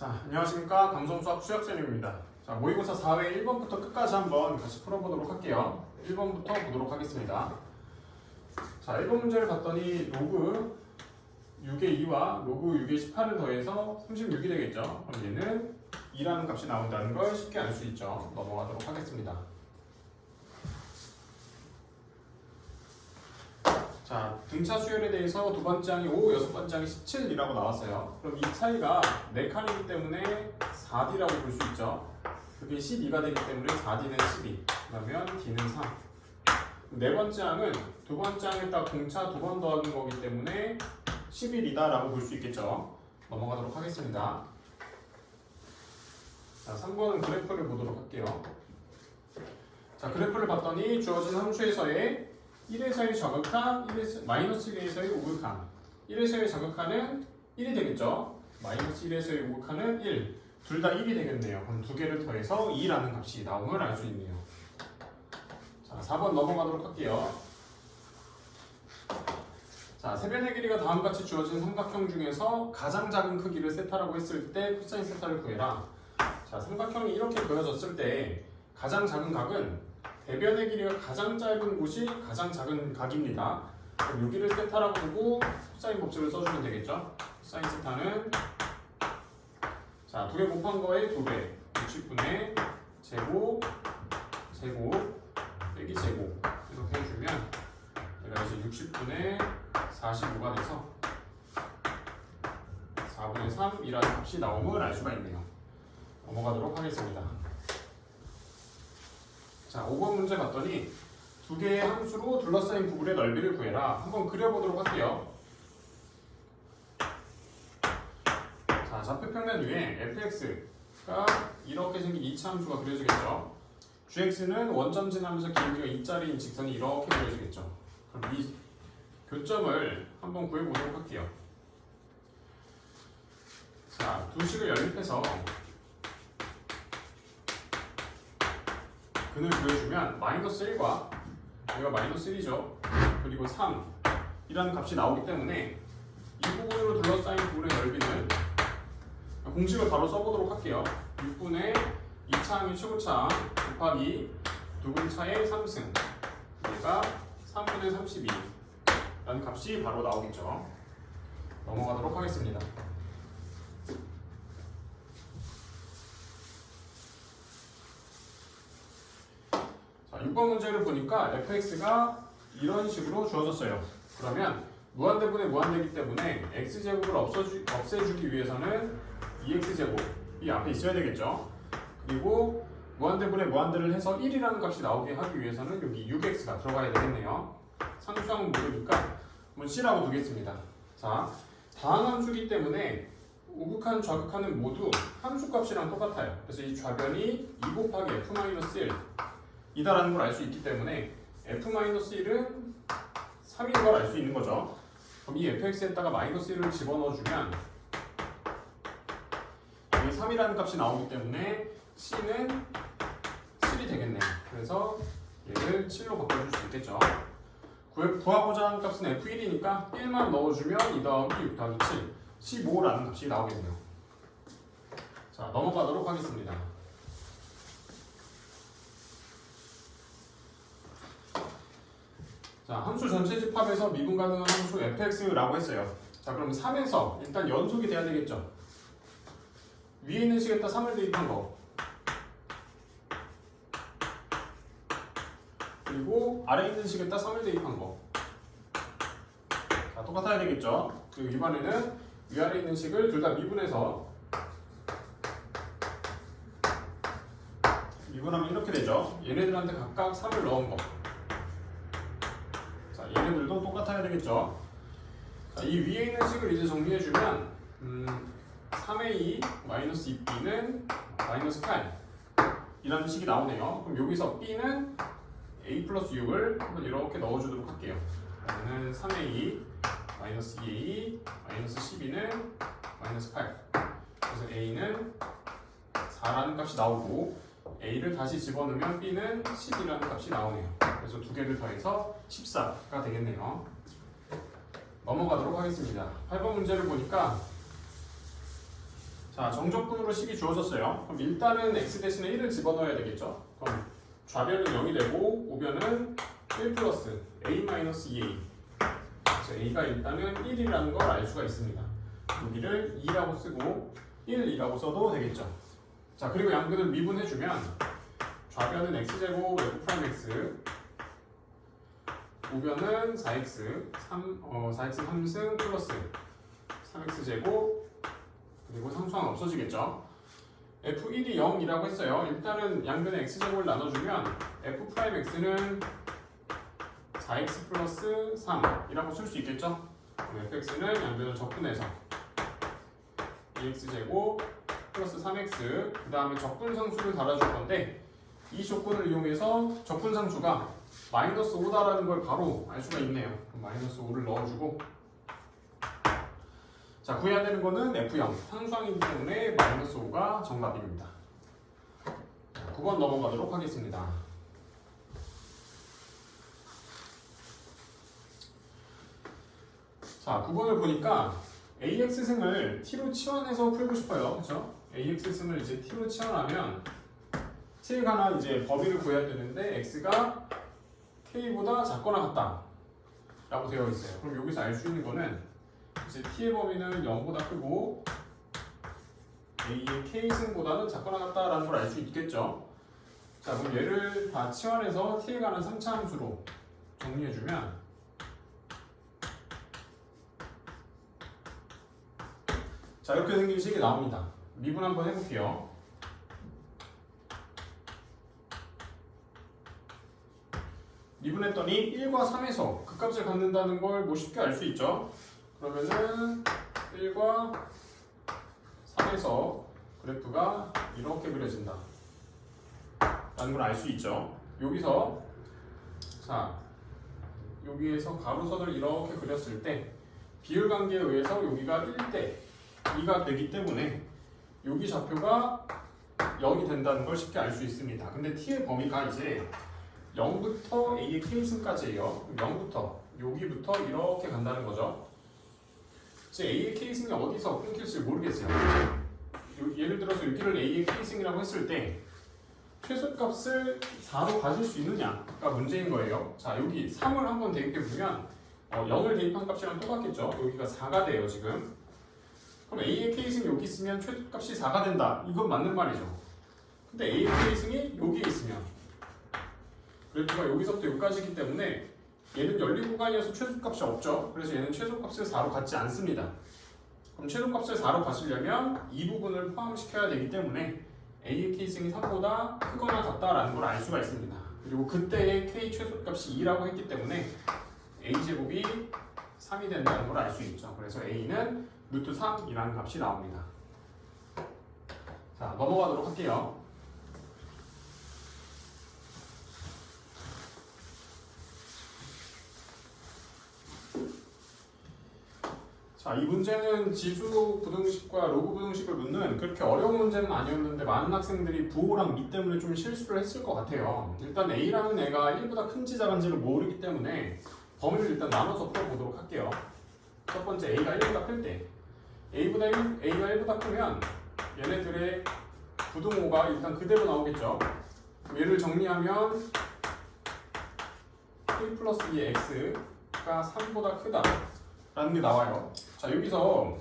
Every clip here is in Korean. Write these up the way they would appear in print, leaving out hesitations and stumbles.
자, 안녕하십니까. 감성수학 수학쌤입니다. 자, 모의고사 4회 1번부터 끝까지 한번 같이 풀어보도록 할게요. 1번부터 보도록 하겠습니다. 자, 1번 문제를 봤더니 로그 6의 2와 로그 6의 18을 더해서 36이 되겠죠. 그럼 얘는 2라는 값이 나온다는 걸 쉽게 알 수 있죠. 넘어가도록 하겠습니다. 자, 등차 수열에 대해서 두 번째 항이 5, 여섯 번째 항이 17이라고 나왔어요. 그럼 이 차이가 4칸이기 때문에 4D라고 볼 수 있죠. 그게 12가 되기 때문에 4D는 12. 그러면 D는 3. 네 번째 항은 두 번째 항에다 공차 두 번 더하는 거기 때문에 11이다라고 볼 수 있겠죠. 넘어가도록 하겠습니다. 자, 3번은 그래프를 보도록 할게요. 자, 그래프를 봤더니 주어진 함수에서의 1에서의 저극한, 마이너스 1에서의 우극한. 1에서의 저극한은 1이 되겠죠. 마이너스 1에서의 우극한은 1. 둘 다 1이 되겠네요. 그럼 두 개를 더해서 2라는 값이 나옴을 알 수 있네요. 자, 4번 넘어가도록 할게요. 자, 세변의 길이가 다음과 같이 주어진 삼각형 중에서 가장 작은 크기를 세타라고 했을 때 코사인 세타를 구해라. 자, 삼각형이 이렇게 그려졌을 때 가장 작은 각은 대변의 길이가 가장 짧은 곳이 가장 작은 각입니다. 그럼 여기를 세타라고 보고 코사인 법칙을 써주면 되겠죠. 코사인 세타는 자, 2개 곱한 거에 2배 60분의 제곱 빼기 제곱 이렇게 해주면 얘가 이제 60분의 45가 돼서 4분의 3이라는 값이 나옴을 알 수가 있네요. 넘어가도록 하겠습니다. 자, 5번 문제 봤더니 두 개의 함수로 둘러싸인 부분의 넓이를 구해라. 한번 그려보도록 할게요. 자, 좌표평면 위에 fx가 이렇게 생긴 2차 함수가 그려지겠죠. gx는 원점 지나면서 길이가 2짜리인 직선이 이렇게 그려지겠죠. 그럼 이 교점을 한번 구해보도록 할게요. 자, 두 식을 연립해서 근을 구해주면 마이너스 1과 여기가 마이너스 1이죠. 그리고 3이라는 값이 나오기 때문에 이 부분으로 둘러싸인 부분의 넓이는 공식을 바로 써보도록 할게요. 6분의 2차항의 최고차항 곱하기 두분차의 3승 얘가 3분의 32라는 값이 바로 나오겠죠. 넘어가도록 하겠습니다. 자, 6번 문제를 보니까 fx가 이런 식으로 주어졌어요. 그러면 무한대분의 무한대이기 때문에 x제곱을 없애주기 위해서는 2x제곱이 앞에 있어야 되겠죠. 그리고 무한대분의 무한대를 해서 1이라는 값이 나오게 하기 위해서는 여기 6x가 들어가야 되겠네요. 상수항은 모르니까 한번 c라고 두겠습니다. 자, 다항함수이기 때문에 우극한, 좌극한은 모두 함수값이랑 똑같아요. 그래서 이 좌변이 2 곱하기 f-1 이다라는 걸 알 수 있기 때문에 f-1은 3인 걸 알 수 있는 거죠. 그럼 이 fx에다가 마이너스 1을 집어넣어주면 여기 3이라는 값이 나오기 때문에 c는 7이 되겠네요. 그래서 얘를 7로 바꿔줄 수 있겠죠. 구하고자 하는 값은 f1이니까 1만 넣어주면 2 더하기 6 더하기 7 15라는 값이 나오겠네요. 자, 넘어가도록 하겠습니다. 자, 함수 전체 집합에서 미분 가능한 함수 fx라고 했어요. 자, 그럼 3에서 일단 연속이 돼야 되겠죠. 위에 있는 식에다 3을 대입한 거 그리고 아래에 있는 식에다 3을 대입한 거 자, 똑같아야 되겠죠. 그리고 이번에는 위아래에 있는 식을 둘 다 미분해서 미분하면 이렇게 되죠. 얘네들한테 각각 3을 넣은 거 얘네들도 똑같아야 되겠죠. 자, 이 위에 있는 식을 이제 정리해주면 3a 2-2b는 마이너스 8 이라는 식이 나오네요. 그럼 여기서 b는 a 플러스 6을 한번 이렇게 넣어주도록 할게요. 그러면 3a 마이너스 2a 마이너스 12는 마이너스 8 그래서 a는 4라는 값이 나오고 a를 다시 집어넣으면 b는 10이라는 값이 나오네요. 그래서 두 개를 더해서 14가 되겠네요. 넘어가도록 하겠습니다. 8번 문제를 보니까 자, 자, 정적분으로 식이 주어졌어요. 그럼 일단은 x 대신에 1을 집어넣어야 되겠죠. 그럼 좌변은 0이 되고 우변은 1 플러스 a-2a. 그래서 a가 일단은 1이라는 걸 알 수가 있습니다. 여기를 2라고 쓰고 1, 2라고 써도 되겠죠. 자, 그리고 양변을 미분해주면 좌변은 x제곱 f'x, 우변은 4x, 4x 3승 플러스 3x제곱, 그리고 상수항 없어지겠죠. f1이 0이라고 했어요. 일단은 양변의 x제곱을 나눠주면 f'x는 4x 플러스 3이라고 쓸 수 있겠죠. fx는 양변을 적분해서 2x제곱 플러스 3x, 그 다음에 적분상수를 달아줄 건데 이 조건을 이용해서 적분상수가 마이너스 5다라는 걸 바로 알 수가 있네요. 그럼 마이너스 5를 넣어주고, 자, 구해야 되는 거는 F0 상수항이기 때문에 마이너스 5가 정답입니다. 9번 넘어가도록 하겠습니다. 자, 9번을 보니까 AX승을 T로 치환해서 풀고 싶어요. 그렇죠? AX승을 이제 T로 치환하면 T에 관한 이제 범위를 구해야 되는데 X가 K보다 작거나 같다 라고 되어 있어요. 그럼 여기서 알 수 있는 거는 이제 T의 범위는 0보다 크고 A의 K승보다는 작거나 같다라는 걸 알 수 있겠죠. 자, 그럼 얘를 다 치환해서 T에 관한 3차 함수로 정리해주면 자, 이렇게 생긴 식이 나옵니다. 미분 한번 해볼게요. 미분했더니 1과 3에서 그 값을 갖는다는 걸 뭐 쉽게 알 수 있죠. 그러면은 1과 3에서 그래프가 이렇게 그려진다 라는 걸 알 수 있죠. 여기서 자, 여기에서 가로선을 이렇게 그렸을 때 비율 관계에 의해서 여기가 1대 2가 되기 때문에 여기 좌표가 0이 된다는 걸 쉽게 알 수 있습니다. 근데 t의 범위가 이제 0부터 a의 k승까지예요. 0부터 여기부터 이렇게 간다는 거죠. 이제 a의 k승이 어디서 끊길지 모르겠어요. 예를 들어서 여기를 a의 k승이라고 했을 때 최소값을 4로 가질 수 있느냐가 문제인 거예요. 자, 여기 3을 한번 대입해 보면 0을 대입한 값이랑 똑같겠죠. 여기가 4가 돼요 지금. 그럼 a의 k승이 여기 있으면 최소값이 4가 된다. 이건 맞는 말이죠. 근데 a의 k승이 여기에 있으면 그래프가 여기서부터 여기까지이기 때문에 얘는 열린 구간이어서 최소값이 없죠. 그래서 얘는 최소값을 4로 갖지 않습니다. 그럼 최소값을 4로 가시려면 이 부분을 포함시켜야 되기 때문에 a의 k승이 3보다 크거나 같다라는 걸 알 수가 있습니다. 그리고 그때의 k 최소값이 2라고 했기 때문에 a제곱이 3이 된다는 걸 알 수 있죠. 그래서 a는 루트 3이라는 값이 나옵니다. 자, 넘어가도록 할게요. 자, 이 문제는 지수 부등식과 로그 부등식을 묻는 그렇게 어려운 문제는 아니었는데 많은 학생들이 부호랑 미 때문에 좀 실수를 했을 것 같아요. 일단 A라는 애가 1보다 큰지 작은지를 모르기 때문에 범위를 일단 나눠서 풀어보도록 할게요. 첫 번째 A가 1보다 클 때 A가 1보다 크면 얘네들의 부등호가 일단 그대로 나오겠죠. 얘를 정리하면 K 플러스 2의 X가 3보다 크다 라는 게 나와요. 자, 여기서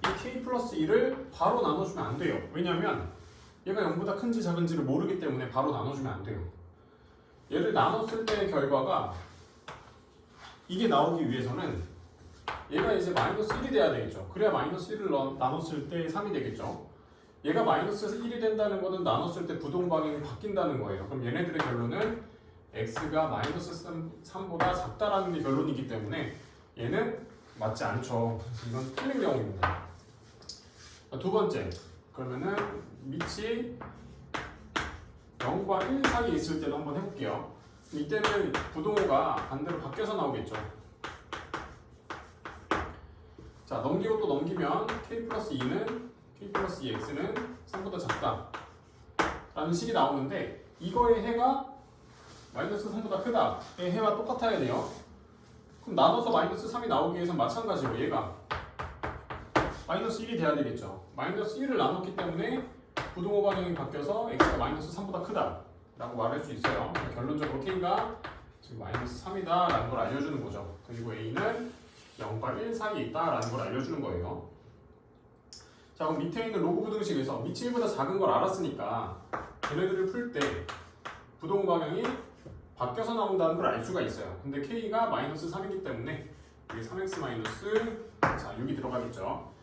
이 k 플러스 2를 바로 나눠주면 안 돼요. 왜냐하면 얘가 0보다 큰지 작은지를 모르기 때문에 바로 나눠주면 안 돼요. 얘를 나눴을 때의 결과가 이게 나오기 위해서는 얘가 이제 마이너스 1이 돼야 되겠죠. 그래야 마이너스 1을 나눴을 때 3이 되겠죠. 얘가 마이너스 1이 된다는 거는 나눴을 때 부동 방향이 바뀐다는 거예요. 그럼 얘네들의 결론은 x가 마이너스 3보다 작다라는 게 결론이기 때문에 얘는 맞지 않죠. 이건 틀린 경우입니다. 두 번째, 그러면은 밑이 0과 1 사이에 있을 때도 한번 해볼게요. 이때는 부동호가 반대로 바뀌어서 나오겠죠. 자, 넘기고 또 넘기면 k 플러스 2는 k 플러스 2x는 3보다 작다 라는 식이 나오는데 이거의 해가 마이너스 3보다 크다의 해와 똑같아야 돼요. 그럼 나눠서 마이너스 3이 나오기 위해서는 마찬가지로 얘가 마이너스 1이 돼야 되겠죠. 마이너스 1을 나눴기 때문에 부등호 방향이 바뀌어서 x가 마이너스 3보다 크다 라고 말할 수 있어요. 그러니까 결론적으로 k가 지금 마이너스 3이다 라는 걸 알려주는 거죠. 그리고 a는 0과 1 사이에 있다 라는 걸 알려주는 거예요. 자, 그럼 밑에 있는 로그 부등식에서 밑이 1보다 작은 걸 알았으니까 얘네들을 풀 때 부등호 방향이 바뀌어서 나온다는 걸 알 수가 있어요. 근데 k가 마이너스 3이기 때문에 여기 3x 마이너스 자 6이 들어가겠죠.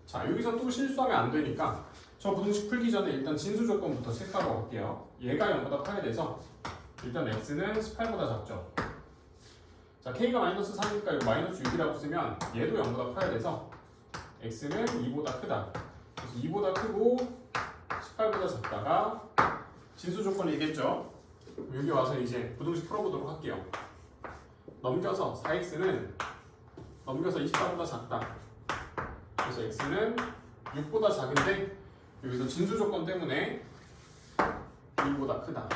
자, 여기서 또 실수하면 안 되니까 저 부등식 풀기 전에 일단 진수 조건부터 체크하고 갈게요. 얘가 0보다 커야 돼서 일단 x는 18보다 작죠. 자, k가 마이너스 3이니까 이거 마이너스 6이라고 쓰면 얘도 0보다 커야 돼서 x는 2보다 크다. 그래서 2보다 크고 18보다 작다가 진수 조건이겠죠. 여기 와서 이제 부등식 풀어보도록 할게요. 넘겨서 4x는 넘겨서 24보다 작다. 그래서 x는 6보다 작은데 여기서 진수 조건 때문에 2보다 크다.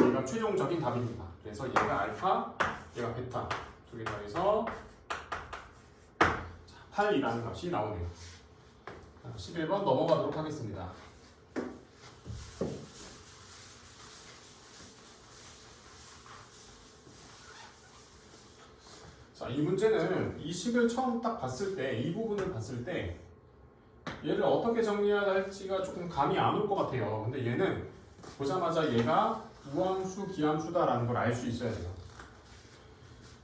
얘가 최종적인 답입니다. 그래서 얘가 알파, 얘가 베타 두 개 더해서 8이라는 값이 나오네요. 11번 넘어가도록 하겠습니다. 자, 이 문제는 이 식을 처음 딱 봤을 때, 이 부분을 봤을 때 얘를 어떻게 정리해야 할지가 조금 감이 안 올 것 같아요. 근데 얘는 보자마자 얘가 우함수, 기함수다라는 걸 알 수 있어야 돼요.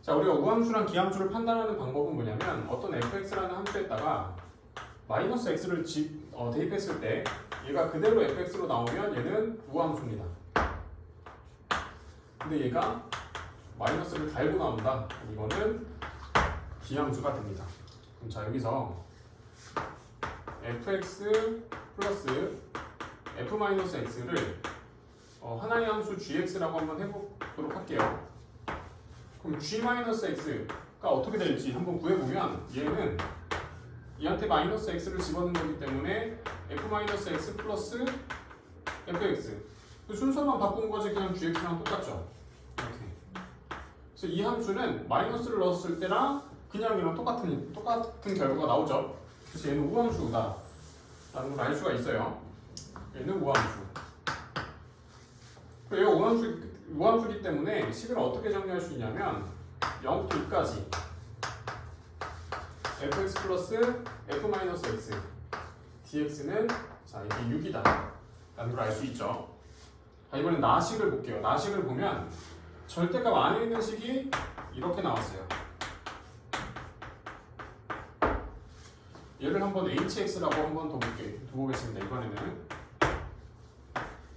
자, 우리가 우함수랑 기함수를 판단하는 방법은 뭐냐면 어떤 fx라는 함수에다가 마이너스 x를 대입했을 때 얘가 그대로 fx로 나오면 얘는 우함수입니다. 근데 얘가 마이너스를 달고 나온다. 이거는 기함수가 됩니다. 그럼 자, 여기서 fx 플러스 f-x를 하나의 함수 gx라고 한번 해보도록 할게요. 그럼 g-x가 어떻게 될지 한번 구해보면 얘는 얘한테 마이너스 x를 집어넣은 거기 때문에 f-x 플러스 fx 순서만 바꾼 거지 그냥 gx랑 똑같죠. 이렇게. 그래서 이 함수는 마이너스를 넣었을 때랑 그냥 이랑 똑같은 결과가 나오죠. 그래서 얘는 우함수다 라는 걸 알 수가 있어요. 얘는 우함수. 얘가 우함수이기 때문에 식을 어떻게 정리할 수 있냐면 0부터 2까지 fx 플러스 f-x dx는 자 이게 6이다 라는 걸 알 수 있죠. 자, 이번엔 나식을 볼게요. 나식을 보면 절대값 안에 있는 식이 이렇게 나왔어요. 얘를 한번 hx라고 한번 더 보겠습니다. 이번에는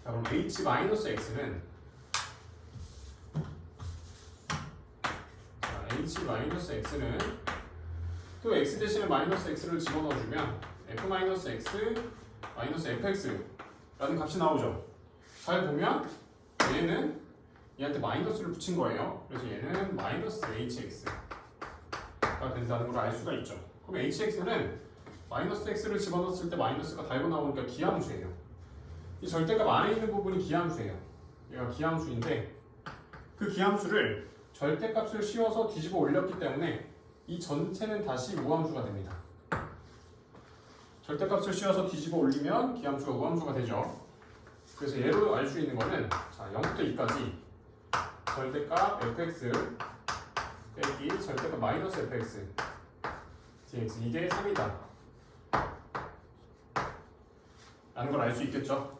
자, 그럼 h-x는 h-x는 또 x 대신에 마이너스 x를 집어넣어주면 f-x-fx라는 값이 나오죠. 잘 보면 얘는 얘한테 마이너스를 붙인 거예요. 그래서 얘는 마이너스 hx가 된다는 걸 알 수가 있죠. 그럼 hx는 마이너스 x를 집어넣었을 때 마이너스가 달고 나오니까 기함수예요. 이 절대값 안에 있는 부분이 기함수예요. 얘가 기함수인데 그 기함수를 절대값을 씌워서 뒤집어 올렸기 때문에 이 전체는 다시 우함수가 됩니다. 절대값을 씌워서 뒤집어 올리면 기함수가 우함수가 되죠. 그래서 얘로 알 수 있는 거는 자 0부터 2까지 절대값 fx 빼기 절대값 마이너스 fx dx 이게 3이다 라는 걸 알 수 있겠죠.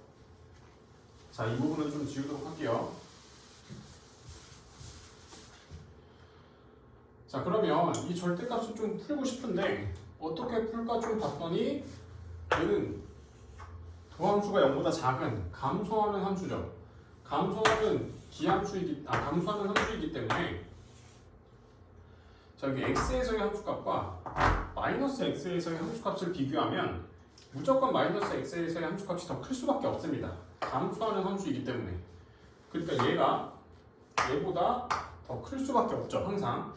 자, 이 부분은 좀 지우도록 할게요. 자, 그러면 이 절대값을 좀 풀고 싶은데 어떻게 풀까 좀 봤더니 얘는 도함수가 0보다 작은 감소하는 함수죠. 감소하는 함수이기 때문에 자, 여기 x에서의 함수값과 마이너스 x에서의 함수값을 비교하면 무조건 마이너스 x에서의 함수값이 더 클 수밖에 없습니다. 감소하는 함수이기 때문에. 그러니까 얘보다 더 클 수밖에 없죠. 항상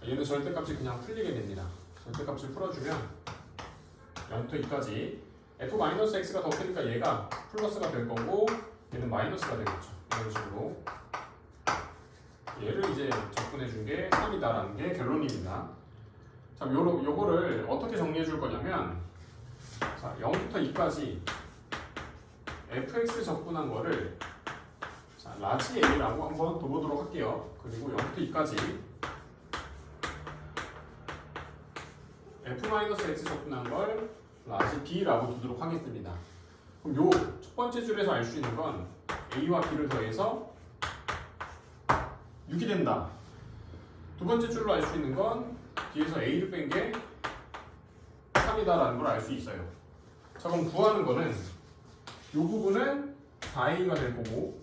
얘는 절대값이 그냥 풀리게 됩니다. 절대값을 풀어주면 0부터 2까지 f-x가 더 크니까 얘가 플러스가 될 거고 얘는 마이너스가 되겠죠. 이런 식으로 얘를 이제 접근해 준 게 3이다라는 게 결론입니다. 자, 요거를 어떻게 정리해 줄 거냐면 자, 0부터 2까지 fx 적분한 거를 자, 라지 a라고 한번 둬보도록 할게요. 그리고 0부터 2까지 f-x 적분한 걸 라지 b라고 두도록 하겠습니다. 그럼 요 첫 번째 줄에서 알 수 있는 건 a와 b를 더해서 6이 된다. 두 번째 줄로 알 수 있는 건 뒤에서 a를 뺀 게 3이다라는 걸 알 수 있어요. 자, 그럼 구하는 거는 이 부분은 4a가 될 거고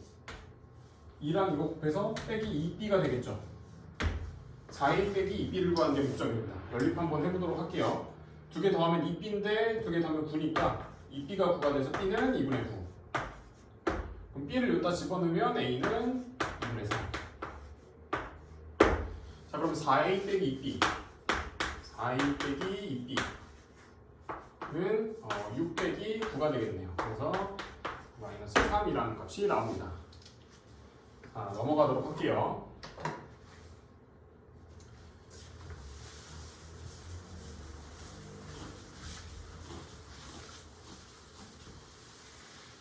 2랑 이거 곱해서 빼기 2b가 되겠죠. 4a 빼기 2b를 구하는 게 목적입니다. 연립 한번 해보도록 할게요. 두 개 더하면 2b인데 두 개 더하면 9니까 2b가 9가 돼서 b는 2분의 9. 그럼 b를 여기다 집어넣으면 a는 2분의 3. 자, 그럼 4a 빼기 2b 4a 빼기 2b는 6 빼기 9가 되겠네요. 그래서 마이너스 3이라는 값이 나옵니다. 자, 넘어가도록 할게요.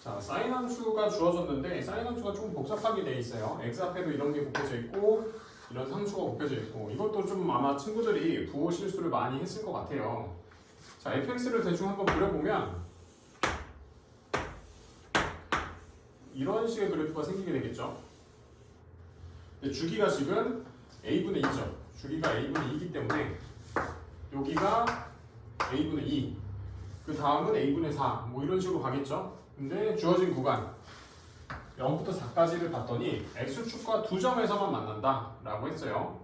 자, 사인 함수가 주어졌는데 사인 함수가 조금 복잡하게 되어 있어요. x 앞에도 이런 게 곱해져 있고 이런 상수가 곱해져 있고 이것도 좀 아마 친구들이 부호 실수를 많이 했을 것 같아요. 자, fx를 대충 한번 그려보면 이런 식의 그래프가 생기게 되겠죠. 근데 주기가 지금 a분의 2죠. 주기가 a분의 2이기 때문에 여기가 a분의 2, 그 다음은 a분의 4, 뭐 이런 식으로 가겠죠. 근데 주어진 구간 0부터 4까지를 봤더니 x축과 두 점에서만 만난다 라고 했어요.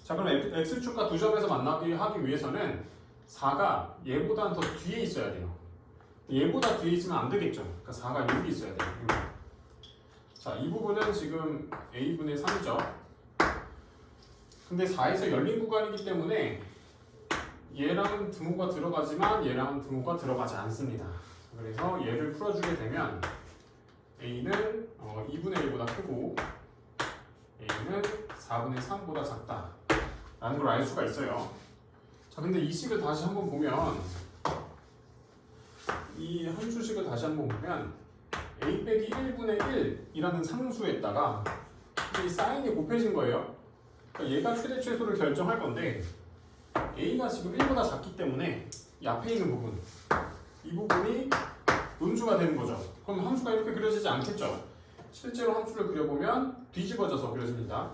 자, 그럼 x축과 두 점에서 만나게 하기 위해서는 4가 얘보다는 더 뒤에 있어야 돼요. 얘보다 뒤에 있으면 안 되겠죠. 그러니까 4가 여기 있어야 돼요. 여기. 자, 이 부분은 지금 a분의 3이죠. 근데 4에서 열린 구간이기 때문에 얘랑은 등호가 들어가지만 얘랑은 등호가 들어가지 않습니다. 그래서 얘를 풀어주게 되면 a는 2분의 1보다 크고 a는 4분의 3보다 작다 라는 걸 알 수가 있어요. 자, 근데 이 식을 다시 한번 보면 이 함수식을 다시 한번 보면 a 빼기 1분의 1이라는 상수에다가 이 사인이 곱해진 거예요. 그러니까 얘가 최대 최소를 결정할 건데 a가 지금 1보다 작기 때문에 이 앞에 있는 부분, 이 부분이 음수가 되는 거죠. 그럼 함수가 이렇게 그려지지 않겠죠. 실제로 함수를 그려보면 뒤집어져서 그려집니다.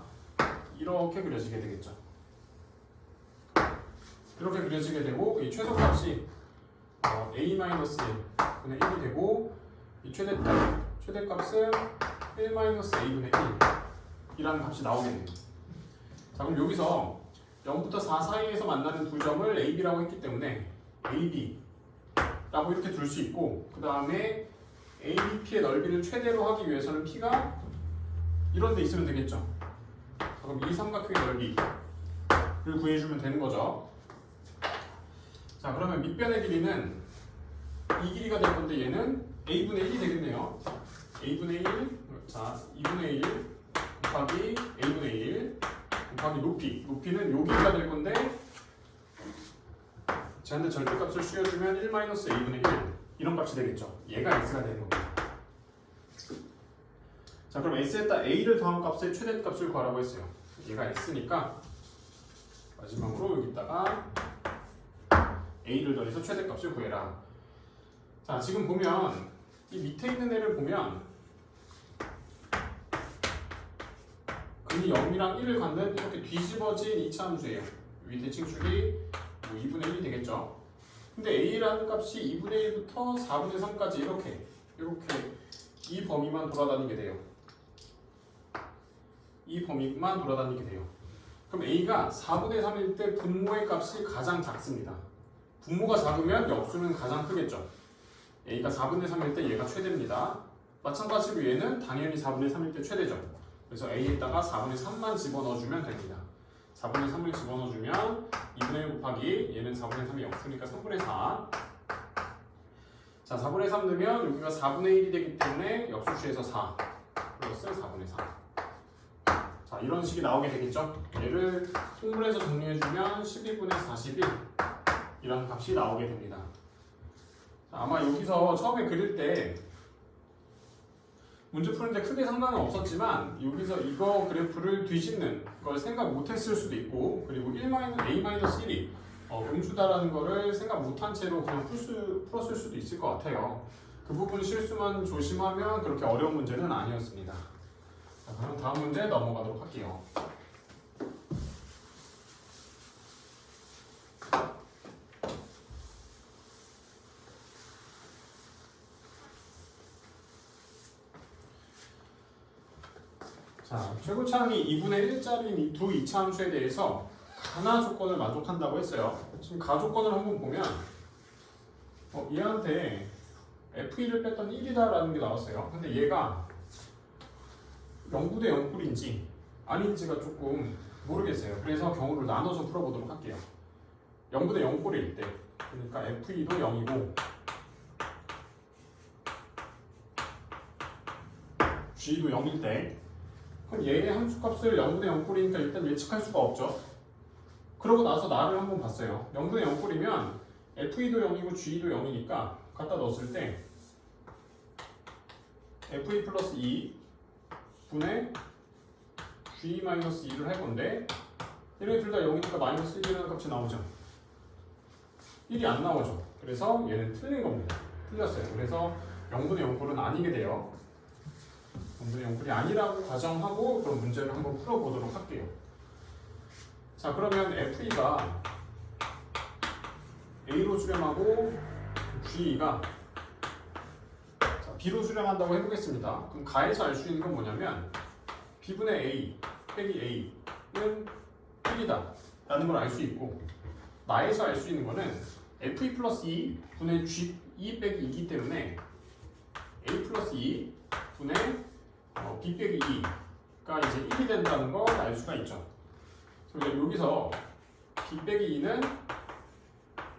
이렇게 그려지게 되겠죠. 이렇게 그려지게 되고 이 최소값이 a-1분의 1이 되고 이 최대값은 1-a분의 1이라는 값이 나오겠네요. 자, 그럼 여기서 0부터 4 사이에서 만나는 두 점을 a, b라고 했기 때문에 a, b라고 이렇게 둘 수 있고 그 다음에 a, b, p의 넓이를 최대로 하기 위해서는 p가 이런 데 있으면 되겠죠. 자, 그럼 이 삼각형의 넓이를 구해주면 되는 거죠. 자, 그러면 밑변의 길이는 이 길이가 될 건데 얘는 a분의 1이 되겠네요. a분의 1, 자 2분의 1 곱하기 a분의 1 곱하기 높이는 요 길이가 될 건데 제한테 절대값을 씌워주면 1-a분의 1 이런 값이 되겠죠. 얘가 x가 되는 겁니다. 자, 그럼 x에다 a를 더한 값의 최대값을 구하라고 했어요. 얘가 x니까 마지막으로 여기다가 a를 더해서 최대값을 구해라. 자, 지금 보면 이 밑에 있는 애를 보면 근이 0이랑 1을 갖는 이렇게 뒤집어진 2차 함수예요. 밑에 칭축이 2분의 1이 되겠죠. 근데 a라는 값이 2분의 1부터 4분의 3까지 이렇게 이 범위만 돌아다니게 돼요. 이 범위만 돌아다니게 돼요. 그럼 a가 4분의 3일 때 분모의 값이 가장 작습니다. 분모가 작으면 역수는 가장 크겠죠. a가 4분의 3일 때 얘가 최대입니다. 마찬가지로 얘는 당연히 4분의 3일 때 최대죠. 그래서 a에다가 4분의 3만 집어넣어주면 됩니다. 4분의 3을 집어넣어주면 2분의 1 곱하기 얘는 4분의 3이 역수니까 3분의 4. 자, 4분의 3 넣으면 여기가 4분의 1이 되기 때문에 역수치에서 4 플러스 4분의 4. 자, 이런 식이 나오게 되겠죠. 얘를 통분해서 정리해주면 12분의 41 이라는 값이 나오게 됩니다. 아마 여기서 처음에 그릴 때 문제 푸는데 크게 상관은 없었지만 여기서 이거 그래프를 뒤집는 걸 생각 못했을 수도 있고, 그리고 A-1이 음수다라는 거를 생각 못한 채로 그냥 풀었을 수도 있을 것 같아요. 그 부분 실수만 조심하면 그렇게 어려운 문제는 아니었습니다. 자, 그럼 다음 문제 넘어가도록 할게요. 자, 최고차항이 2분의 1짜리인 이 두 이차함수에 대해서 가나 조건을 만족한다고 했어요. 지금 가 조건을 한번 보면 얘한테 F2를 뺐더니 1이다라는 게 나왔어요. 근데 얘가 0분의 0꼴인지 아닌지가 조금 모르겠어요. 그래서 경우를 나눠서 풀어보도록 할게요. 0분의 0꼴일 때, 그러니까 F2도 0이고 G도 0일 때, 그럼 얘의 함수값을 0분의 0꼴이니까 일단 예측할 수가 없죠. 그러고 나서 나를 한번 봤어요. 0분의 0꼴이면 F2도 0이고 G도 0이니까 갖다 넣었을 때 F2 플러스 2 분의 G 마이너스 2를 할 건데, 얘네 둘 다 0이니까 마이너스 1이라는 값이 나오죠. 1이 안 나오죠. 그래서 얘는 틀린 겁니다. 틀렸어요. 그래서 0분의 0꼴은 아니게 돼요. 0분의 0꼴이 아니라고 가정하고 그럼 문제를 한번 풀어보도록 할게요. 자, 그러면 F2가 A로 수렴하고 G가 B로 수렴한다고 해보겠습니다. 그럼 가에서 알 수 있는 건 뭐냐면 B분의 A 빼기 A는 1이다 라는 걸 알 수 있고, 나에서 알 수 있는 거는 F2 플러스 2 분의 G 2 빼기 2이기 때문에 A 플러스 2 분의 B 빼기 2가 이제 1이 된다는 걸 알 수가 있죠. 그래서 여기서 B 빼기 2는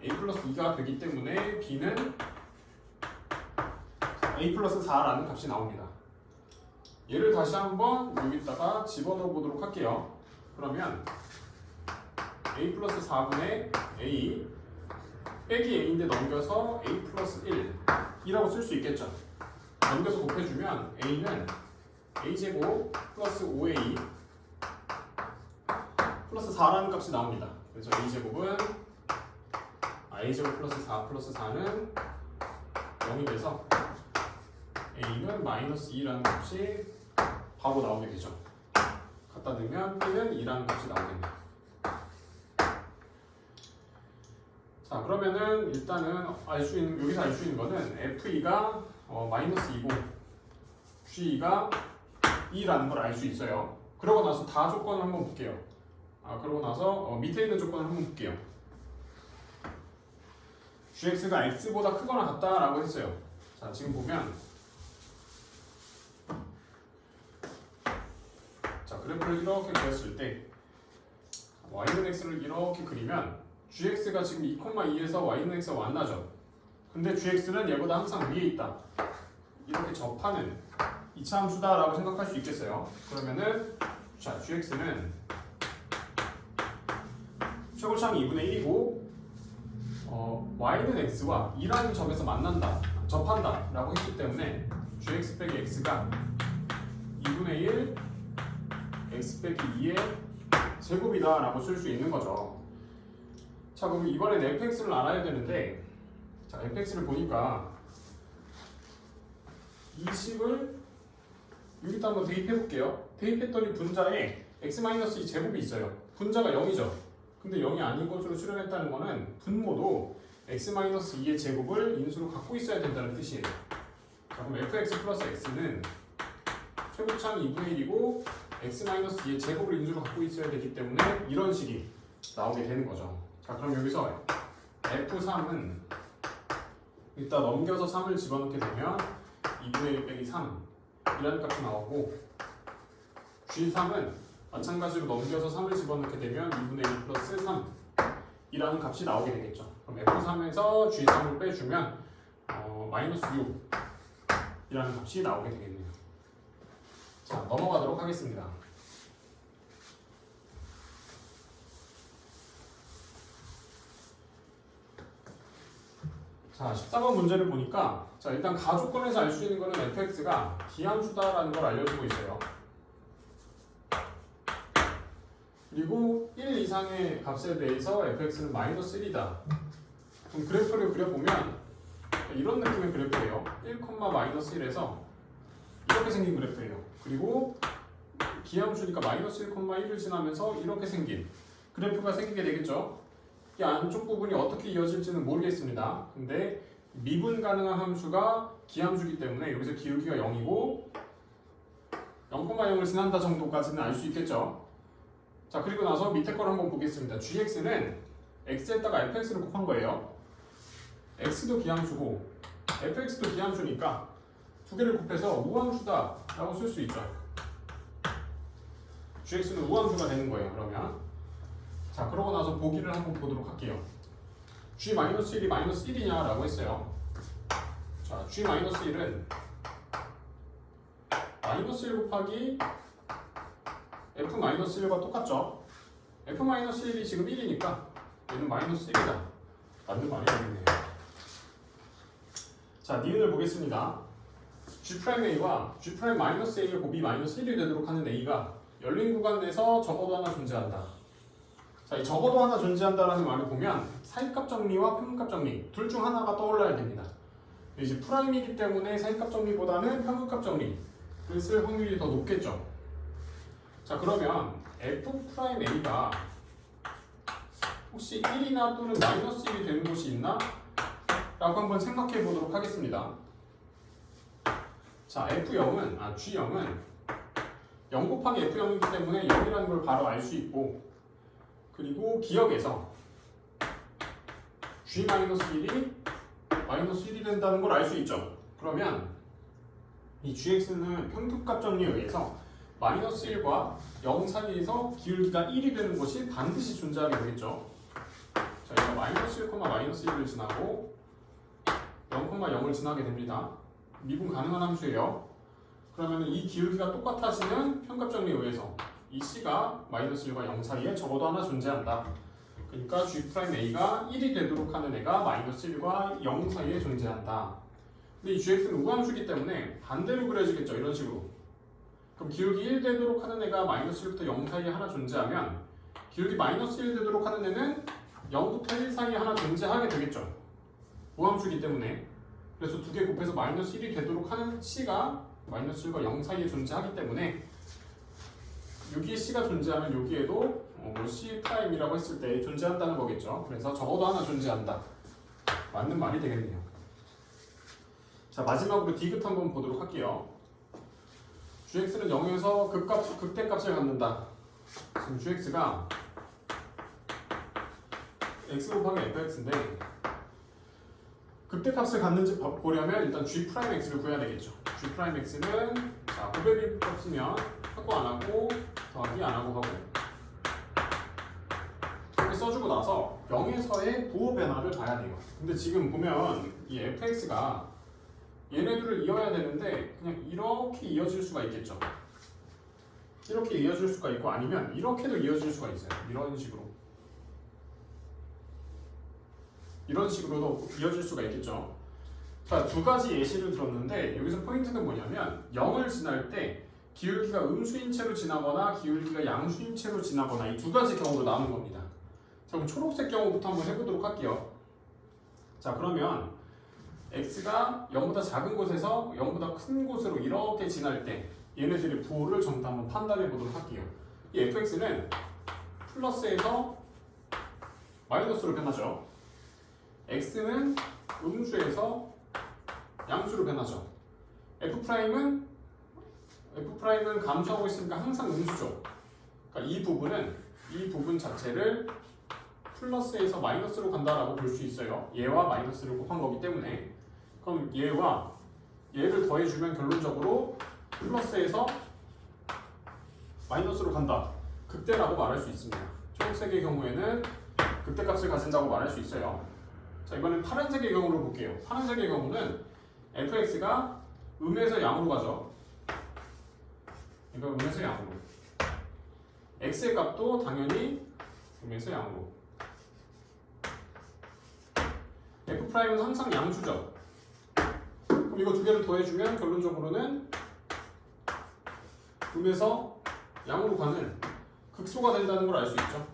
A 플러스 2가 되기 때문에 B는 A 플러스 4라는 값이 나옵니다. 얘를 다시 한번 여기다가 집어넣어 보도록 할게요. 그러면 A 플러스 4분의 A 빼기 A인데 넘겨서 A 플러스 1이라고 쓸 수 있겠죠. 넘겨서 곱해주면 A는 A제곱 플러스 5A 플러스 4라는 값이 나옵니다. 그래서 A제곱은 A제곱 플러스 4 플러스 4는 0이 돼서 A는 마이너스 2라는 값이 바로 나오게 되죠. 갖다 넣으면 B는 2라는 값이 나오게 됩니다. 자, 그러면은 일단은 여기서 알 수 있는 거는 F2가 마이너스 2고 G가 2라는 걸 알 수 있어요. 그러고 나서 다 조건을 한번 볼게요. 그러고 나서 밑에 있는 조건을 한번 볼게요. gx가 x보다 크거나 같다라고 했어요. 자, 지금 보면 자, 그래프를 이렇게 그렸을 때 y는 x를 이렇게 그리면 gx가 지금 2,2에서 y는 x가 만나죠. 근데 gx는 얘보다 항상 위에 있다. 이렇게 접하는 이차함수다라고 생각할 수 있겠어요. 그러면은 자, gx는 최고차항이 2분의 1이고 y는 x와 2라는 점에서 만난다, 접한다 라고 했기 때문에 gx 빼기 x가 2분의 1 x 빼기 2의 제곱이다 라고 쓸 수 있는 거죠. 자, 그럼 이번엔 fx를 알아야 되는데, 자, fx를 보니까 이 식을 여기다 한번 대입해 볼게요. 대입했더니 분자에 x-2 제곱이 있어요. 분자가 0이죠. 근데 0이 아닌 것으로 수렴했다는 거는 분모도 x-2의 제곱을 인수로 갖고 있어야 된다는 뜻이에요. 자, 그럼 fx 플러스 x는 최고차항 2분의 1이고 x-2의 제곱을 인수로 갖고 있어야 되기 때문에 이런 식이 나오게 되는 거죠. 자, 그럼 여기서 f3은 이따 넘겨서 3을 집어넣게 되면 2분의 1 빼기 3 이라는 값이 나오고, g3은 마찬가지로 넘겨서 3을 집어넣게 되면 2분의 1 플러스 3 이라는 값이 나오게 되겠죠. 그럼 f3에서 g3을 빼주면 마이너스 6 이라는 값이 나오게 되겠네요. 자, 넘어가도록 하겠습니다. 자, 14번 문제를 보니까 자, 일단 가조건에서 알 수 있는 거는 fx가 기함수다라는 걸 알려주고 있어요. 그리고 1 이상의 값에 대해서 fx는 마이너스 1이다. 그럼 그래프를 그려보면 이런 느낌의 그래프예요. 1,-1에서 이렇게 생긴 그래프예요. 그리고 기함수니까 마이너스 1,1을 지나면서 이렇게 생긴 그래프가 생기게 되겠죠. 이 안쪽 부분이 어떻게 이어질지는 모르겠습니다. 근데 미분 가능한 함수가 기함수이기 때문에 여기서 기울기가 0이고 0,0을 지난다 정도까지는 알 수 있겠죠. 자, 그리고 나서 밑에 걸 한번 보겠습니다. gx는 x에다가 fx를 곱한 거예요. x도 기함수고 fx도 기함수니까 두 개를 곱해서 우함수다 라고 쓸 수 있죠. gx는 우함수가 되는 거예요. 그러면 자, 그러고 나서 보기를 한번 보도록 할게요. g-1이 마이너스 1이냐 라고 했어요. 자, g-1은 마이너스 1 곱하기 f-1과 똑같죠. f-1이 지금 1이니까 얘는 마이너스 1이다. 맞는 말이 되겠네요. 자, 니은을 보겠습니다. G'A와 G'-A의 곱이 마이너스 1이 되도록 하는 A가 열린 구간 내에서 적어도 하나 존재한다. 자, 이 적어도 하나 존재한다라는 말을 보면 사이값 정리와 평균값 정리 둘 중 하나가 떠올라야 됩니다. 이제 프라임이기 때문에 사이값 정리보다는 평균값 정리를 쓸 확률이 더 높겠죠. 자, 그러면 F'A가 혹시 1이나 또는 마이너스 1이 되는 곳이 있나? 라고 한번 생각해 보도록 하겠습니다. 자, G0은 0 곱하기 F0이기 때문에 0이라는 걸 바로 알 수 있고, 그리고 기억에서 G-1이 마이너스 1이 된다는 걸 알 수 있죠. 그러면 이 GX는 평균값 정리에 의해서 마이너스 1과 0 사이에서 기울기가 1이 되는 것이 반드시 존재하게 되겠죠. 자, 이거 마이너스 1, 마이너스 1을 지나고 0,0을 지나게 됩니다. 미분 가능한 함수예요. 그러면 이 기울기가 똑같아지는 평균값 정리에 의해서 이 C가 마이너스 1과 0 사이에 적어도 하나 존재한다. 그러니까 G'A가 1이 되도록 하는 애가 마이너스 1과 0 사이에 존재한다. 근데 이 GX는 우함수이기 때문에 반대로 그려지겠죠. 이런 식으로. 그럼 기울기 1 되도록 하는 애가 마이너스 1부터 0 사이에 하나 존재하면 기울기 마이너스 1 되도록 하는 애는 0부터 1 사이에 하나 존재하게 되겠죠. 우함수이기 때문에. 그래서 두 개 곱해서 마이너스 1이 되도록 하는 C가 마이너스 1과 0 사이에 존재하기 때문에 여기에 C가 존재하면 여기에도 C'이라고 했을 때 존재한다는 거겠죠. 그래서 적어도 하나 존재한다. 맞는 말이 되겠네요. 자, 마지막으로 D급 한번 보도록 할게요. GX는 0에서 극대값을 갖는다. 지금 GX가 X 곱하기 FX인데 극대값을 갖는지 보려면 일단 G'X를 구해야 되겠죠. G'X는 자, 곱셈비 없으면 하고 안 하고 더하기 안 하고 하고 이렇게 써주고 나서 0에서의 부호 변화를 봐야 돼요. 근데 지금 보면 이 fx가 얘네들을 이어야 되는데 그냥 이렇게 이어질 수가 있겠죠. 이렇게 이어질 수가 있고 아니면 이렇게도 이어질 수가 있어요. 이런 식으로도 이어질 수가 있겠죠. 자, 두 가지 예시를 들었는데 여기서 포인트는 뭐냐면 0을 지날 때 기울기가 음수인 채로 지나거나 기울기가 양수인 채로 지나거나 이 두 가지 경우로 나누는 겁니다. 자, 그럼 초록색 경우부터 한번 해보도록 할게요. 자, 그러면 x가 0보다 작은 곳에서 0보다 큰 곳으로 이렇게 지날 때 얘네들의 부호를 전부 한번 판단해 보도록 할게요. 이 fx는 플러스에서 마이너스로 변하죠. x는 음수에서 양수로 변하죠. f'은 감소하고 있으니까 항상 음수죠. 그러니까 이 부분 자체를 플러스에서 마이너스로 간다라고 볼 수 있어요. 얘와 마이너스를 곱한 거기 때문에. 그럼 얘와 얘를 더해주면 결론적으로 플러스에서 마이너스로 간다. 극대라고 말할 수 있습니다. 초록색의 경우에는 극대값을 가진다고 말할 수 있어요. 자, 이번엔 파란색의 경우를 볼게요. 파란색의 경우는 fx가 음에서 양으로 가죠. 이거 음에서 양으로. x의 값도 당연히 음에서 양으로. F'은 항상 양수죠. 그럼 이거 두 개를 더해주면 결론적으로는 음에서 양으로 가는 극소가 된다는 걸 알 수 있죠.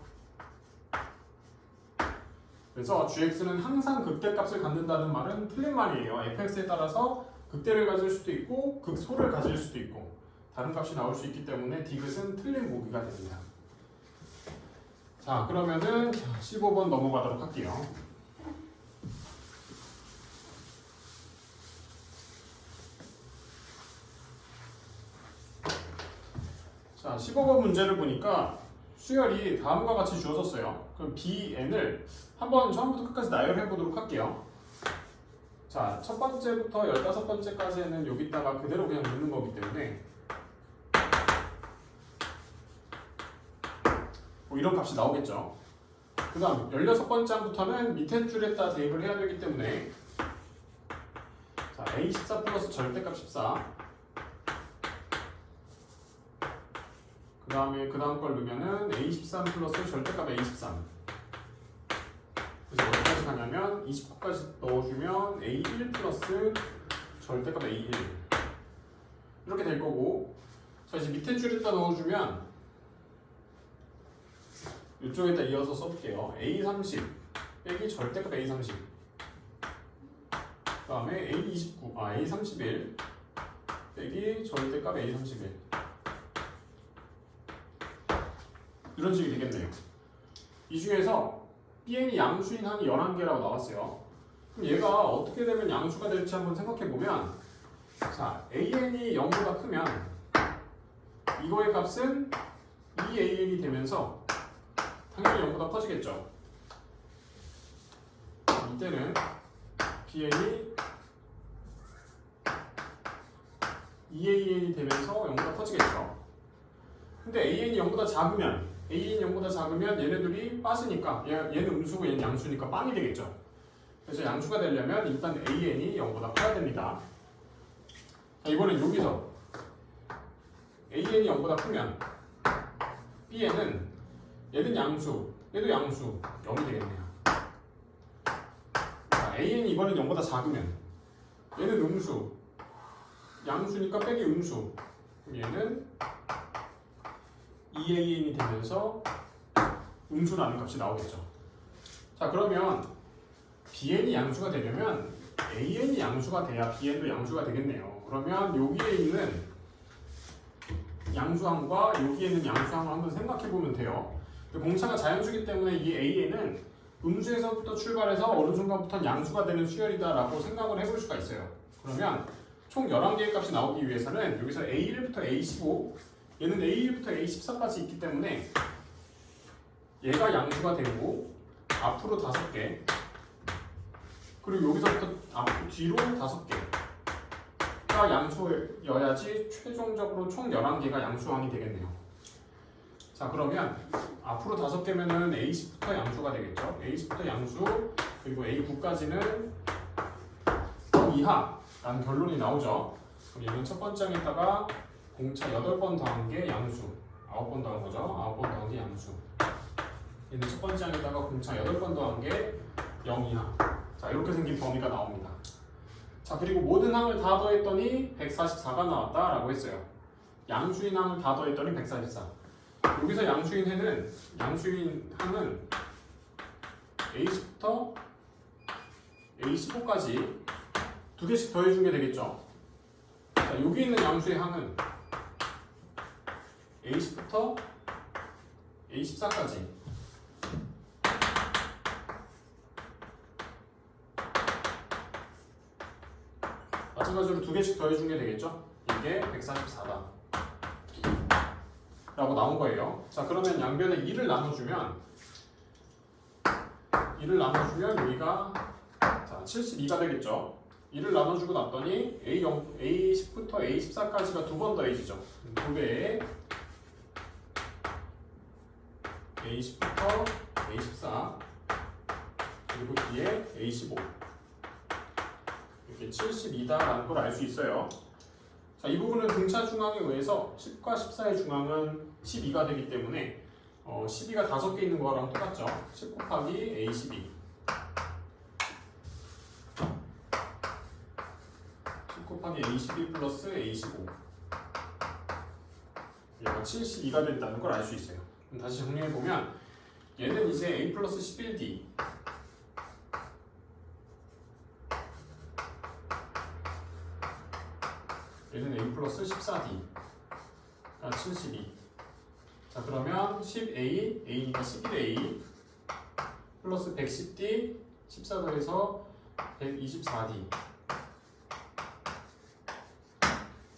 그래서 gx는 항상 극대값을 갖는다는 말은 틀린 말이에요. fx에 따라서 극대를 가질 수도 있고 극소를 가질 수도 있고 다른 값이 나올 수 있기 때문에 디귿은 틀린 보기가 됩니다. 자, 그러면은 15번 넘어가도록 할게요. 자, 15번 문제를 보니까 수열이 다음과 같이 주어졌어요. 그럼 bn을 한번 처음부터 끝까지 나열해 보도록 할게요. 자, 첫 번째부터 15번째까지는 여기다가 그대로 그냥 넣는 거기 때문에 뭐 이런 값이 나오겠죠. 그 다음 16번째 항부터는 밑에 줄에다 대입을 해야 되기 때문에 자, A14 플러스 절대값 14 그 다음에 그 다음 걸 넣으면은 A13 플러스 절대값 A13 그래서 어디까지 가냐면 29까지 넣어주면 A1 플러스 절대값 A1 이렇게 될 거고 자 이제 밑에 줄에다 넣어주면 이쪽에다 이어서 써볼게요. A30 빼기 절대값 A30 그 다음에 A29 A31 빼기 절대값 A31 이런 식이 되겠네요. 이 중에서 bn이 양수인 항이 11개라고 나왔어요. 그럼 얘가 어떻게 되면 양수가 될지 한번 생각해보면 자, an이 0보다 크면 이거의 값은 2an이 되면서 당연히 0보다 커지겠죠. 이때는 bn이 2an이 되면서 0보다 커지겠죠. 근데 an이 0보다 작으면 an이 0보다 작으면 얘네들이 빠지니까 얘는 음수고 얘는 양수니까 빵이 되겠죠. 그래서 양수가 되려면 일단 an이 0보다 커야 됩니다. 자, 이번엔 여기서 an이 0보다 크면 bn은 얘는 양수, 얘도 양수 0이 되겠네요. 자, an이 이번엔 0보다 작으면 얘는 음수, 양수니까 빼기 음수 그럼 얘는 2an이 되면서 음수라는 값이 나오겠죠. 자, 그러면 bn이 양수가 되려면 an이 양수가 돼야 bn도 양수가 되겠네요. 그러면 여기에 있는 양수항과 여기에 있는 양수항을 한번 생각해 보면 돼요. 공차가 자연수기 때문에 이 an은 음수에서부터 출발해서 어느 순간부터 양수가 되는 수열이다라고 생각을 해볼 수가 있어요. 그러면 총 11개의 값이 나오기 위해서는 여기서 A1부터 A15 얘는 A1부터 A14까지 있기 때문에 얘가 양수가 되고 앞으로 5개 그리고 여기서부터 뒤로 5개가 양수여야지 최종적으로 총 11개가 양수항이 되겠네요. 자, 그러면 앞으로 5개면은 A10부터 양수가 되겠죠. A10부터 양수 그리고 A9까지는 이하라는 결론이 나오죠. 그럼 얘는 첫 번째 항에다가 공차 8번 더한 게 양수 9번 더한 거죠. 9번 더한 게 양수 얘는 첫 번째 항에다가 공차 8번 더한 게 0 이하 자, 이렇게 생긴 범위가 나옵니다. 자, 그리고 모든 항을 다 더했더니 144가 나왔다라고 했어요. 양수인 항을 다 더했더니 144 여기서 양수인 항은 A10부터 A15까지 2개씩 더해준 게 되겠죠. 자, 여기 있는 양수의 항은 A10부터 A14까지 마찬가지로 2개씩 더해준 게 되겠죠. 이게 144다 라고 나온 거예요. 자, 그러면 양변에 2를 나눠주면 여기가 자, 72가 되겠죠. 2를 나눠주고 났더니 A10부터 A14까지가 2번 더해지죠. 2배에 A10부터 A14 그리고 뒤에 A15 이렇게 72다라는 걸 알 수 있어요. 자, 이 부분은 등차 중항에 의해서 10과 14의 중항은 12가 되기 때문에 12가 5개 있는 거랑 똑같죠. 10 곱하기 A12 곱하기 A12 플러스 A15 얘가 72가 된다는 걸 알 수 있어요. 그럼 다시 정리해보면 얘는 이제 A 플러스 11D 얘는 A 플러스 14D가 72. 자 그러면 10A, A니까 11A 플러스 110D 14도에서 124D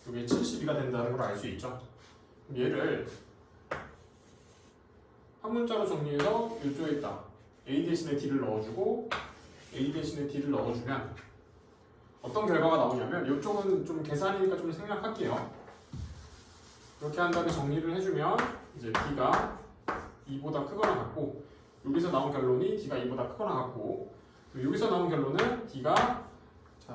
이게 72가 된다는 걸 알 수 있죠. 그럼 얘를 한 문자로 정리해서 이쪽에 있다 A 대신에 D를 넣어주고 A 대신에 D를 넣어주면 어떤 결과가 나오냐면 이쪽은 좀 계산이니까 좀 생략할게요. 이렇게 한 다음에 정리를 해주면 이제 D가 2보다 크거나 같고 여기서 나온 결론이 D가 2보다 크거나 같고 여기서 나온 결론은 D가 자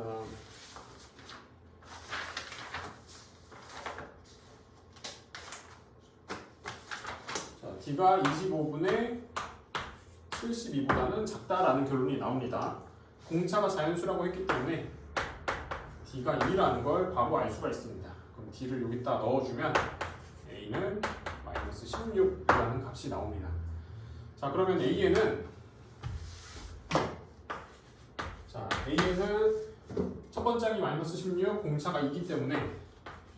D가 25분의 72보다는 작다라는 결론이 나옵니다. 공차가 자연수라고 했기 때문에 D가 2라는 걸 바로 알 수가 있습니다. 그럼 D를 여기다 넣어주면 A는 마이너스 16이라는 값이 나옵니다. 자 그러면 A에는 첫 번째 항이 마이너스 16, 공차가 2기 때문에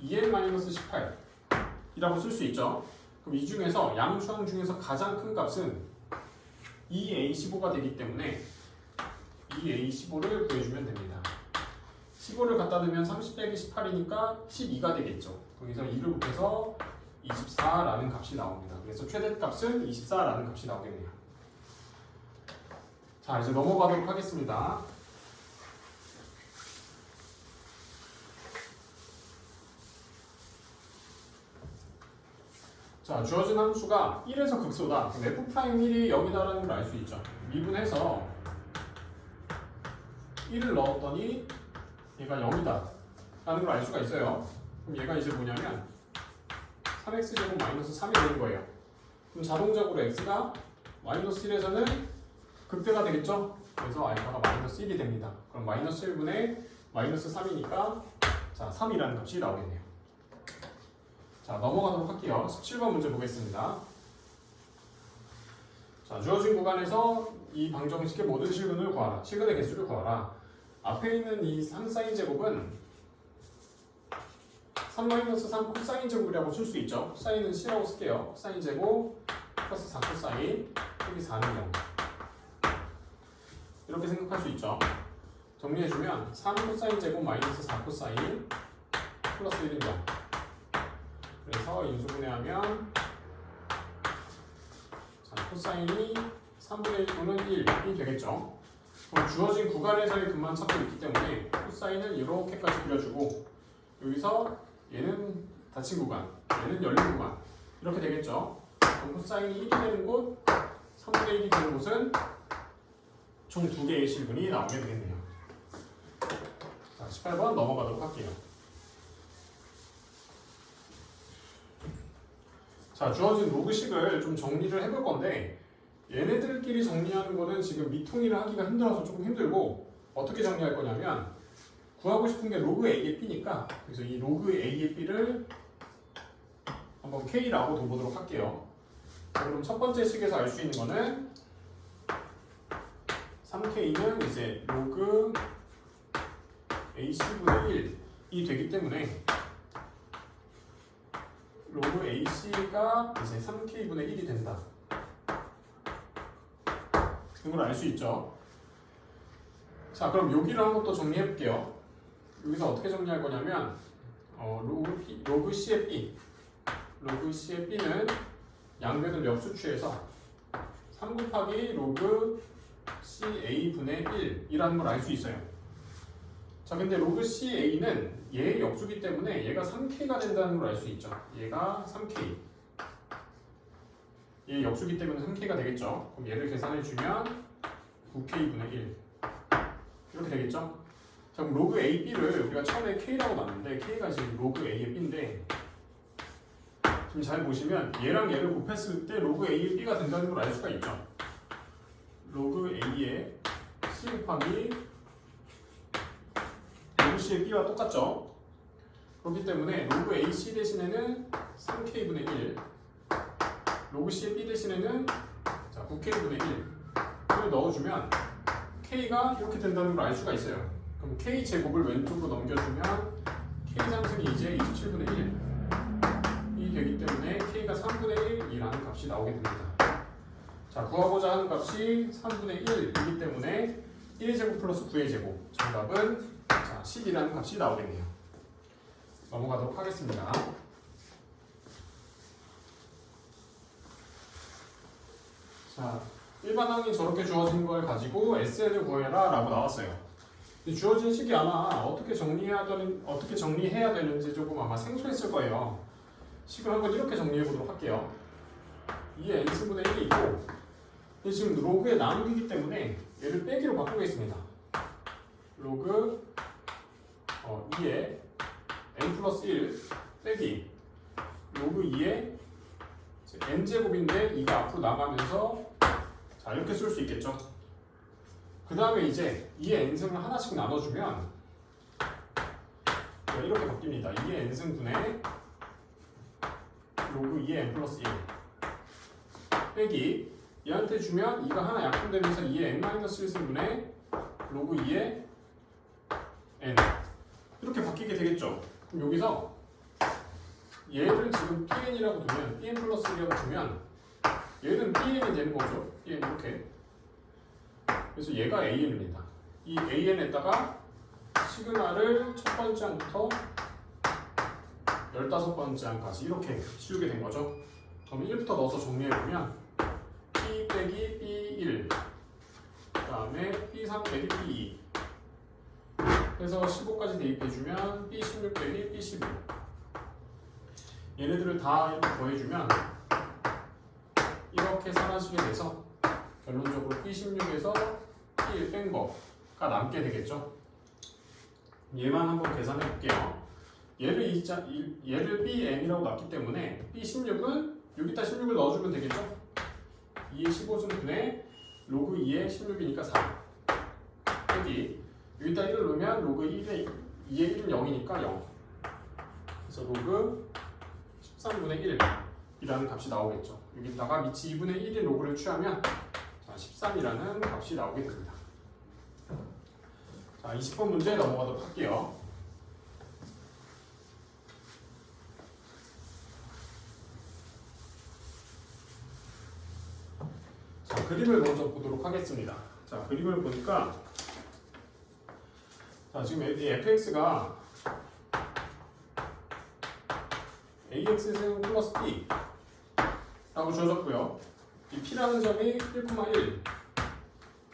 2n 마이너스 18이라고 쓸 수 있죠. 그럼 이 중에서 양수항 중에서 가장 큰 값은 2a15가 되기 때문에 2a15를 구해주면 됩니다. 15를 갖다 넣으면 30 빼기 18이니까 12가 되겠죠. 거기서 2를 곱해서 24라는 값이 나옵니다. 그래서 최대값은 24라는 값이 나오겠네요. 자 이제 넘어가도록 하겠습니다. 자, 주어진 함수가 1에서 극소다. 그럼 F'1이 0이다라는 걸 알 수 있죠. 미분해서 1을 넣었더니 얘가 0이다 라는 걸 알 수가 있어요. 그럼 얘가 이제 뭐냐면 3x제곱 마이너스 3이 되는 거예요. 그럼 자동적으로 x가 마이너스 1에서는 극대가 되겠죠. 그래서 알파가 마이너스 1이 됩니다. 그럼 마이너스 1분의 마이너스 3이니까 자 3이라는 값이 나오겠네요. 자 넘어가도록 할게요. 17번 문제 보겠습니다. 자 주어진 구간에서 이 방정식의 모든 실근을 구하라. 실근의 개수를 구하라. 앞에 있는 이 3사인 제곱은 3-3 코사인 제곱이라고 쓸 수 있죠. 코사인은 C라고 쓸게요. 코사인 제곱 플러스 4 코사인 여기 4는 0 이렇게 생각할 수 있죠. 정리해주면 3 코사인 제곱 마이너스 4 코사인 플러스 1은 0 그래서 인수분해하면 자, 코사인이 3분의 1 또는 1이 되겠죠. 그럼 주어진 구간에서의 근만 찾고 있기 때문에 코사인을 이렇게까지 그려주고 여기서 얘는 닫힌 구간, 얘는 열린 구간 이렇게 되겠죠. 그럼 코사인이 1이 되는 곳, 3분의 1이 되는 곳은 총 2개의 실근이 나오게 되겠네요. 자, 18번 넘어가도록 할게요. 자, 주어진 로그식을 좀 정리를 해볼 건데 얘네들끼리 정리하는 거는 지금 미통일을 하기가 힘들어서 조금 힘들고 어떻게 정리할 거냐면 구하고 싶은 게 로그 A의 B니까 그래서 이 로그 A의 B를 한번 K라고 둬보도록 할게요. 자, 그럼 첫 번째 식에서 알 수 있는 거는 3K는 이제 로그 AC분의 1이 되기 때문에 로그 AC가 이제 3K분의 1이 된다. 이걸 알 수 있죠. 자, 그럼 여기를 한번 또 정리해 볼게요. 여기서 어떻게 정리할 거냐면 로그 C의 B 로그 C의 B는 양변을 역수 취해서 3 곱하기 로그 CA분의 1이라는 걸 알 수 있어요. 자, 근데 로그 CA는 얘의 역수기 때문에 얘가 3K가 된다는 걸 알 수 있죠. 얘가 3K 얘의 역수기 때문에 3K가 되겠죠. 그럼 얘를 계산해 주면 9K분의 1 이렇게 되겠죠. 자, 그럼 로그 AB를 우리가 처음에 K라고 놨는데 K가 지금 로그 A의 B인데 지금 잘 보시면 얘랑 얘를 곱했을 때 로그 A의 B가 된다는 걸 알 수가 있죠. 로그 A의 C 곱하기 로그 C의 B와 똑같죠? 그렇기 때문에 로그 AC 대신에는 3K분의 1, 로그 C의 B 대신에는 자, 9K분의 1을 넣어주면 K가 이렇게 된다는 걸 알 수가 있어요. 그럼 K 제곱을 왼쪽으로 넘겨주면 K 상승이 이제 27분의 1이 되기 때문에 K가 3분의 1이라는 값이 나오게 됩니다. 자, 구하고자 하는 값이 3분의 1이기 때문에 1의 제곱 플러스 9의 제곱, 정답은 자, 10이라는 값이 나오겠네요. 넘어가도록 하겠습니다. 자, 일반항이 저렇게 주어진 걸 가지고 SL을 구해라 라고 나왔어요. 주어진 식이 아마 어떻게 정리해야 되는지 조금 아마 생소했을 거예요. 식을 한번 이렇게 정리해 보도록 할게요. 2의 n승분의 1이 있고, 근데 지금 로그의 나누기이기 때문에 얘를 빼기로 바꾸겠습니다. 로그 2의 n 플러스 1 빼기 로그 2의 n제곱인데 이가 앞으로 나가면서 자, 이렇게 쓸 수 있겠죠. 그 다음에 이제 2의 n승을 하나씩 나눠주면 이렇게 바뀝니다. 2의 n승분의 로그 2의 n 플러스 1 빼기 얘한테 주면 2가 하나 약분되면서 2의 n-1승분의 로그 2의 n 이렇게 바뀌게 되겠죠. 그럼 여기서 얘를 지금 pn이라고 두면 pn 플러스 1이라고 두면 얘는 pn이 되는 거죠. pn 이렇게. 그래서 얘가 an입니다. 이 an에다가 시그마를 첫 번째 항부터 15번째 항까지 이렇게 씌우게 된 거죠. 그럼 1부터 넣어서 정리해보면 p 빼기 p1 그 다음에 p3 빼기 p2 해서 15까지 대입해주면 p16 빼기 p11 얘네들을 다 이렇게 더해주면 이렇게 사라지게 돼서 결론적으로 p16에서 p1 뺀 거가 남게 되겠죠. 얘만 한번 계산해 볼게요. 얘를 bn이라고 놨기 때문에 p16은 여기다 16을 넣어주면 되겠죠. 2의 15승분의 로그 2의 16이니까 4 빼기 여기다 1을 넣으면 로그 2의 1은 0이니까 0 그래서 로그 13분의 1이라는 값이 나오겠죠. 여기다가 밑이 2분의 1의 로그를 취하면 자, 13이라는 값이 나오게 됩니다. 자, 20번 문제 넘어가도록 할게요. 자, 그림을 먼저 보도록 하겠습니다. 자, 그림을 보니까 자, 지금 이 fx가 ax승 플러스 b 라고 주어졌고요. 이 p라는 점이 1,1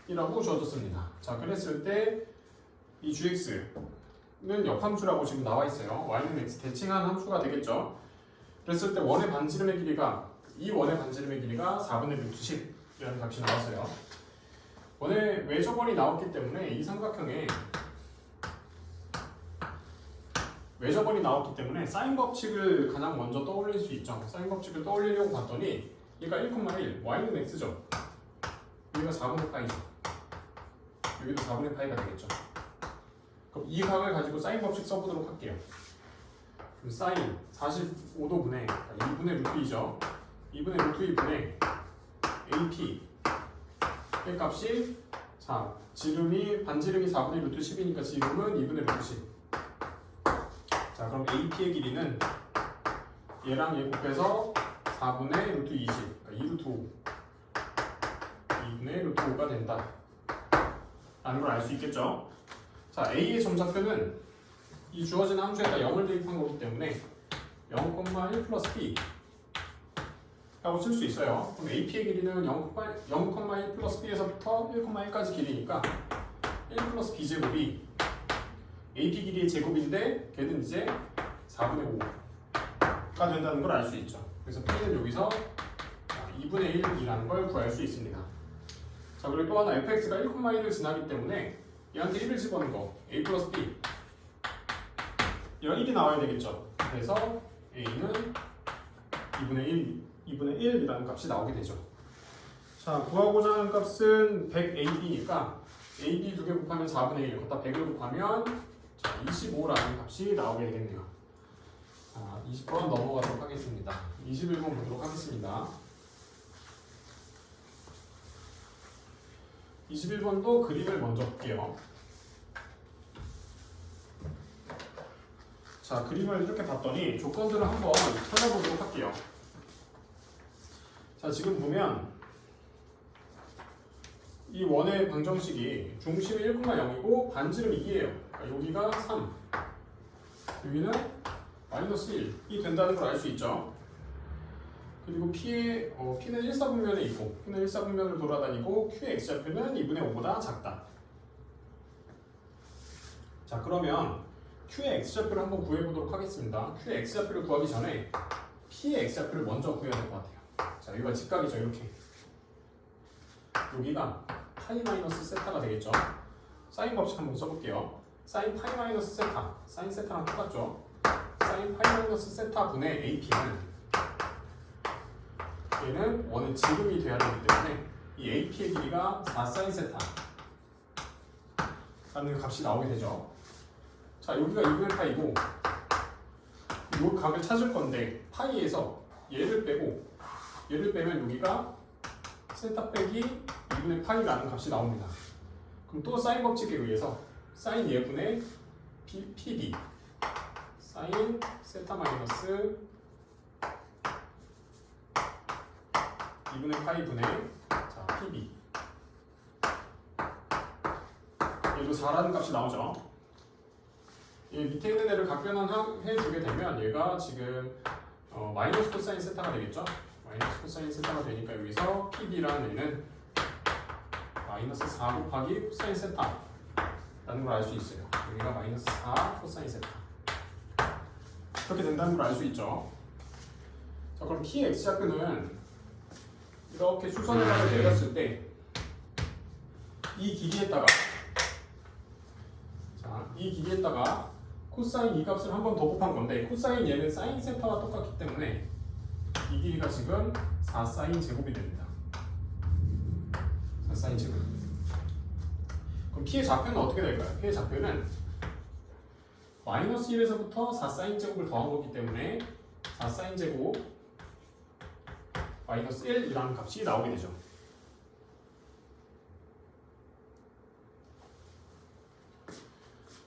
이라고 주어졌습니다. 자, 그랬을 때 이 gx는 역함수라고 지금 나와 있어요. y는 x 대칭한 함수가 되겠죠. 그랬을 때 원의 반지름의 길이가 이 원의 반지름의 길이가 4분의 루트 10이라는 값이 나왔어요. 원의 외접원이 나왔기 때문에 이 삼각형에 외접원이 나왔기 때문에 사인 법칙을 가장 먼저 떠올릴 수 있죠. 사인 법칙을 떠올리려고 봤더니 얘가 1,1 y는 x죠. 여기가 4분의 파이죠. 여기도 4분의 파이가 되겠죠. 그럼 이 각을 가지고 사인 법칙 써보도록 할게요. 그럼 사인 45도분의 2분의 루트 2죠. 2분의 루트 2분의 AP 의 값이 자, 반지름이 4분의 루트 10이니까 지름은 2분의 루트 10. 자, 그럼 AP의 길이는 얘랑 얘 곱해서 4분의 루트 20, 그러니까 2루트 5 2분의 루트 5가 된다 라는 걸 알 수 있겠죠. 자, A의 점좌표는 이 주어진 함수에다 0을 대입한 거기 때문에 0,1 플러스 B 라고 쓸 수 있어요. 그럼 AP의 길이는 0,1 플러스 B에서부터 1,1까지 길이니까 1 플러스 B제곱이 AP 길이의 제곱인데 걔는 이제 4분의 5가 된다는 걸 알 수 있죠. 그래서 P는 여기서 2분의 1이라는 걸 구할 수 있습니다. 자, 그리고 또 하나 fx가 1,1을 지나기 때문에 얘한테 1을 집어넣은 거 a 플러스 b 얘가 1이 나와야 되겠죠. 그래서 a는 2분의 1이라는 값이 나오게 되죠. 자, 구하고자 하는 값은 100ab니까 ab 두 개 곱하면 4분의 1 걷다 100을 곱하면 자, 25라는 값이 나오게 되겠네요. 자, 20번 넘어가도록 하겠습니다. 21번 보도록 하겠습니다. 21번도 그림을 먼저 볼게요. 자, 그림을 이렇게 봤더니 조건들을 한번 찾아보도록 할게요. 자, 지금 보면 이 원의 방정식이 중심이 1,0이고 반지름 2예요. 그러니까 여기가 3, 여기는 마이너스 1이 된다는 걸 알 수 있죠. 그리고 P는 1사분면에 있고 Q는 1사분면을 돌아다니고 Q의 X좌표는 2분의 5보다 작다. 자, 그러면 Q의 X좌표를 한번 구해보도록 하겠습니다. Q의 X좌표를 구하기 전에 P의 X좌표를 먼저 구해야 될 것 같아요. 자, 여기가 직각이죠. 이렇게 여기가 파이 마이너스 세타가 되겠죠. 사인 법칙 한번 써볼게요. 사인 파이 마이너스 세타, 사인 세타랑 똑같죠. 사인 파이 마이너스 세타 분의 AP는 얘는 원의 지름이 돼야 되기 때문에 이 AP의 길이가 4사인 세타 라는 값이 나오게 되죠. 자, 여기가 2분의 파이고 이 값을 찾을 건데 파이에서 얘를 빼면 여기가 세타 빼기 2분의 파이라는 값이 나옵니다. 그럼 또 사인 법칙에 의해서 사인 예분의 PD 사인 세타 마이너스 2분의 파이 분의 자, PB 얘도 4라는 값이 나오죠. 이 밑에 있는 애를 각변환해주게 되면 얘가 지금 마이너스 코사인 세타가 되겠죠. 마이너스 코사인 세타가 되니까 여기서 PB라는 애는 마이너스 4 곱하기 코사인 세타라는 걸 알 수 있어요. 여기가 마이너스 4 코사인 세타 그렇게 된다는 걸 알 수 있죠. 자, 그럼 P의 X좌표는 이렇게 수선을 내렸을 때 이 길이에다가 코사인 이 값을 한 번 더 곱한 건데 코사인 얘는 사인 세타와 똑같기 때문에 이 길이가 지금 4사인 제곱이 됩니다. 4사인 제곱. 그럼 P의 좌표는 어떻게 될까요? P의 좌표는 마이너스 1에서부터 4사인 제곱을 더한 거기 때문에 4사인 제곱 마이너스 1이라는 값이 나오게 되죠.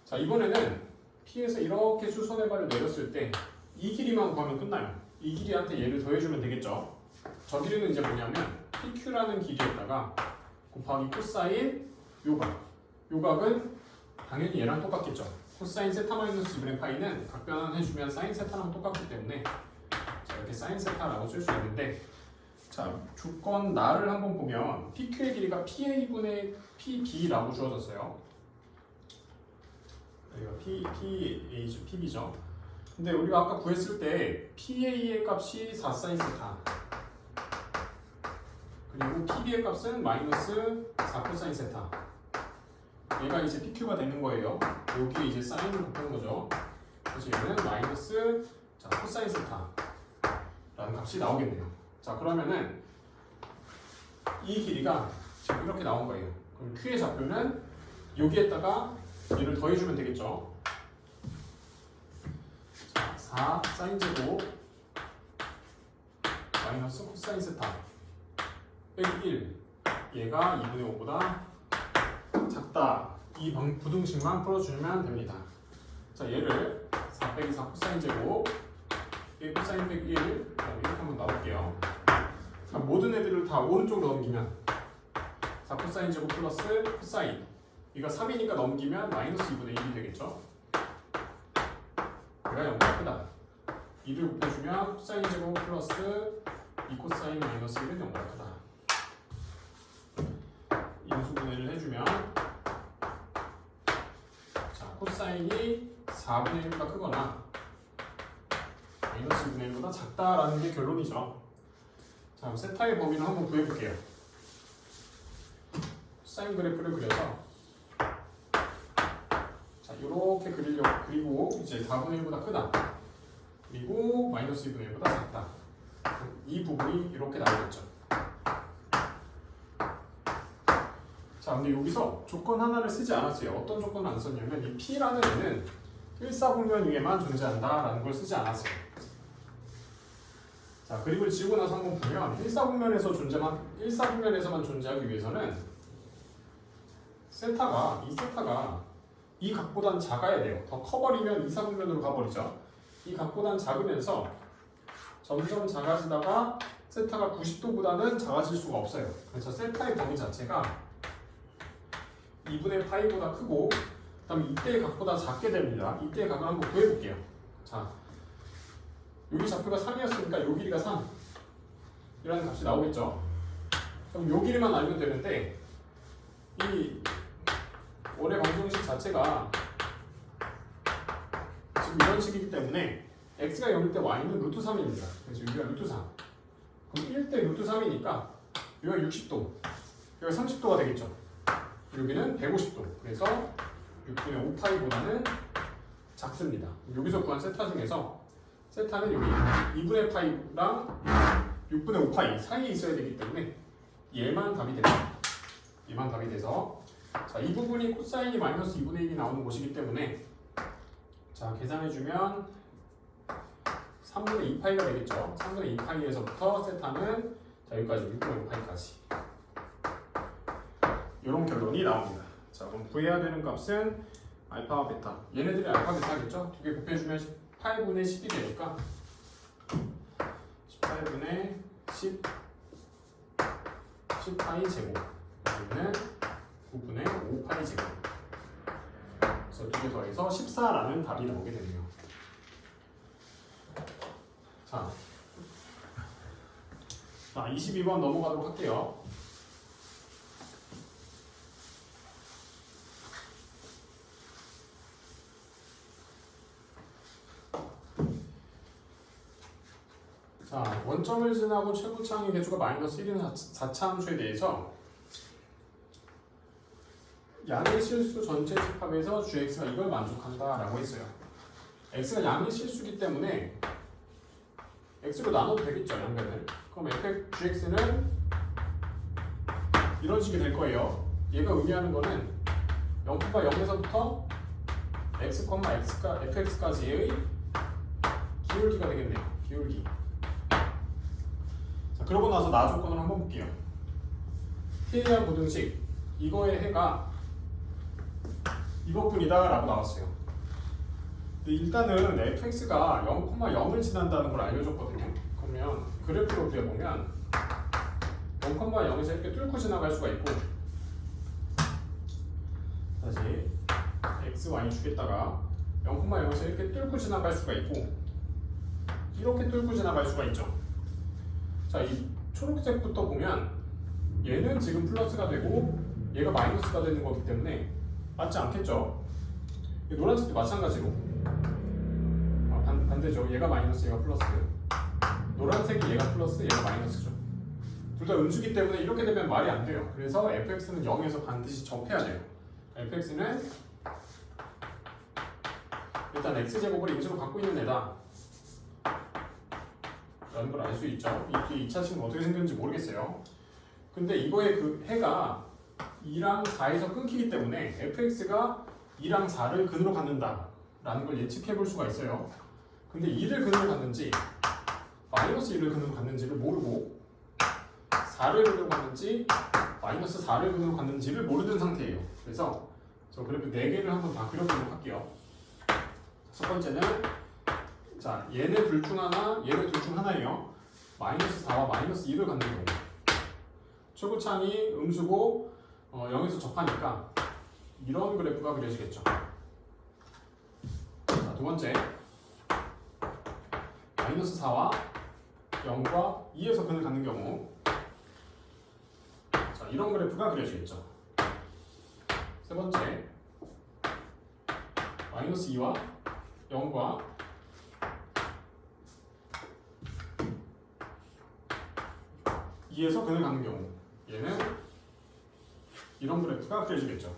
자, 이번에는 P에서 이렇게 수선의 발을 내렸을 때 이 길이만 구하면 끝나요. 이 길이한테 얘를 더해주면 되겠죠. 저 길이는 이제 뭐냐면 PQ라는 길이에다가 곱하기 코사인 요각은 당연히 얘랑 똑같겠죠. 코사인 세타 마이너스 2분의 파이는 각변환해주면 사인 세타랑 똑같기 때문에 자, 이렇게 사인 세타라고 쓸 수 있는데 자, 조건 나를 한번 보면 PQ의 길이가 PA분의 PB라고 주어졌어요. 여기가 PB죠. 근데 우리가 아까 구했을 때 PA의 값이 4사인 세타 그리고 PB의 값은 마이너스 4코사인 세타 얘가 이제 PQ가 되는 거예요. 여기에 이제 사인을 곱한 거죠. 그래서 얘는 마이너스 코사인 세타라는 값이 나오겠네요. 자, 그러면은 이 길이가 지금 이렇게 나온 거예요. 그럼 Q의 좌표는 여기에다가 얘를 더해주면 되겠죠. 자, 4 사인 제곱 마이너스 코사인 세타 빼기 1 얘가 2분의 5보다 작다. 이 부등식만 풀어주면 됩니다. 자, 얘를 4 빼기 4 코사인 제곱 빼기 코사인 빼기 1 이렇게 한번 나올게요. 자, 모든 애들을 다 오른쪽으로 넘기면 4 코사인 제곱 플러스 코사인 이가 3이니까 넘기면 마이너스 2분의 1이 되겠죠. 얘가 0보다 크다. 2를 곱해주면 코사인 제곱 플러스 2 코사인 마이너스 1은 0보다 크다. 인수분해를 해주면 자, 코사인이 4분의 1보다 크거나 마이너스 2분의 1보다 작다라는 게 결론이죠. 자, 그럼 세타의 범위를 한번 구해볼게요. 사인 그래프를 그려서 자, 이렇게 그리고 이제 4분의 1보다 크다. 그리고 마이너스 2분의 1보다 작다. 이 부분이 이렇게 나오겠죠. 자, 근데 여기서 조건 하나를 쓰지 않았어요. 어떤 조건을 안 썼냐면 이 P라는 애는 일사분면 위에만 존재한다라는 걸 쓰지 않았어요. 자, 그리고 지우고 나서 한번 보면 일사분면에서만 존재하기 위해서는 세타가 이 각보단 작아야 돼요. 더 커버리면 이사분면으로 가버리죠. 이 각보단 작으면서 점점 작아지다가 세타가 90도보다는 작아질 수가 없어요. 그래서 세타의 범위 자체가 2분의 파이보다 크고 그 다음에 이때의 각보다 작게 됩니다. 이때의 각을 한번 구해볼게요. 자, 여기 좌표가 3이었으니까 요 길이가 3 이라는 값이 나오겠죠. 그럼 요 길이만 알면 되는데 이 원의 방정식 자체가 지금 이런 식이기 때문에 x가 0일 때 y는 루트 3입니다. 그래서 여기가 루트 3. 그럼 1대 루트 3이니까 여기가 60도, 여기가 30도가 되겠죠. 여기는 150도. 그래서 6분의 5파이보다는 작습니다. 여기서 구한 세타 중에서 세타는 여기 2분의 파이랑 6분의 5파이 사이에 있어야 되기 때문에 얘만 답이 됩니다. 얘만 답이 돼서 자, 이 부분이 코사인이 마이너스 2분의 1이 나오는 곳이기 때문에 자, 계산해주면 3분의 2파이가 되겠죠. 3분의 2파이에서부터 세타는 자, 여기까지 6분의 5파이까지 이런 결론이 나옵니다. 자, 그럼 구해야 되는 값은 알파와 베타. 얘네들이 알파 베타겠죠? 두 개 곱해주면 18분의 10이 되니까 18분의 10 10파이 제곱 여기는 9분의 5파이 제곱. 그래서 두 개 더해서 14라는 답이 나오게 되네요. 자, 22번 넘어가도록 할게요. 자, 원점을 지나고 최고차항의 개수가 마이너스 1인 4차 함수에 대해서 양의 실수 전체 집합에서 gx가 이걸 만족한다라고 했어요. x가 양의 실수기 때문에 x로 나눠도 되겠죠, 양변을. 그럼 gx는 이런 식이 될 거예요. 얘가 의미하는 거는 0,0에서부터 x, fx까지의 기울기가 되겠네요. 기울기. 자, 그러고 나서 나 조건을 한번 볼게요. t에 대한 고등식 이거의 해가 이것뿐이다 라고 나왔어요. 근데 일단은 fx가 0,0을 지난다는 걸 알려줬거든요. 그러면 그래프로 그려보면 0,0에서 이렇게 뚫고 지나갈 수가 있고 다시 x, y 축에다가 0,0에서 이렇게 뚫고 지나갈 수가 있고 이렇게 뚫고 지나갈 수가 있죠. 자, 이 초록색부터 보면 얘는 지금 플러스가 되고 얘가 마이너스가 되는 거기 때문에 맞지 않겠죠? 노란색도 마찬가지로 반대죠. 얘가 마이너스, 얘가 플러스. 노란색이 얘가 플러스, 얘가 마이너스죠. 둘 다 음수기 때문에 이렇게 되면 말이 안 돼요. 그래서 fx는 0에서 반드시 접해야 돼요. fx는 일단 x제곱을 인수로 갖고 있는 애다 라는 걸 알 수 있죠. 이 2차 식은 어떻게 생겼는지 모르겠어요. 근데 이거의 그 해가 2랑 4에서 끊기기 때문에 fx가 2랑 4를 근으로 갖는다 라는 걸 예측해 볼 수가 있어요. 근데 2를 근으로 갖는지 마이너스 1을 근으로 갖는지를 모르고 4를 근으로 갖는지 마이너스 4를 근으로 갖는지를 모르는 상태예요. 그래서 저 그래프 4개를 한번 다 그려보도록 할게요. 첫 번째는 자, 얘네 둘 중 하나예요. 마이너스 4와 마이너스 2를 갖는 경우 최고차항이 음수고 0에서 접하니까 이런 그래프가 그려지겠죠. 자, 두 번째 마이너스 4와 0과 2에서 근을 갖는 경우 자, 이런 그래프가 그려지겠죠. 세 번째 마이너스 2와 0과 2에서 근을 갖는 경우 얘는 이런 그래프가 그려지겠죠.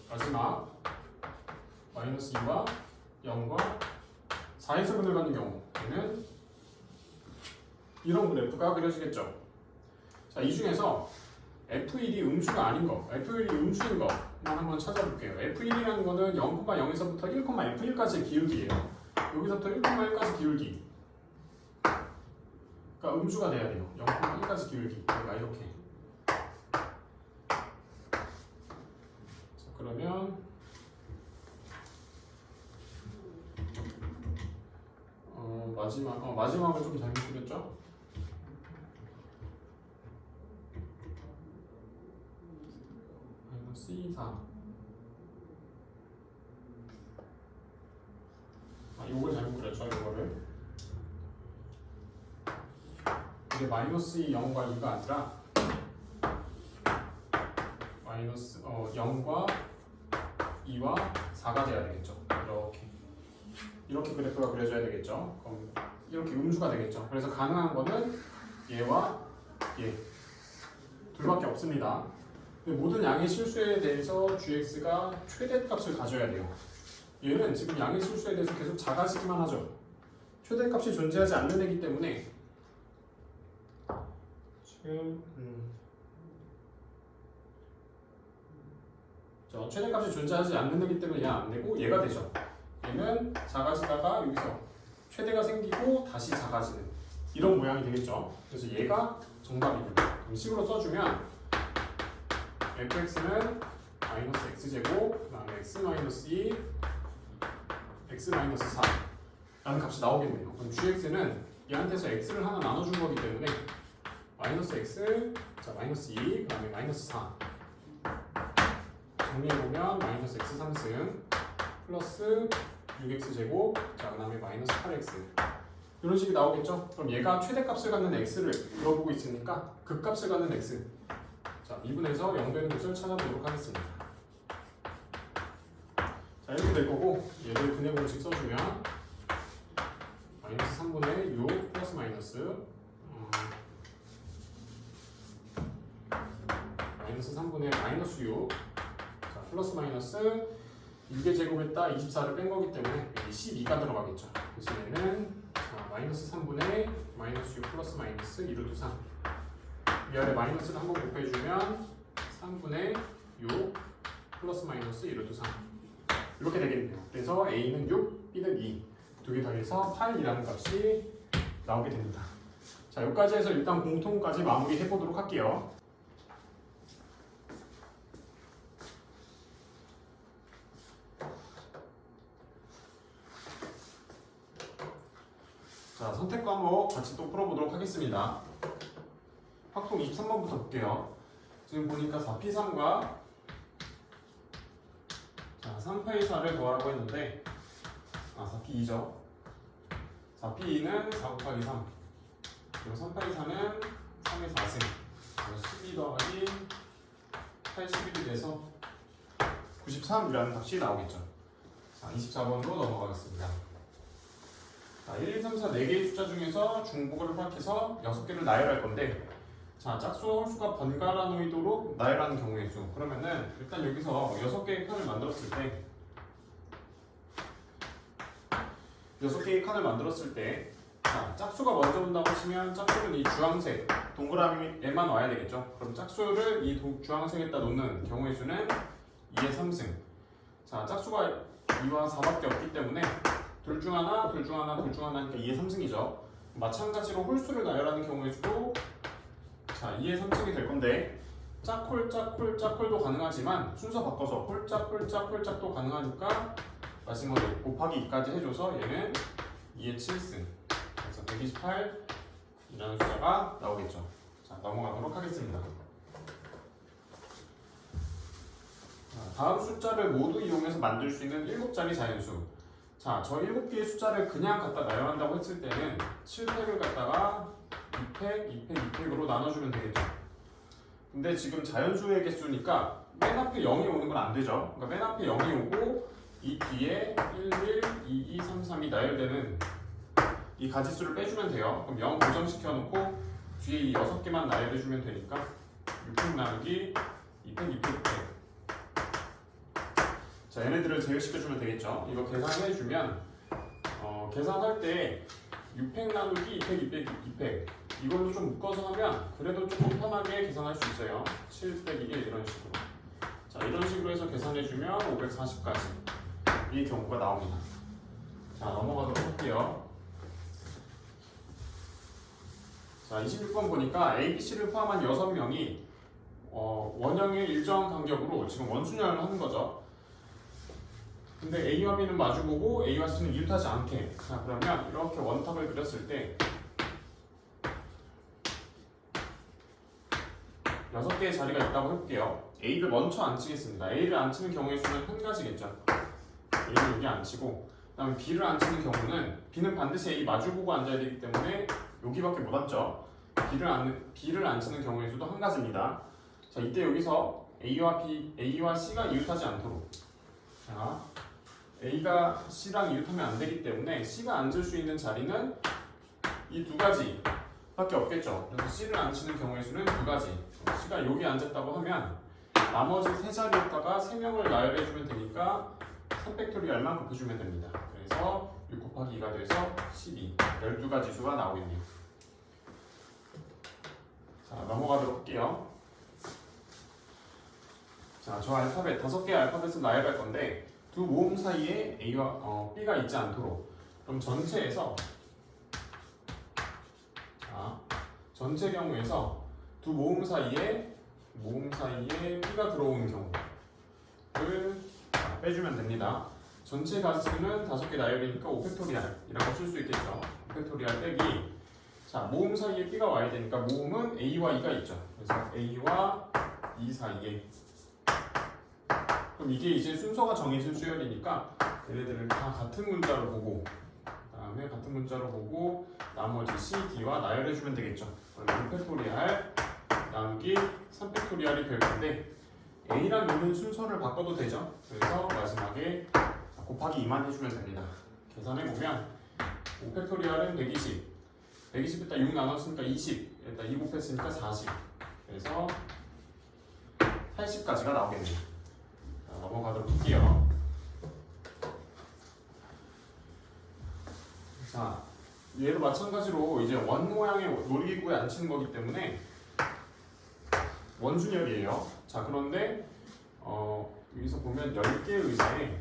마지막 마이너스 2와 0과 4에서 근을 갖는 경우 얘는 이런 그래프가 그려지겠죠. 자, 이 중에서 F1이 음수가 아닌 거, F1이 음수인 거 한번 찾아볼게요. F1이라는 거는 0,0에서부터 1,F1까지의 기울기예요. 여기서부터 1,1까지 기울기. 그러니까 음수가 돼야 돼요. 0,1까지 기울기. 그러니까 이렇게. 자, 그러면 마지막을 좀 잘못 그렸죠? C4. 요걸 잘못 그렸죠, 이거를. 이게 마이너스 0과 2가 아니라 마이너스 0과 2와 4가 돼야 되겠죠. 이렇게 그래프가 그려져야 되겠죠. 그럼 이렇게 음수가 되겠죠. 그래서 가능한 거는 얘와 얘 둘밖에 없습니다. 근데 모든 양의 실수에 대해서 gx가 최대값을 가져야 돼요. 얘는 지금 양의 실수에 대해서 계속 작아지기만 하죠. 최대값이 존재하지 않는 애기 때문에 지금 최대값이 존재하지 않는 애기 때문에 얘 안 되고 얘가 되죠. 얘는 작아지다가 여기서 최대가 생기고 다시 작아지는 이런 모양이 되겠죠. 그래서 얘가 정답입니다. 이 식으로 써주면 fx는 마이너스 x제곱 그 다음에 x 마이너스 2 x 마이너스 4 라는 값이 나오겠네요. 그럼 gx는 얘한테서 x를 하나 나눠준 거기 때문에 마이너스 x 자 마이너스 2 그 다음에 마이너스 4 정리해보면 마이너스 x 3승 플러스 6x제곱 자 그 다음에 마이너스 8x 이런 식이 나오겠죠? 그럼 얘가 최대값을 갖는 x를 물어보고 있으니까 극값을 갖는 x 자 미분해서 0 되는 곳을 찾아보도록 하겠습니다. 자 이렇게 될 거고 얘를 근해 공식 써주면 마이너스 3분의 6 플러스 마이너스 마이너스 3분의 마이너스 6 자 플러스 마이너스 6의 제곱에다 24를 뺀 거기 때문에 여기 12가 들어가겠죠. 그래서 얘는 마이너스 3분의 마이너스 6 플러스 마이너스 2루트 3 위아래 마이너스를 한번 곱해주면 3분의 6 플러스 마이너스 2루트 3 이렇게 되겠네요. 그래서 A는 6, B는 2 두 개 더해서 8이라는 값이 나오게 됩니다. 자 여기까지 해서 일단 공통까지 마무리 해보도록 할게요. 자, 선택 과목 같이 또 풀어보도록 하겠습니다. 확통 23번부터 볼게요. 지금 보니까 4P3과 3파이4를 더하라고 했는데 4P2죠. 4P2는 4 곱하기 3 그리고 3파이4는 3의 4승 그래서 12 더하기 81이 돼서 93이라는 값이 나오겠죠. 자, 24번으로 넘어가겠습니다. 자, 1, 2, 3, 4, 4개의 숫자 중에서 중복을 허락해서 6개를 나열할 건데 자, 짝수와 홀수가 번갈아 놓이도록 나열하는 경우의 수 그러면은 일단 여기서 6개의 칸을 만들었을 때 6개의 칸을 만들었을 때 자, 짝수가 먼저 온다고 치면 짝수는 이 주황색 동그라미에만 와야 되겠죠. 그럼 짝수를 이 주황색에다 놓는 경우의 수는 2의 3승 자, 짝수가 2와 4밖에 없기 때문에 둘 중 하나 하니까 2의 3승이죠. 마찬가지로 홀수를 나열하는 경우의 수도 자 2의 3승이 될 건데 짝홀도 가능하지만 순서 바꿔서 홀짝도 가능하니까 마지막으로 곱하기 2까지 해줘서 얘는 2의 7승 그래서 128이라는 숫자가 나오겠죠. 자 넘어가도록 하겠습니다. 다음 숫자를 모두 이용해서 만들 수 있는 7자리 자연수 자, 저 7개의 숫자를 그냥 갖다 나열한다고 했을 때는 7팩을 갖다가 2팩으로 나눠주면 되겠죠. 근데 지금 자연수의 개수니까 맨 앞에 0이 오는 건 안 되죠. 그러니까 맨 앞에 0이 오고 이 뒤에 1, 2, 2, 3, 3이 나열되는 이 가지수를 빼주면 돼요. 그럼 0 고정시켜 놓고 뒤에 이 6개만 나열해주면 되니까 6팩 나누기 2팩, 2팩. 자, 얘네들을 제외시켜주면 되겠죠. 이거 계산해주면 계산할 때 6팩 나누기 2팩, 2팩, 2팩 이걸로 좀 묶어서 하면 그래도 조금 편하게 계산할 수 있어요. 7 빼기 1 이런 식으로. 자, 자, 이런 식으로 해서 계산해주면 540까지 이 경우가 나옵니다. 자, 넘어가도록 할게요. 자, 26번 보니까 A, B, C를 포함한 6명이 원형의 일정한 간격으로 지금 원순열을 하는 거죠. 근데 A와 B는 마주보고 A와 C는 이웃하지 않게. 자, 그러면 이렇게 원탑을 그렸을 때 6개의 자리가 있다고 해볼게요. A를 먼저 앉히겠습니다. A를 앉히는 경우의 수는 한 가지겠죠. A를 여기 앉히고, 그 다음에 B를 앉히는 경우는 B는 반드시 A 마주보고 앉아야 되기 때문에 여기밖에 못 앉죠. B를 앉히는 경우의 수도 한 가지입니다. 자, 이때 여기서 A와 C가 이웃하지 않도록. 자, A가 C랑 이웃하면 안 되기 때문에 C가 앉을 수 있는 자리는 이 두 가지 밖에 없겠죠. 그래서 C를 앉히는 경우의 수는 두 가지. C가 여기 앉았다고 하면 나머지 세 자리에다가 3명을 나열해주면 되니까 3팩토리얼만 곱해주면 됩니다. 그래서 6 곱하기 2가 돼서 12, 12가지 수가 나오겠네요. 자, 넘어가도록 할게요. 자, 저 알파벳 5개의 알파벳을 나열할 건데 두 모음 사이에 A와 B가 있지 않도록. 그럼 전체에서 전체 경우에서 두 모음 사이에 B가 들어오는 경우를 빼주면 됩니다. 전체 가지수는 5개 나열이니까 5팩토리알이라고 쓸 수 있겠죠. 5팩토리알 빼기. 자, 모음 사이에 B가 와야 되니까 모음은 A와 E가 있죠. 그래서 A와 E 사이에. 그럼 이게 이제 순서가 정해진 수열이니까 얘네들을 다 같은 문자로 보고, 그 다음에 같은 문자로 보고 나머지 C, D와 나열해주면 되겠죠. 그럼 6팩토리알 나누기 3팩토리알이 될 건데 A랑 E는 순서를 바꿔도 되죠. 그래서 마지막에 곱하기 2만 해주면 됩니다. 계산해보면 5팩토리알은 120, 120에다 6 나눴으니까 20, 일단 2 곱했으니까 40, 그래서 80까지가 나오겠네요. 자, 넘어가도록 할게요. 자, 얘도 마찬가지로 이제 원 모양의 놀이기구에 앉히는 거기 때문에 원순열이에요. 자, 그런데 여기서 보면 10개의 의자에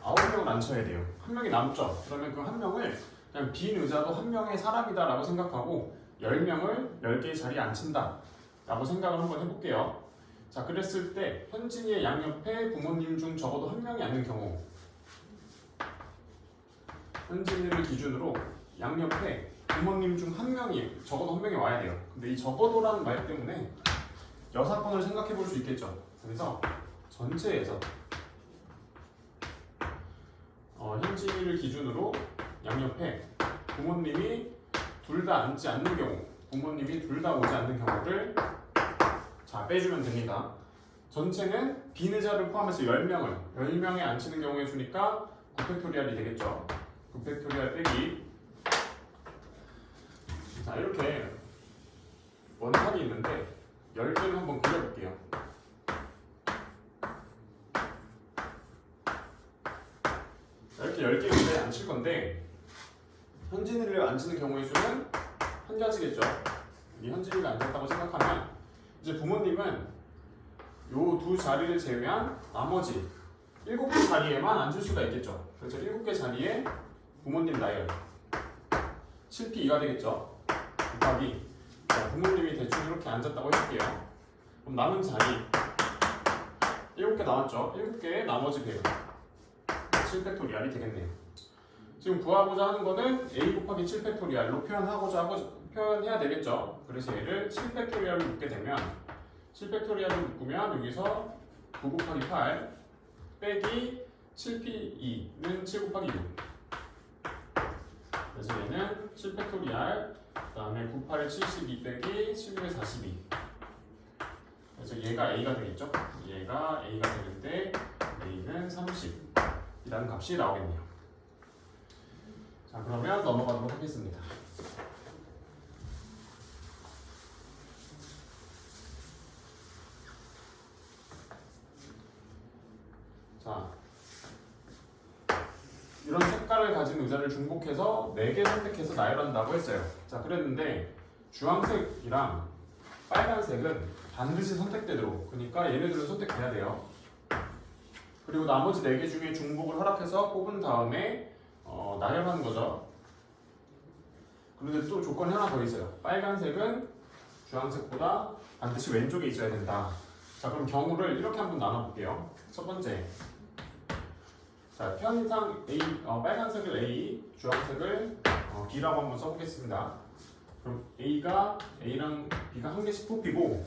9명을 앉혀야 돼요. 한 명이 남죠. 그러면 그 한 명을 그냥 빈 의자도 한 명의 사람이다 라고 생각하고 10명을 10개의 자리에 앉힌다 라고 생각을 한번 해볼게요. 자, 그랬을 때 현진이의 양옆에 부모님 중 적어도 한 명이 앉는 경우, 현진이를 기준으로 양옆에 부모님 중 한 명이, 적어도 한 명이 와야 돼요. 근데 이 적어도라는 말 때문에 여사건을 생각해 볼 수 있겠죠. 그래서 전체에서 현진이를 기준으로 양옆에 부모님이 둘 다 앉지 않는 경우, 부모님이 둘 다 오지 않는 경우를 자, 빼주면 됩니다. 전체는 빈 의자를 포함해서 10명에 앉히는 경우의 수니까 9팩토리알이 되겠죠. 9팩토리알 빼기. 자, 이렇게 원탑이 있는데 10개를 한번 그려볼게요. 이렇게 10개 의자에 앉힐 건데 현진이를 앉히는 경우의 수는 한 가지겠죠. 이 현진이가 앉았다고 생각하면 이제 부모님은 요 두 자리를 제외한 나머지 7개 자리에만 앉을 수가 있겠죠. 그래서 7개 자리에 부모님 나열 7P2가 되겠죠. 곱하기, 자, 부모님이 대충 이렇게 앉았다고 해볼게요. 그럼 남은 자리 7개 남았죠. 7개의 나머지 배열 7팩토리알이 되겠네요. 지금 구하고자 하는 거는 A 곱하기 7팩토리알로 표현해야 되겠죠. 그래서 얘를 7팩토리알로 묶게 되면 7팩토리알을 묶으면 여기서 9 곱하기 8 빼기 7P2는 7 곱하기 6. 그래서 얘는 7팩토리알, 그 다음에 9, 8에 72 빼기 16에 42. 그래서 얘가 A가 되겠죠. 얘가 A가 되는데 A는 30 이라는 값이 나오겠네요. 자, 그러면 넘어가도록 하겠습니다. 자, 이런 색깔을 가진 의자를 중복해서 4개 선택해서 나열한다고 했어요. 자, 그랬는데 주황색이랑 빨간색은 반드시 선택되도록. 그러니까 얘네들은 선택돼야 돼요. 그리고 나머지 4개 중에 중복을 허락해서 뽑은 다음에 나열하는 거죠. 그런데 또 조건이 하나 더 있어요. 빨간색은 주황색보다 반드시 왼쪽에 있어야 된다. 자, 그럼 경우를 이렇게 한번 나눠볼게요. 첫 번째, 자, 편상 A, 빨간색을 A, 주황색을 B라고 한번 써보겠습니다. 그럼 A랑 B가 한 개씩 뽑히고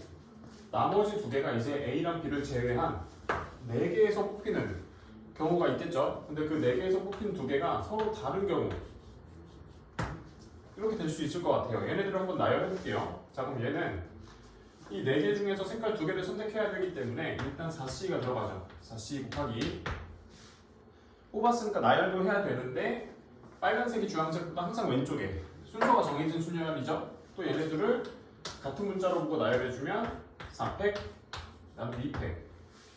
나머지 2개가 이제 A랑 B를 제외한 4개에서 뽑히는 경우가 있겠죠. 근데 그 4개에서 뽑힌 2개가 서로 다른 경우 이렇게 될 수 있을 것 같아요. 얘네들을 한번 나열해볼게요. 자, 그럼 얘는 이 4개 중에서 색깔 2개를 선택해야 되기 때문에 일단 4C가 들어가죠. 4C 곱하기 뽑았으니까 나열도 해야 되는데 빨간색이 주황색보다 항상 왼쪽에 순서가 정해진 순열이죠. 또 얘네들을 같은 문자로 보고 나열해주면 4팩, 그다음에 2팩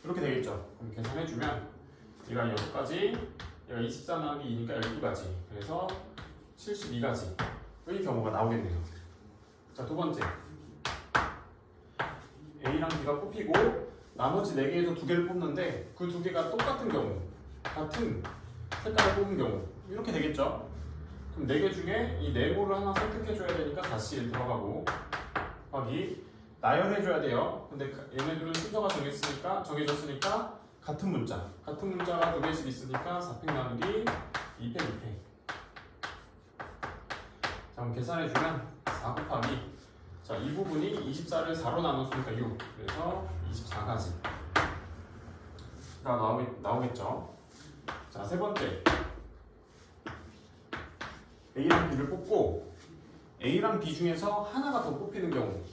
이렇게 되겠죠. 그럼 계산해주면 얘가 6가지, 얘가 24 나누기 2니까 12가지, 그래서 72가지의 경우가 나오겠네요. 자, 두 번째, A랑 B가 뽑히고 나머지 4개에서 2개를 뽑는데 그 2개가 똑같은 경우, 같은 색깔을 뽑은 경우 이렇게 되겠죠. 그럼 4개 중에 이 네모를 하나 선택해줘야 되니까 다시 들어가고 여기 나열해줘야 돼요. 근데 얘네들은 순서가 정해졌으니까 같은 문자가 2개씩 있으니까 4팩 나누기 2팩 2팩. 자, 그럼 계산해주면 4 곱하기, 자, 이 부분이 24를 4로 나눴으니까 6, 그래서 24가지가 나오겠죠. 자, 세 번째, A랑 B를 뽑고 A랑 B 중에서 하나가 더 뽑히는 경우,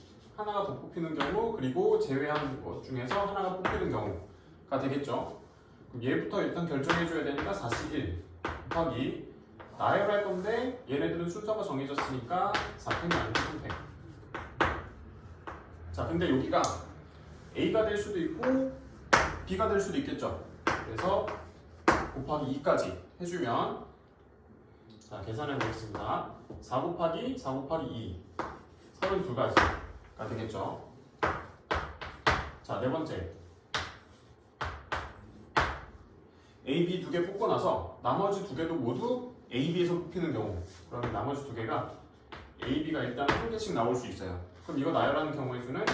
그리고 제외한 것 중에서 하나가 뽑히는 경우가 되겠죠. 그럼 얘부터 일단 결정해줘야 되니까 41 곱하기 나열할 건데 얘네들은 순서가 정해졌으니까 4팩 나누기 3팩. 자, 근데 여기가 A가 될 수도 있고 B가 될 수도 있겠죠. 그래서 곱하기 2까지 해주면, 자, 계산해 보겠습니다. 4 곱하기 2 32가지가 되겠죠. 자, 네 번째, A, B 2개 뽑고 나서 나머지 2개도 모두 A, B에서 뽑히는 경우, 그러면 나머지 2개가 A, B가 일단 1개씩 나올 수 있어요. 그럼 이거 나열하는 경우의 수는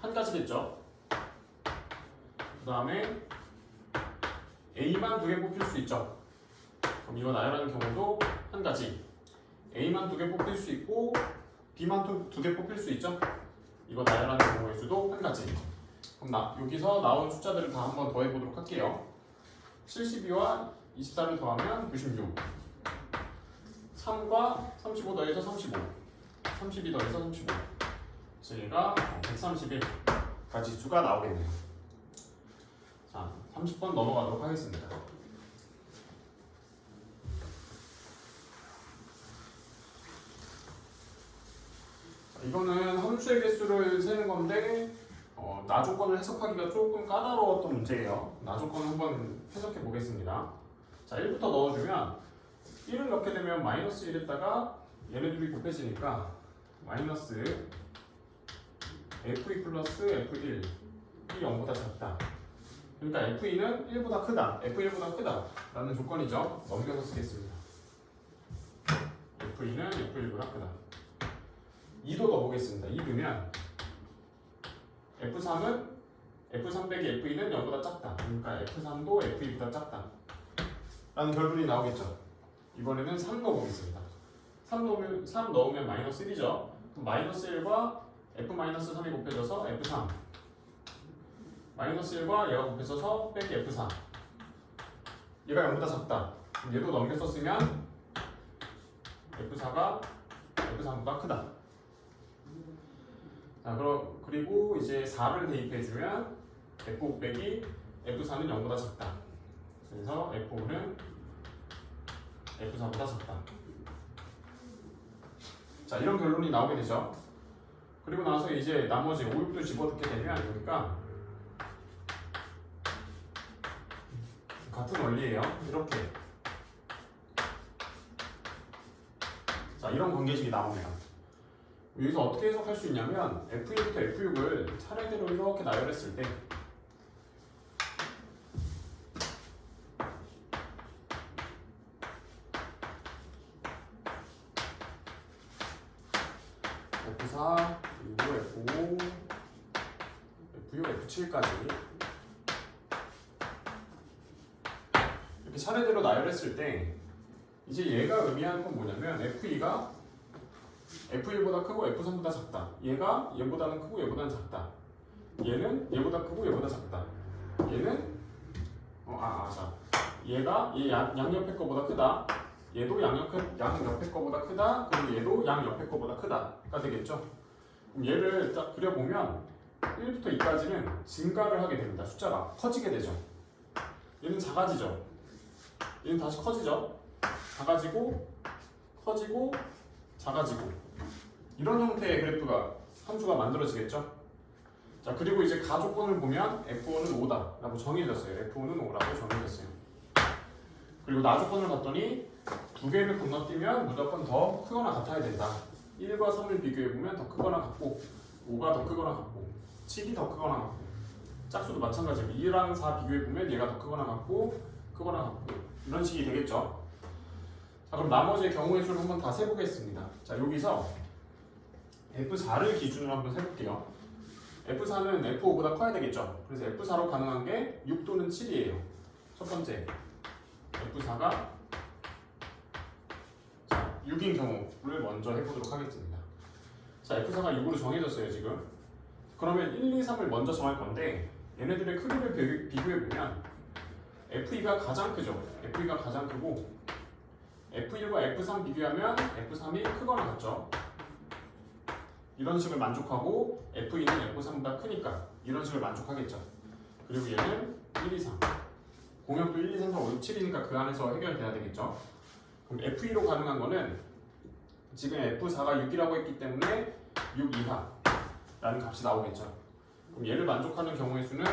1가지겠죠. 그 다음에 A만 2개 뽑힐 수 있죠. 그럼 이거 나열하는 경우도 1가지. A만 2개 뽑힐 수 있고 B만 2개 뽑힐 수 있죠. 이거 나열하는 경우의 수도 1가지. 그럼 여기서 나온 숫자들을 다 한번 더해보도록 할게요. 72와 24를 더하면 96, 3과 35 더해서 35, 32 더해서 35, 얘가 131가지 수가 나오겠네요. 자, 30번 넘어가도록 하겠습니다. 이거는 함수의 개수를 세는 건데 나 조건을 해석하기가 조금 까다로웠던 문제예요. 나 조건을 한번 해석해 보겠습니다. 자, 1부터 넣어주면 1을 넣게 되면 마이너스 1에다가 얘네들이 곱해지니까 마이너스 F2 플러스 F1 이 0보다 작다. 그러니까 F2는 1보다 크다, F1보다 크다 라는 조건이죠. 넘겨서 쓰겠습니다. F2는 F1보다 크다. 2도 넣어보겠습니다. 2 넣으면 F3 빼기 F2는 0보다 작다. 그러니까 F3도 F2보다 작다 라는 결론이 나오겠죠. 이번에는 3 넣어보겠습니다. 3 넣으면 마이너스 1이죠. 그럼 마이너스 1과 F-3이 곱해져서 F3, 마이너스 1과 얘가 곱해져서 빼기 F4, 얘가 0보다 작다. 얘도 넘겨서 쓰면 F4가 F3보다 크다. 자, 그리고 이제 4를 대입해주면 F5 빼기 F4는 0보다 작다. 그래서 F5는 F4보다 작다. 자, 이런 결론이 나오게 되죠. 그리고 나서 이제 나머지 5, 6도 집어넣게 되면 여기가 같은 원리예요. 이렇게. 자, 이런 관계식이 나옵니다. 여기서 어떻게 해석할 수 있냐면 F1부터 F6을 차례대로 이렇게 나열했을 때 F4, 그리고 F5, F6, F7까지 이렇게 차례대로 나열했을 때 이제 얘가 의미하는 건 뭐냐면 F2가 F1보다 크고 F3보다 작다. 얘가 얘보다는 크고 얘보다는 작다. 얘는 얘보다 크고 얘보다 작다. 얘는 자 얘가 얘 양옆에 거보다 크다. 얘도 양옆에 거보다 크다. 그리고 얘도 양옆에 거보다 크다가 되겠죠. 그럼 얘를 딱 그려보면 1부터 2까지는 증가를 하게 됩니다. 숫자가 커지게 되죠. 얘는 작아지죠. 얘는 다시 커지죠. 작아지고 커지고 작아지고 이런 형태의 그래프가 함수가 만들어지겠죠. 자, 그리고 이제 가조건을 보면 F1은 5다 라고 정해졌어요. F1은 5라고 정해졌어요. 그리고 나조건을 봤더니 두 개를 건너뛰면 무조건 더 크거나 같아야 된다. 1과 3을 비교해보면 더 크거나 같고 5가 더 크거나 같고 7이 더 크거나 같고 짝수도 마찬가지고 2랑 4 비교해보면 얘가 더 크거나 같고 이런 식이 되겠죠. 자, 그럼 나머지의 경우의 수를 한번 다 세보겠습니다. 자, 여기서 F4를 기준으로 한번 세볼게요. F4는 F5보다 커야 되겠죠. 그래서 F4로 가능한 게 6 또는 7이에요. 첫 번째 F4가 6인 경우를 먼저 해보도록 하겠습니다. 자, F4가 6으로 정해졌어요 지금. 그러면 1, 2, 3을 먼저 정할 건데 얘네들의 크기를 비교해보면 F2가 가장 크죠. F2가 가장 크고 F1과 F3 비교하면 F3이 크거나 같죠. 이런 식을 만족하고 F2는 F3보다 크니까 이런 식을 만족하겠죠. 그리고 얘는 1, 2, 3 공역도 1, 2, 3, 4, 5, 6, 7이니까 그 안에서 해결돼야 되겠죠. 그럼 F2로 가능한 거는 지금 F4가 6이라고 했기 때문에 6 이하라는 값이 나오겠죠. 그럼 얘를 만족하는 경우의 수는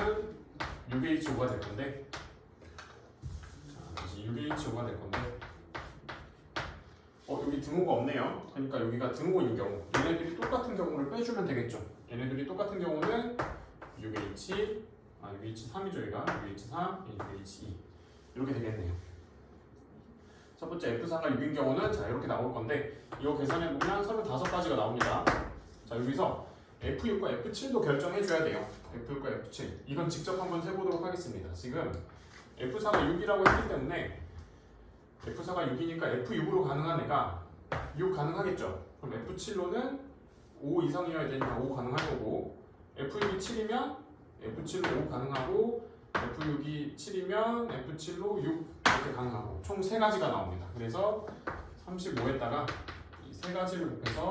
6H5가 될 건데 다시 6H5가 될 건데 여기 등호가 없네요. 그러니까 여기가 등호인 경우 얘네들이 똑같은 경우를 빼주면 되겠죠. 얘네들이 똑같은 경우는 6H3이죠. 얘가 6H3, 6H2 이렇게 되겠네요. 첫 번째 F4가 6인 경우는 자 이렇게 나올 건데 이거 계산해보면 35가지가 나옵니다. 자, 여기서 F6과 F7도 결정해줘야 돼요. F6과 F7 이건 직접 한번 세보도록 하겠습니다. 지금 F4가 6이라고 했기 때문에 F4가 6이니까 F6으로 가능한 애가 6 가능하겠죠. 그럼 F7로는 5 이상이어야 되니까 5 가능할 거고 F6이 7이면 F7로 5 가능하고 F6이 7이면 F7로 6 이렇게 가능하고 총 3가지가 나옵니다. 그래서 35에다가 이 3가지를 곱해서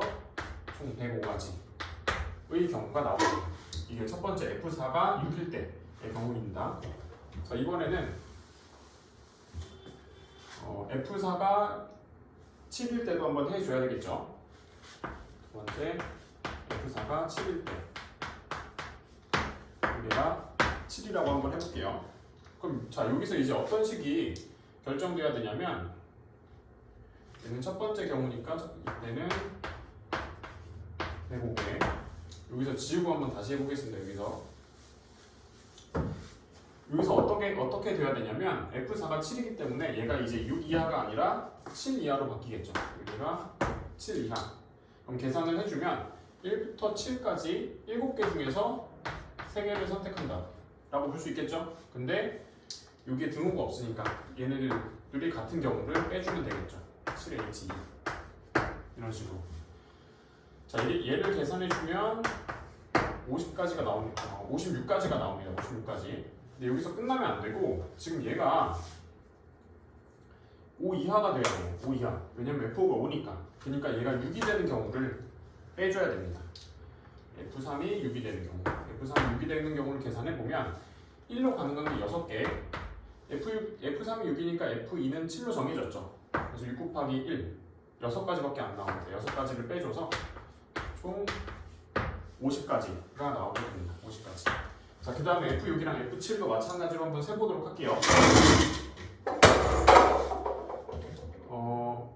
총 105가지의 경우가 나옵니다. 이게 첫 번째 F4가 6일 때의 경우입니다. 자, 이번에는 F4가 7일 때도 한번 해줘야 되겠죠. 두 번째 F4가 7일 때 얘가 7이라고 한번 해볼게요. 그럼 자, 여기서 이제 어떤 식이 결정돼야 되냐면 얘는 첫 번째 경우니까 이때는 105개 여기서 지우고 한번 다시 해보겠습니다. 여기서 어떻게 돼야 되냐면 F4가 7이기 때문에 얘가 이제 6 이하가 아니라 7 이하로 바뀌겠죠. 여기가 7 이하. 그럼 계산을 해주면 1부터 7까지 7개 중에서 3개를 선택한다 라고 볼 수 있겠죠. 근데 여기에 등호가 없으니까 얘네들이 같은 경우를 빼주면 되겠죠. 7H2 이런 식으로. 자, 얘를 계산해주면 50까지가 나옵니다. 56까지가 나옵니다. 56까지. 근데 여기서 끝나면 안 되고 지금 얘가 5 이하가 돼야 돼요. 5 이하. 왜냐면 F5가 5니까. 그러니까 얘가 6이 되는 경우를 빼줘야 됩니다. F3이 6이 되는 경우. F3이 6이 되는 경우를 계산해보면 1로 가능한 게 6개. F3이 6이니까 F2는 7로 정해졌죠. 그래서 6 곱하기 1. 6가지밖에 안 나옵니다. 6가지를 빼줘서 총 50가지가 나오게 됩니다. 50가지. 자, 그 다음에 F6이랑 F7도 마찬가지로 한번 세보도록 할게요.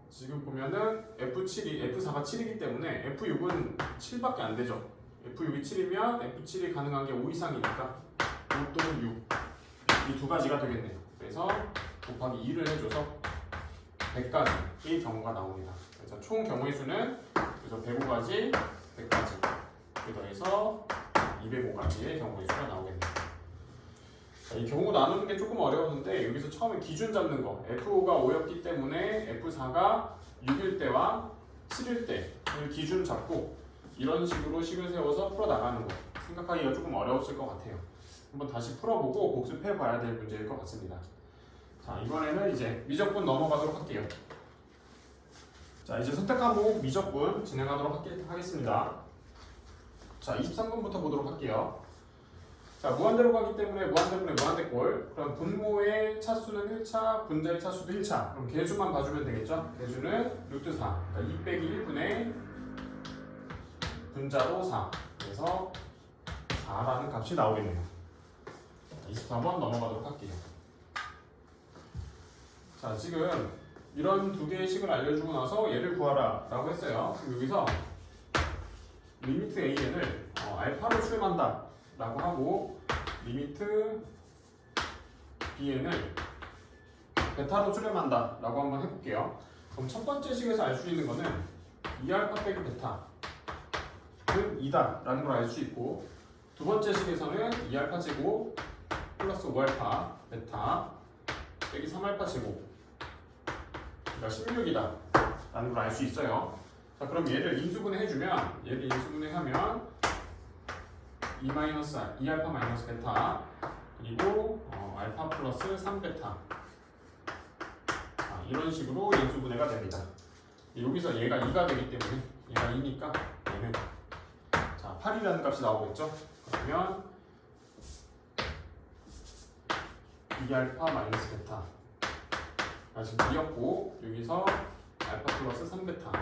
지금 보면은 F7 F4가 7이기 때문에 F6은 7밖에 안 되죠. F6이 7이면 F7이 가능한 게 5 이상이니까 5 또는 6. 이 두 가지가 되겠네요. 그래서 곱하기 2를 해줘서 100가지의 경우가 나옵니다. 그래서 총 경우의 수는 그래서 105가지, 100가지 더해서 205가지의 경우의 수가 나오겠네요. 자, 이 경우 나누는 게 조금 어려웠는데 여기서 처음에 기준 잡는 거 F5가 5였기 때문에 F4가 6일 때와 7일 때를 기준 잡고 이런 식으로 식을 세워서 풀어나가는 거 생각하기가 조금 어려웠을 것 같아요. 한번 다시 풀어보고 복습해 봐야 될 문제일 것 같습니다. 자, 이번에는 이제 미적분 넘어가도록 할게요. 자, 이제 선택 과목 미적분 진행하도록 하겠습니다. 자, 23번부터 보도록 할게요. 자, 무한대로 가기 때문에 무한대분의 무한대꼴. 그럼 분모의 차수는 1차, 분자의 차수도 1차. 그럼 개수만 봐주면 되겠죠? 개수는 루트 4. 그러니까 2 빼기 1분의 분자로 4. 그래서 4라는 값이 나오겠네요. 24번 넘어가도록 할게요. 자, 지금 이런 두 개의 식을 알려주고 나서 얘를 구하라 라고 했어요. 그럼 여기서 리미트 AN을 알파로 수렴한다 라고 하고 리미트 BN을 베타로 수렴한다 라고 한번 해볼게요. 그럼 첫 번째 식에서 알 수 있는 거는 2알파 빼기 베타는 2다 라는 걸 알 수 있고 두 번째 식에서는 2알파 제곱 플러스 5알파 베타 빼기 3알파 제곱 그러니까 16이다 라는 걸 알 수 있어요. 자, 그럼 얘를 인수분해 해주면 얘를 인수분해 하면 2알파 마이너스 베타 그리고 알파 플러스 3베타 이런 식으로 인수분해가 됩니다. 여기서 얘가 2가 되기 때문에 얘가 2니까 얘는 자 8이라는 값이 나오겠죠. 그러면 2알파 마이너스 베타 지금 2였고 여기서 알파 플러스 3베타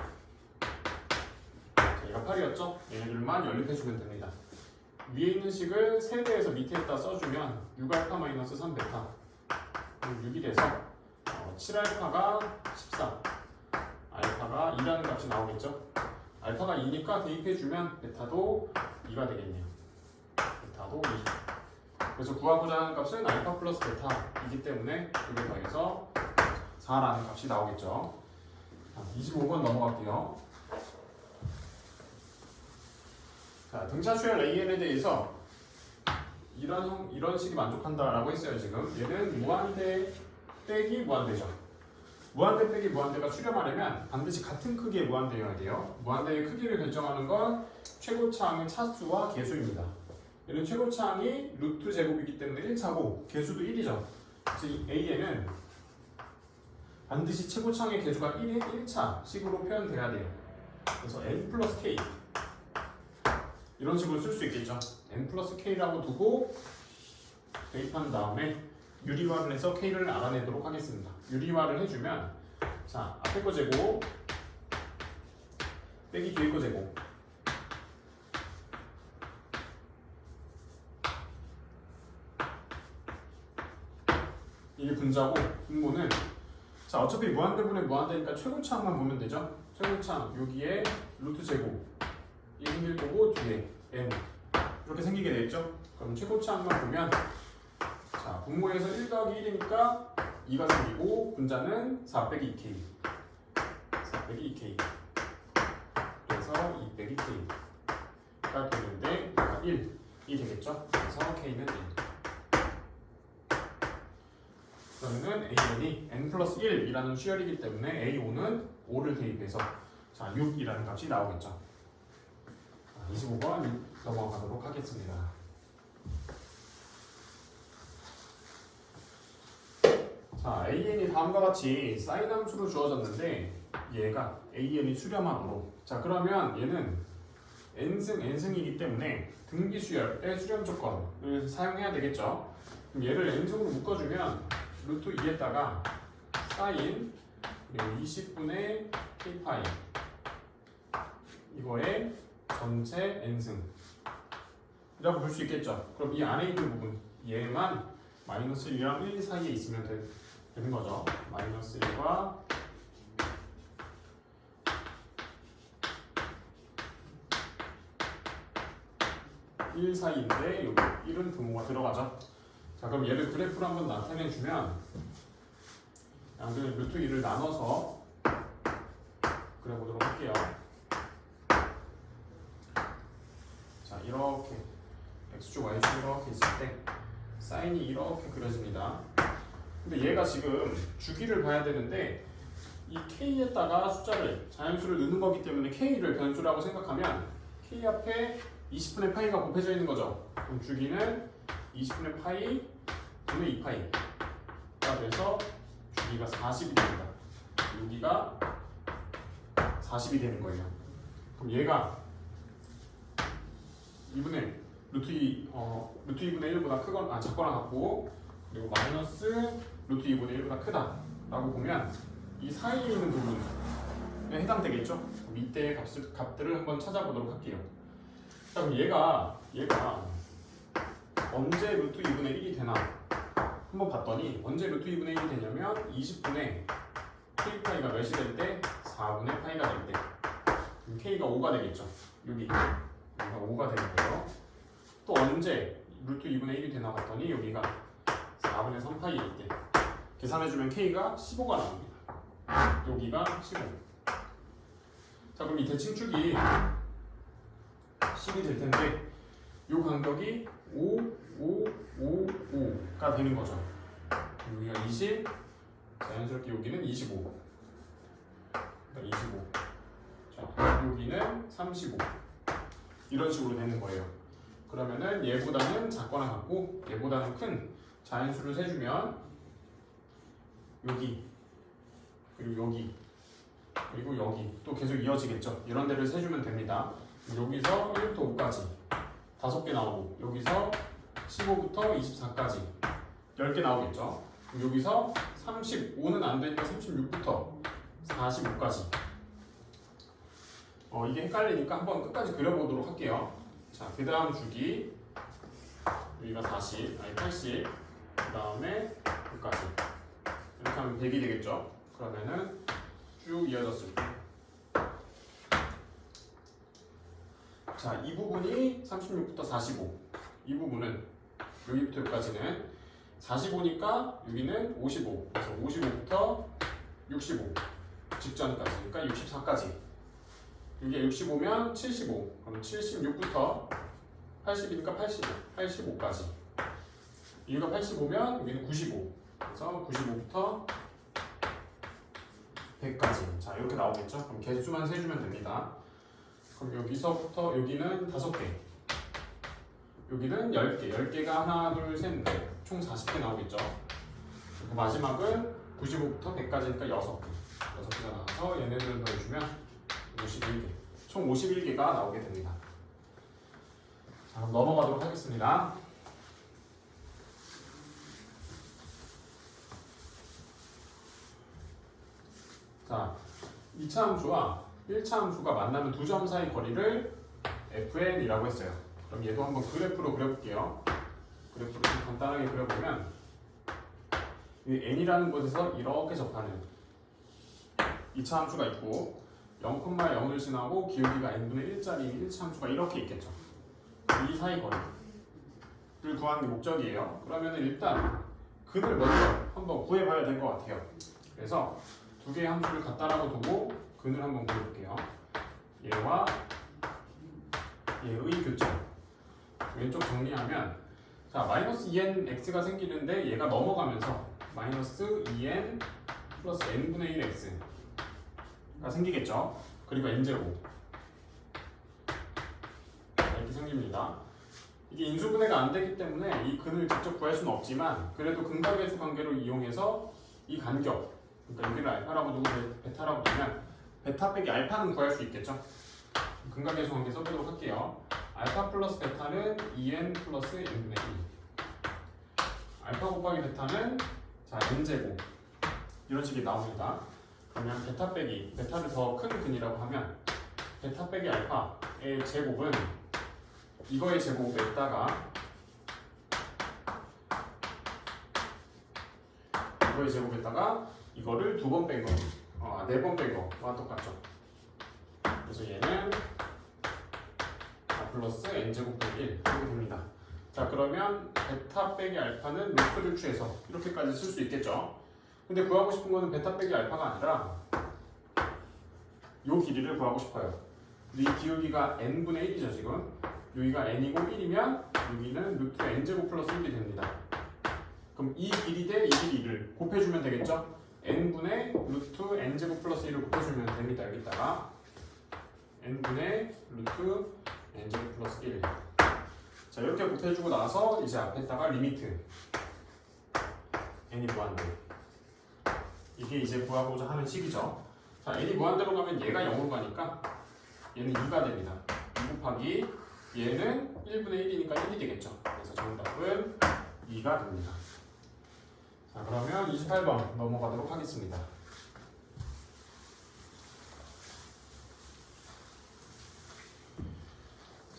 자, 얘가 8이었죠. 얘네들만 연립해주면 됩니다. 위에 있는 식을 세배해서 밑에다 써주면 6알파 마이너스 3베타 6이 돼서 7알파가 14 알파가 2라는 값이 나오겠죠. 알파가 2니까 대입해주면 베타도 2가 되겠네요. 베타도 2. 그래서 구하고자 하는 값은 알파 플러스 베타이기 때문에 2에 더해서 4라는 값이 나오겠죠. 25번 넘어갈게요. 자, 등차수열 AN에 대해서 이런 식이 만족한다라고 했어요. 지금 얘는 무한대 빼기 무한대죠. 무한대 빼기 무한대가 수렴하려면 반드시 같은 크기의 무한대여야 돼요. 무한대의 크기를 결정하는 건 최고차항의 차수와 개수입니다. 얘는 최고차항이 루트 제곱이기 때문에 1차고 개수도 1이죠. 그래서 이 AN은 반드시 최고차항의 개수가 1인 1차 식으로 표현돼야 돼요. 그래서 n 플러스 k 이런 식으로 쓸 수 있겠죠. n 플러스 k라고 두고 대입한 다음에 유리화를 해서 k를 알아내도록 하겠습니다. 유리화를 해주면 자 앞에 거 제곱 빼기 뒤에 거 제곱 이게 분자고 분모는 자 어차피 무한대분의 무한대니까 최고차항만 보면 되죠. 최고차항 여기에 루트 제곱 이 생길 거고 뒤에 n 이렇게 생기게 되겠죠. 그럼 최고차항만 보면 자 분모에서 1 더하기 1이니까 2가 생기고 분자는 4 빼기 2k 4 빼기 2k 그래서 2 빼기 k가 되는데 1이 되겠죠. 그래서 k는 1 그러면 AN이 n 플러스 1이라는 수열이기 때문에 A5는 5를 대입해서 자 6이라는 값이 나오겠죠. 25번 넘어가도록 하겠습니다. 자, AN이 다음과 같이 사인 함수로 주어졌는데 얘가 AN이 수렴함으로 자 그러면 얘는 n승이기 때문에 등비수열의 수렴 조건을 사용해야 되겠죠. 그럼 얘를 n승으로 묶어주면 루트 2에다가 사인 그리고 20분의 k파이 이거에 전체 n승 이라고 볼 수 있겠죠. 그럼 이 안에 있는 부분 얘만 마이너스 1이랑 1 사이에 있으면 되는 거죠. 마이너스 1과 1 사이인데 여기 1은 분모가 들어가죠. 자, 그럼 얘를 그래프로 한번 나타내주면 양들 루트 2를 나눠서 그려보도록 할게요. 자, 이렇게 x축, y축 이렇게 있을 때 사인이 이렇게 그려집니다. 근데 얘가 지금 주기를 봐야 되는데 이 k에다가 숫자를 자연수를 넣는 거기 때문에 k를 변수라고 생각하면 k 앞에 20분의 파이가 곱해져 있는 거죠. 그럼 주기는 20분의 파이 분의 2파이가 돼서 주기가 40이 됩니다. 여기가 40이 되는 거예요. 그럼 얘가 2분의 루트 2분의 1보다 크거나 작거나 같고, 그리고 마이너스 루트 2분의 1보다 크다라고 보면 이 사이에 있는 부분에 해당되겠죠? 그럼 이때의 값들을 한번 찾아보도록 할게요. 자, 그럼 얘가 언제 루트 2분의 1이 되나 한번 봤더니, 언제 루트 2분의 1이 되냐면 20분의 k파이가 몇이 될 때? 4분의 파이가 될 때. 그럼 k가 5가 되겠죠. 여기가 5가 되는 거예요. 또 언제 루트 2분의 1이 되나 봤더니 여기가 4분의 3파이일 때. 계산해주면 k가 15가 나옵니다. 여기가 15. 자, 그럼 이 대칭축이 10이 될 텐데 이 간격이 5, 5, 5, 5가 되는 거죠. 여기가 20, 자연스럽게 여기는 25. 그러니까 25. 자, 여기는 35. 이런 식으로 되는 거예요. 그러면은 얘보다는 작거나 같고 얘보다는 큰 자연수를 세주면 여기, 그리고 여기, 그리고 여기 또 계속 이어지겠죠. 이런 데를 세주면 됩니다. 여기서 1부터 5까지 5개 나오고, 여기서 15부터 24까지 10개 나오겠죠. 여기서 35는 안 되니까 36부터 45까지. 이게 헷갈리니까 한번 끝까지 그려보도록 할게요. 자, 그 다음 주기 여기가 80, 아니 80, 그 다음에 여기까지 이렇게 하면 100이 되겠죠. 그러면은 쭉 이어졌을 때, 자, 이 부분이 36부터 45, 이 부분은 여기부터 여기까지는 45니까 여기는 55, 그래서 55부터 65 직전까지, 그러니까 64까지. 이게 65면 75, 그럼 76부터 80이니까 85, 85까지. 여기가 85면 여기는 95, 그래서 95부터 100까지. 자, 이렇게 나오겠죠? 그럼 개수만 세주면 됩니다. 그럼 여기서부터 여기는 5개, 여기는 10개, 10개가 하나, 둘, 셋, 넷, 총 40개 나오겠죠? 그리고 마지막은 95부터 100까지니까 6개. 6개가 나와서 얘네들을 더해주면 51개, 총 51개가 나오게 됩니다. 자, 그럼 넘어가도록 하겠습니다. 자, 2차 함수와 1차 함수가 만나는 두 점 사이 거리를 fn이라고 했어요. 그럼 얘도 한번 그래프로 그려볼게요. 그래프로 좀 간단하게 그려보면 이 n이라는 곳에서 이렇게 접하는 2차 함수가 있고, 0,0을 지나고 기울기가 n분의 1짜리 1차 함수가 이렇게 있겠죠. 이 사이 거리를 구하는 게 목적이에요. 그러면 일단 근을 먼저 한번 구해봐야 될 것 같아요. 그래서 두 개의 함수를 갖다라고 두고 근을 한번 구해볼게요. 얘와 얘의 교점. 왼쪽 정리하면, 자, 마이너스 2n x가 생기는데 얘가 넘어가면서 마이너스 2n 플러스 n분의 1 x가 생기겠죠. 그리고 n제곱 이렇게 생깁니다. 이게 인수분해가 안 되기 때문에 이 근을 직접 구할 수는 없지만, 그래도 근각계수 관계로 이용해서 이 간격, 그러니까 여기를 알파라고 두고 베타라고 두면 베타 빼기 알파는 구할 수 있겠죠. 근각계수 관계 써보도록 할게요. 알파 플러스 베타는 2n 플러스 n분의 1. 알파 곱하기 베타는 자 n제곱. 이런 식이 나옵니다. 그러면 베타 빼기, 베타를 더 큰 근이라고 하면 베타 빼기 알파의 제곱은 이거의 제곱에다가 이거의 제곱에다가 이거를 2번 뺀 거, 4번 뺀 거와 똑같죠. 그래서 얘는 플러스 n제곱 빼기 1 이렇게 됩니다. 자, 그러면 베타 빼기 알파는 루트를 취해서 이렇게까지 쓸 수 있겠죠. 근데 구하고 싶은 거는 베타 빼기 알파가 아니라 요 길이를 구하고 싶어요. 이 기울기가 n분의 1이죠 지금. 여기가 n이고 1이면 여기는 루트 n제곱 플러스 1이 됩니다. 그럼 이 길이 대 이 길이를 곱해주면 되겠죠? n분의 루트 n제곱 플러스 1을 곱해주면 됩니다. 여기다가 n분의 루트 n제곱 플러스 1. 자, 이렇게 곱해주고 나서 이제 앞에다가 리미트 n이 무한대. 이게 이제 구하고자 하는 식이죠. 자, n이 무한대로 가면 얘가 0으로 가니까 얘는 2가 됩니다. 2 곱하기 얘는 1분의 1이니까 1이 되겠죠. 그래서 정답은 2가 됩니다. 자, 그러면 28번 넘어가도록 하겠습니다.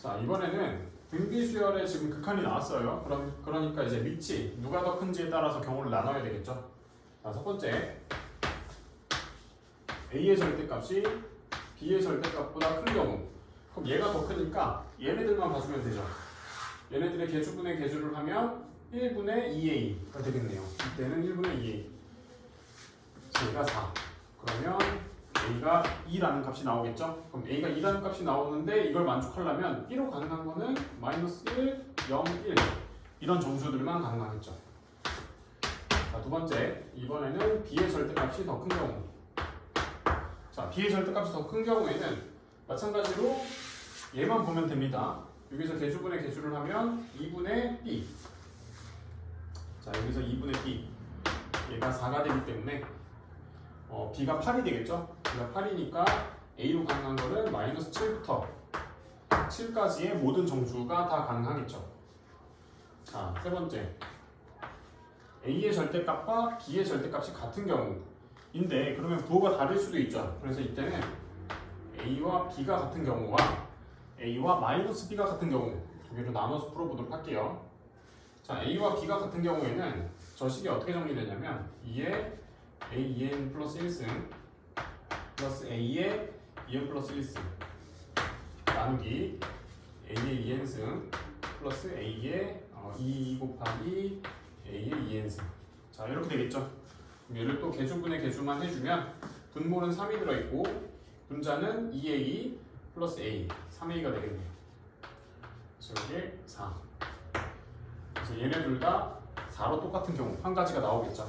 자, 이번에는 등비수열에 지금 극한이 나왔어요. 그러니까 이제 밑이 누가 더 큰지에 따라서 경우를 나눠야 되겠죠. 자, 첫 번째 A의 절대값이 B의 절대값보다 큰 경우. 그럼 얘가 더 크니까 얘네들만 봐주면 되죠. 얘네들의 개수분의 개수를 하면 1분의 2A가 되겠네요. 이때는 1분의 2A. 얘가 4. 그러면 A가 2라는 값이 나오겠죠? 그럼 A가 2라는 값이 나오는데 이걸 만족하려면 1로 가능한 거는 마이너스 1, 0, 1 이런 정수들만 가능하겠죠. 자, 두 번째, 이번에는 B의 절대값이 더 큰 경우. 자, B의 절대값이 더 큰 경우에는 마찬가지로 얘만 보면 됩니다. 여기서 개수분의 개수를 하면 2분의 B. 자, 여기서 2분의 B. 얘가 4가 되기 때문에 B가 8이 되겠죠? B가 8이니까 A로 가능한 거는 마이너스 7부터 7까지의 모든 정수가 다 가능하겠죠. 자, 세 번째. A의 절대값과 B의 절대값이 같은 경우인데 그러면 부호가 다를 수도 있죠. 그래서 이때는 A와 B가 같은 경우와 A와 마이너스 B가 같은 경우 두 개로 나눠서 풀어보도록 할게요. 자, A와 B가 같은 경우에는 저 식이 어떻게 정리되냐면 2의 A2n 플러스 1승 플러스 A의 2n 플러스 1승 나누기 A의 2n승 플러스 A의 2 곱하기 A의 2n승. 자, 이렇게 되겠죠. 얘를 또 개수분의 개수만 해주면 분모는 3이 들어있고 분자는 2A 플러스 A 3A가 되겠네요. 그래서 이게 4. 그래서 얘네 둘 다 4로 똑같은 경우 한 가지가 나오겠죠.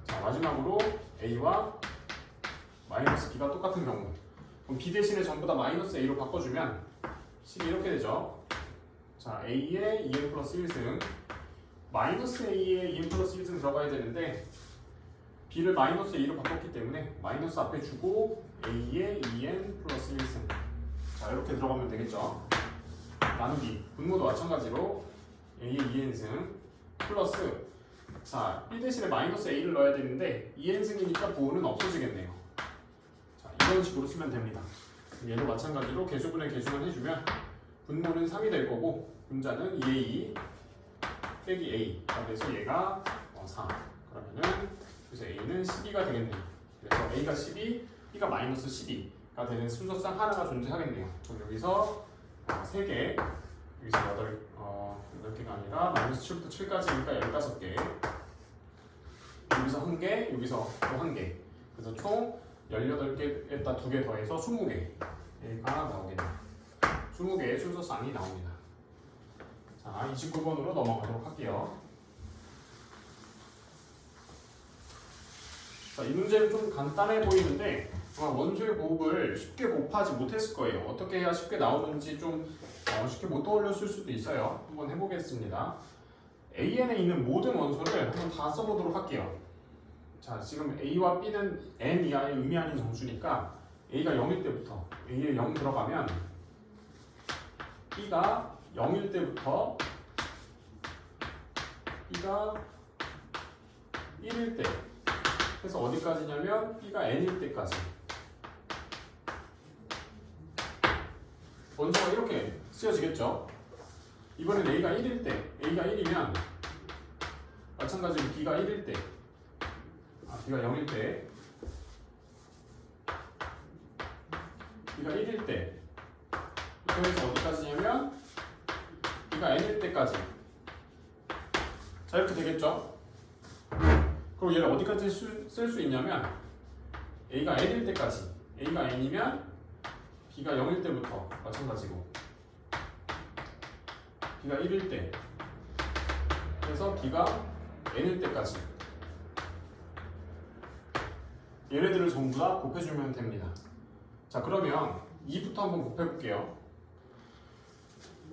자, 마지막으로 A와 마이너스 B가 똑같은 경우. 그럼 B 대신에 전부 다 마이너스 A로 바꿔주면 식이 이렇게 되죠. 자, A의 2n 플러스 1승 마이너스 A의 2n 플러스 1승 들어가야 되는데 B를 마이너스 A로 바꿨기 때문에 마이너스 앞에 주고 A의 2n 플러스 1승. 자, 이렇게 들어가면 되겠죠. 나누기 분모도 마찬가지로 A의 2n승 플러스 자, B 대신에 마이너스 A를 넣어야 되는데 2n승이니까 부호는 없어지겠네요. 자, 이런 식으로 쓰면 됩니다. 얘도 마찬가지로 개수분의 개수만 해주면 분모는 3이 될 거고 분자는 2A 빼기 A가 돼서 얘가 4. 그러면은 그래서 A는 12가 되겠네요. 그래서 A가 12, B가 마이너스 12가 되는 순서상 하나가 존재하겠네요. 그럼 여기서 3개, 여기서 8개가 아니라 마이너스 7부터 7까지니까 15개. 여기서 1개, 여기서 또 1개. 그래서 총 18개에다 2개 더해서 20개가 나오겠네요. 20개의 순서상이 나옵니다. 자, 29번으로 넘어가도록 할게요. 자, 이 문제는 좀 간단해 보이는데 원소의 곱을 쉽게 곱하지 못했을 거예요. 어떻게 해야 쉽게 나오는지 좀 쉽게 못 떠올렸을 수도 있어요. 한번 해보겠습니다. AN에 있는 모든 원소를 한번 다 써보도록 할게요. 자, 지금 A와 B는 n 이하의 의미하는 정수니까 A가 0일 때부터 A에 0 들어가면 B가 0일 때부터 B가 1일 때 해서 어디까지냐면 B가 n일 때까지 원소가 이렇게 쓰여지겠죠. 이번엔 A가 1일 때 A가 1이면 마찬가지로 B가 1일 때 B가 0일 때 B가 1일 때 어디서 어디까지냐면 B가 N일 때까지. 자, 이렇게 되겠죠? 그리고 얘를 어디까지 쓸 수 있냐면 A가 N일 때까지. A가 N이면 B가 0일 때부터 마찬가지고 B가 1일 때 그래서 B가 N일 때까지 얘네들을 전부 다 곱해주면 됩니다. 자, 그러면 2부터 한번 곱해볼게요.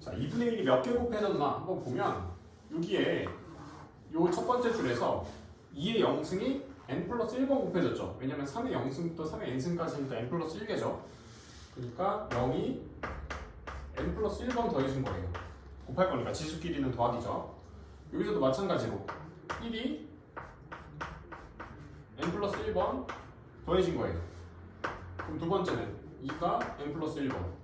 자, 2분의 1이 몇 개 곱해졌나 한번 보면 여기에 요 첫 번째 줄에서 2의 0승이 n 플러스 1번 곱해졌죠. 왜냐면 3의 0승부터 3의 n승까지니까 n 플러스 1개죠. 그러니까 0이 n 플러스 1번 더해진 거예요. 곱할 거니까 지수끼리는 더하기죠. 여기서도 마찬가지로 1이 n 플러스 1번 더해진 거예요. 그럼 두 번째는 2가 n 플러스 1번.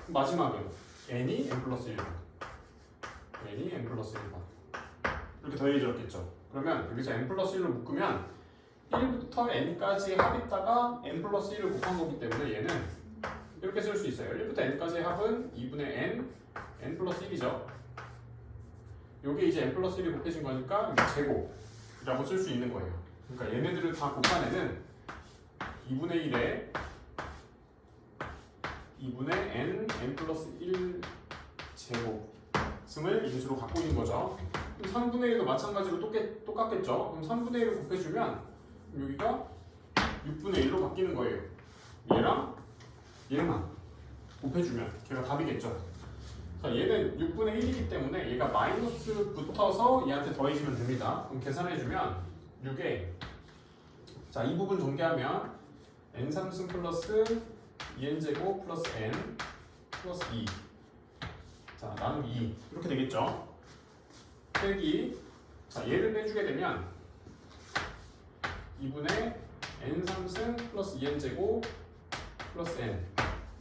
마지막은 n이 n 플러스 1번. n이 n 플러스 1번. 이렇게 더해졌겠죠. 그러면 여기서 n 플러스 1로 묶으면 1부터 n까지의 합있다가 n 플러스 1을 곱한 거기 때문에 얘는 이렇게 쓸 수 있어요. 1부터 n까지의 합은 2분의 n 플러스 1이죠. 요게 이제 n 플러스 1이 곱해진 거니까 제곱이라고 쓸 수 있는 거예요. 그러니까 얘네들을 다 곱하면은 2분의 1에 2분의 n 플러스 1 제곱 승을 인수로 갖고 있는 거죠. 그럼 3분의 1도 마찬가지로 똑같겠죠. 그럼 3분의 1을 곱해주면 여기가 6분의 1로 바뀌는 거예요. 얘랑 얘만 곱해주면 걔가 답이겠죠. 자, 얘는 6분의 1이기 때문에 얘가 마이너스 붙어서 얘한테 더해지면 됩니다. 그럼 계산해주면 6에 자, 이 부분 전개하면 n3승 플러스 2n제곱 플러스 n 플러스 2 자, 나누기 2 이렇게 되겠죠. 빼기 자, 얘를 빼주게 되면 2분의 n3승 플러스 2n제곱 플러스 n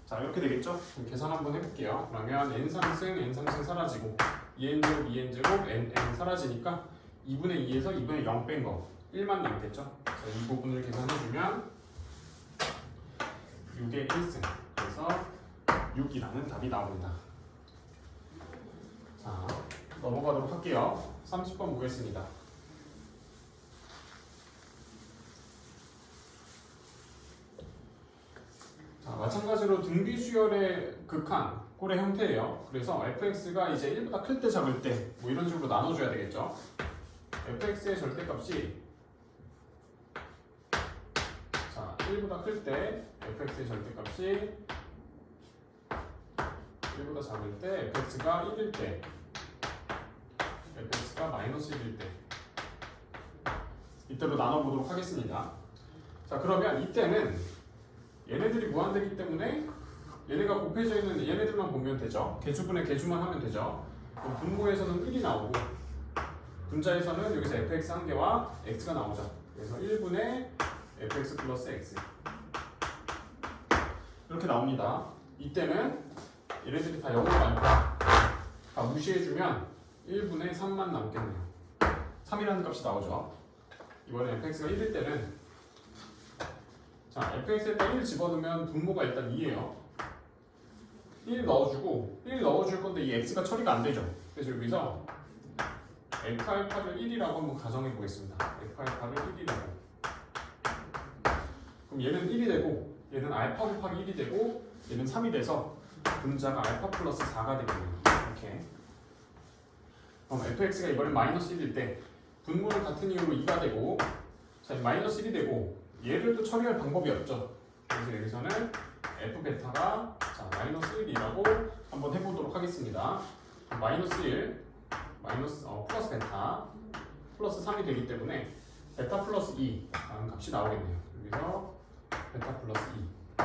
자, 이렇게 되겠죠. 그럼 계산 한번 해볼게요. 그러면 n3승 사라지고 2n제곱 2n제곱 n 사라지니까 2분의 2에서 2분의 0 뺀 거 1만 남겠죠. 자, 이 부분을 계산해주면 6의 1승 그래서 6이라는 답이 나옵니다. 자, 넘어가도록 할게요. 30번 보겠습니다. 자, 마찬가지로 등비수열의 극한 꼴의 형태예요. 그래서 fx가 이제 1보다 클 때 잡을 때 뭐 이런 식으로 나눠줘야 되겠죠. fx의 절대값이 자, 1보다 클 때 fx의 절대값이 1보다 작을 때 fx가 1일 때 fx가 마이너스 1일 때 이때로 나눠보도록 하겠습니다. 자, 그러면 이때는 얘네들이 무한대기 때문에 얘네가 곱해져 있는 얘네들만 보면 되죠. 개수분의 개수만 하면 되죠. 그럼 분모에서는 1이 나오고 분자에서는 여기서 fx 한 개와 x가 나오죠. 그래서 1분의 fx 플러스 x 이렇게 나옵니다. 이때는 얘네들이 다 0으로 가니까 다 무시해주면 1분의 3만 남겠네요. 3이라는 값이 나오죠. 이번에 fx가 1일 때는 자, fx에다 1 집어넣으면 분모가 일단 2예요. 1 넣어주고 1 넣어줄 건데 이 x가 처리가 안 되죠. 그래서 여기서 f알파를 1이라고 한번 가정해 보겠습니다. f알파를 1이라고. 그럼 얘는 1이 되고 얘는 알파 곱하기 1이 되고 얘는 3이 돼서 분자가 알파 플러스 4가 되겠네요. 이렇게. 그럼 fx가 이번엔 마이너스 1일 때 분모는 같은 이유로 2가 되고 자, 마이너스 1이 되고 얘를 또 처리할 방법이 없죠. 그래서 여기서는 f 베타가 자, 마이너스 1이라고 한번 해보도록 하겠습니다. 마이너스 1 마이너스 플러스 베타 플러스 3이 되기 때문에 베타 플러스 2라는 값이 나오겠네요. 여기서 베타 플러스 2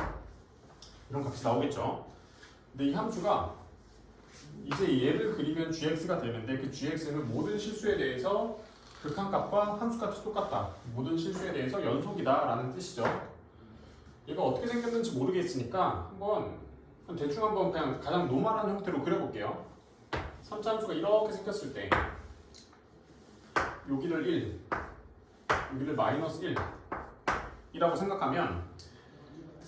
이런 값이 나오겠죠. 근데 이 함수가 이제 얘를 그리면 gx가 되는데 그 gx는 모든 실수에 대해서 극한값과 함수값이 똑같다. 모든 실수에 대해서 연속이다 라는 뜻이죠. 얘가 어떻게 생겼는지 모르겠으니까 대충 한번 그냥 가장 노멀한 형태로 그려볼게요. 3차 함수가 이렇게 생겼을 때 여기를 1 여기를 마이너스 1 이라고 생각하면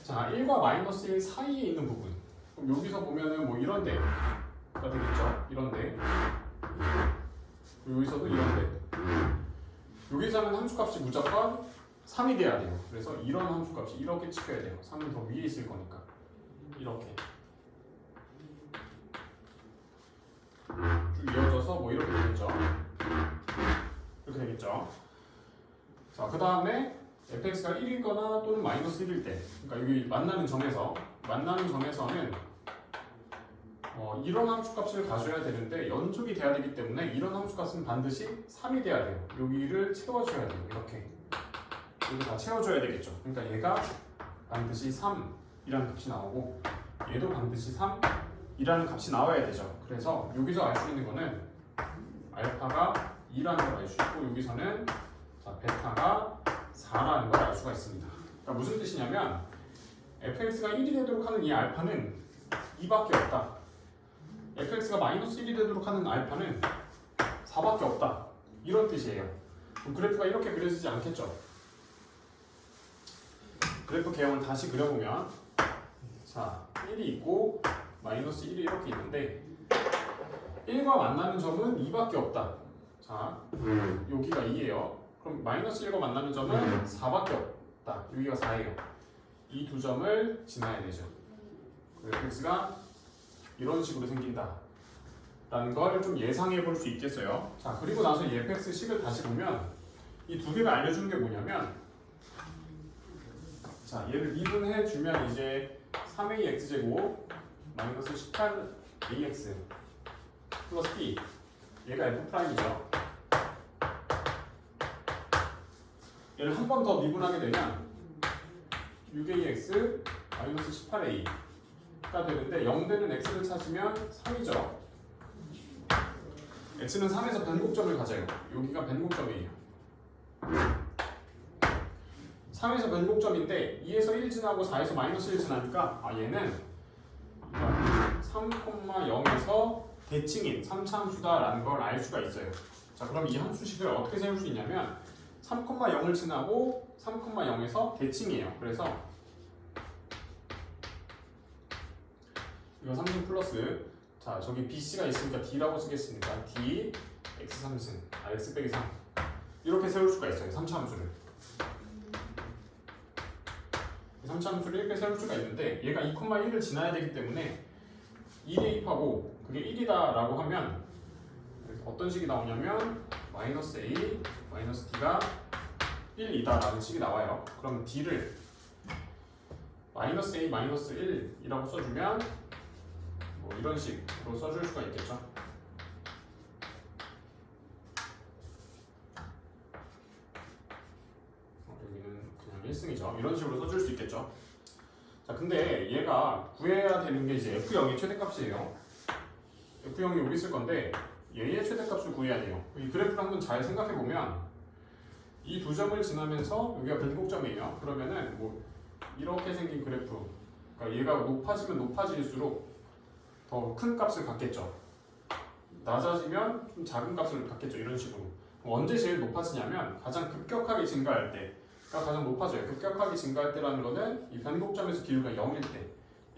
자, 1과 마이너스 1 사이에 있는 부분. 그럼 여기서 보면은 뭐 이런 데가 되겠죠? 이런 데. 여기서도 이런 데. 여기서는 함수값이 무조건 3이 돼야 돼요. 그래서 이런 함수값이 이렇게 찍혀야 돼요. 3은 더 위에 있을 거니까. 이렇게. 쭉 이어져서 뭐 이렇게 되겠죠? 이렇게 되겠죠? 자, 그 다음에 fx가 1이거나 또는 마이너스 1일 때, 그러니까 여기 만나는 점에서는 이런 함수값을 가져야 되는데 연속이 돼야 되기 때문에 이런 함수값은 반드시 3이 돼야 돼요. 여기를 채워줘야 돼요. 이렇게 여기 다 채워줘야 되겠죠. 그러니까 얘가 반드시 3이라는 값이 나오고 얘도 반드시 3이라는 값이 나와야 되죠. 그래서 여기서 알 수 있는 거는 알파가 2라는 걸 알 수 있고 여기서는 자, 베타가 4라는 걸 알 수가 있습니다. 그러니까 무슨 뜻이냐면 fx가 1이 되도록 하는 이 알파는 2밖에 없다. fx가 마이너스 1이 되도록 하는 알파는 4밖에 없다. 이런 뜻이에요. 그럼 그래프가 이렇게 그려지지 않겠죠? 그래프 개형을 다시 그려보면 자, 1이 있고 마이너스 1이 이렇게 있는데 1과 만나는 점은 2밖에 없다. 자, 여기가 2예요. 그럼 마이너스 1과 만나는 점은 4밖에 없다. 여기가 4예요. 이 두 점을 지나야 되죠. fx가 이런 식으로 생긴다 라는 걸 좀 예상해 볼 수 있겠어요. 자, 그리고 나서 이 fx 식을 다시 보면 이 두 개가 알려주는 게 뭐냐면 자, 얘를 미분해 주면 이제 3ax제곱 마이너스 18ax 플러스 b 얘가 f'이죠. 얘를 한 번 더 미분하게 되면 6ax 마이너스 18a가 되는데 0되는 x를 찾으면 3이죠. x는 3에서 변곡점을 가져요. 여기가 변곡점이에요. 3에서 변곡점인데 2에서 1 지나고 4에서 마이너스 1 지나니까 얘는 3,0에서 대칭인 3차 함수다라는 걸 알 수가 있어요. 자, 그럼 이 함수식을 어떻게 세울 수 있냐면 3,0을 지나고 3,0에서 대칭이에요. 그래서 이거 3승 플러스 자, 저기 BC가 있으니까 D라고 쓰겠습니다. D X 3승 X 빼기 3 이렇게 세울 수가 있어요. 3차 함수를 3차 함수를 이렇게 세울 수가 있는데 얘가 2,1을 지나야 되기 때문에 2 대입하고 그게 1이다 라고 하면 어떤 식이 나오냐면 마이너스 A 마이너스 D가 1이다 라는 식이 나와요. 그럼 D를 마이너스 A 마이너스 1이라고 써주면 뭐 이런 식으로 써줄 수가 있겠죠. 여기는 그냥 1승이죠. 이런 식으로 써줄 수 있겠죠. 자, 근데 얘가 구해야 되는 게 이제 F0의 최대값이에요. F0이 여기 있을 건데 얘의 최대값을 구해야 돼요. 이 그래프를 한번 잘 생각해 보면 이 두 점을 지나면서 여기가 변곡점이에요. 그러면은 뭐 이렇게 생긴 그래프, 그러니까 얘가 높아지면 높아질수록 더 큰 값을 갖겠죠. 낮아지면 좀 작은 값을 갖겠죠. 이런 식으로. 언제 제일 높아지냐면 가장 급격하게 증가할 때가 가장 높아져요. 급격하게 증가할 때라는 거는 이 변곡점에서 기울기가 0일 때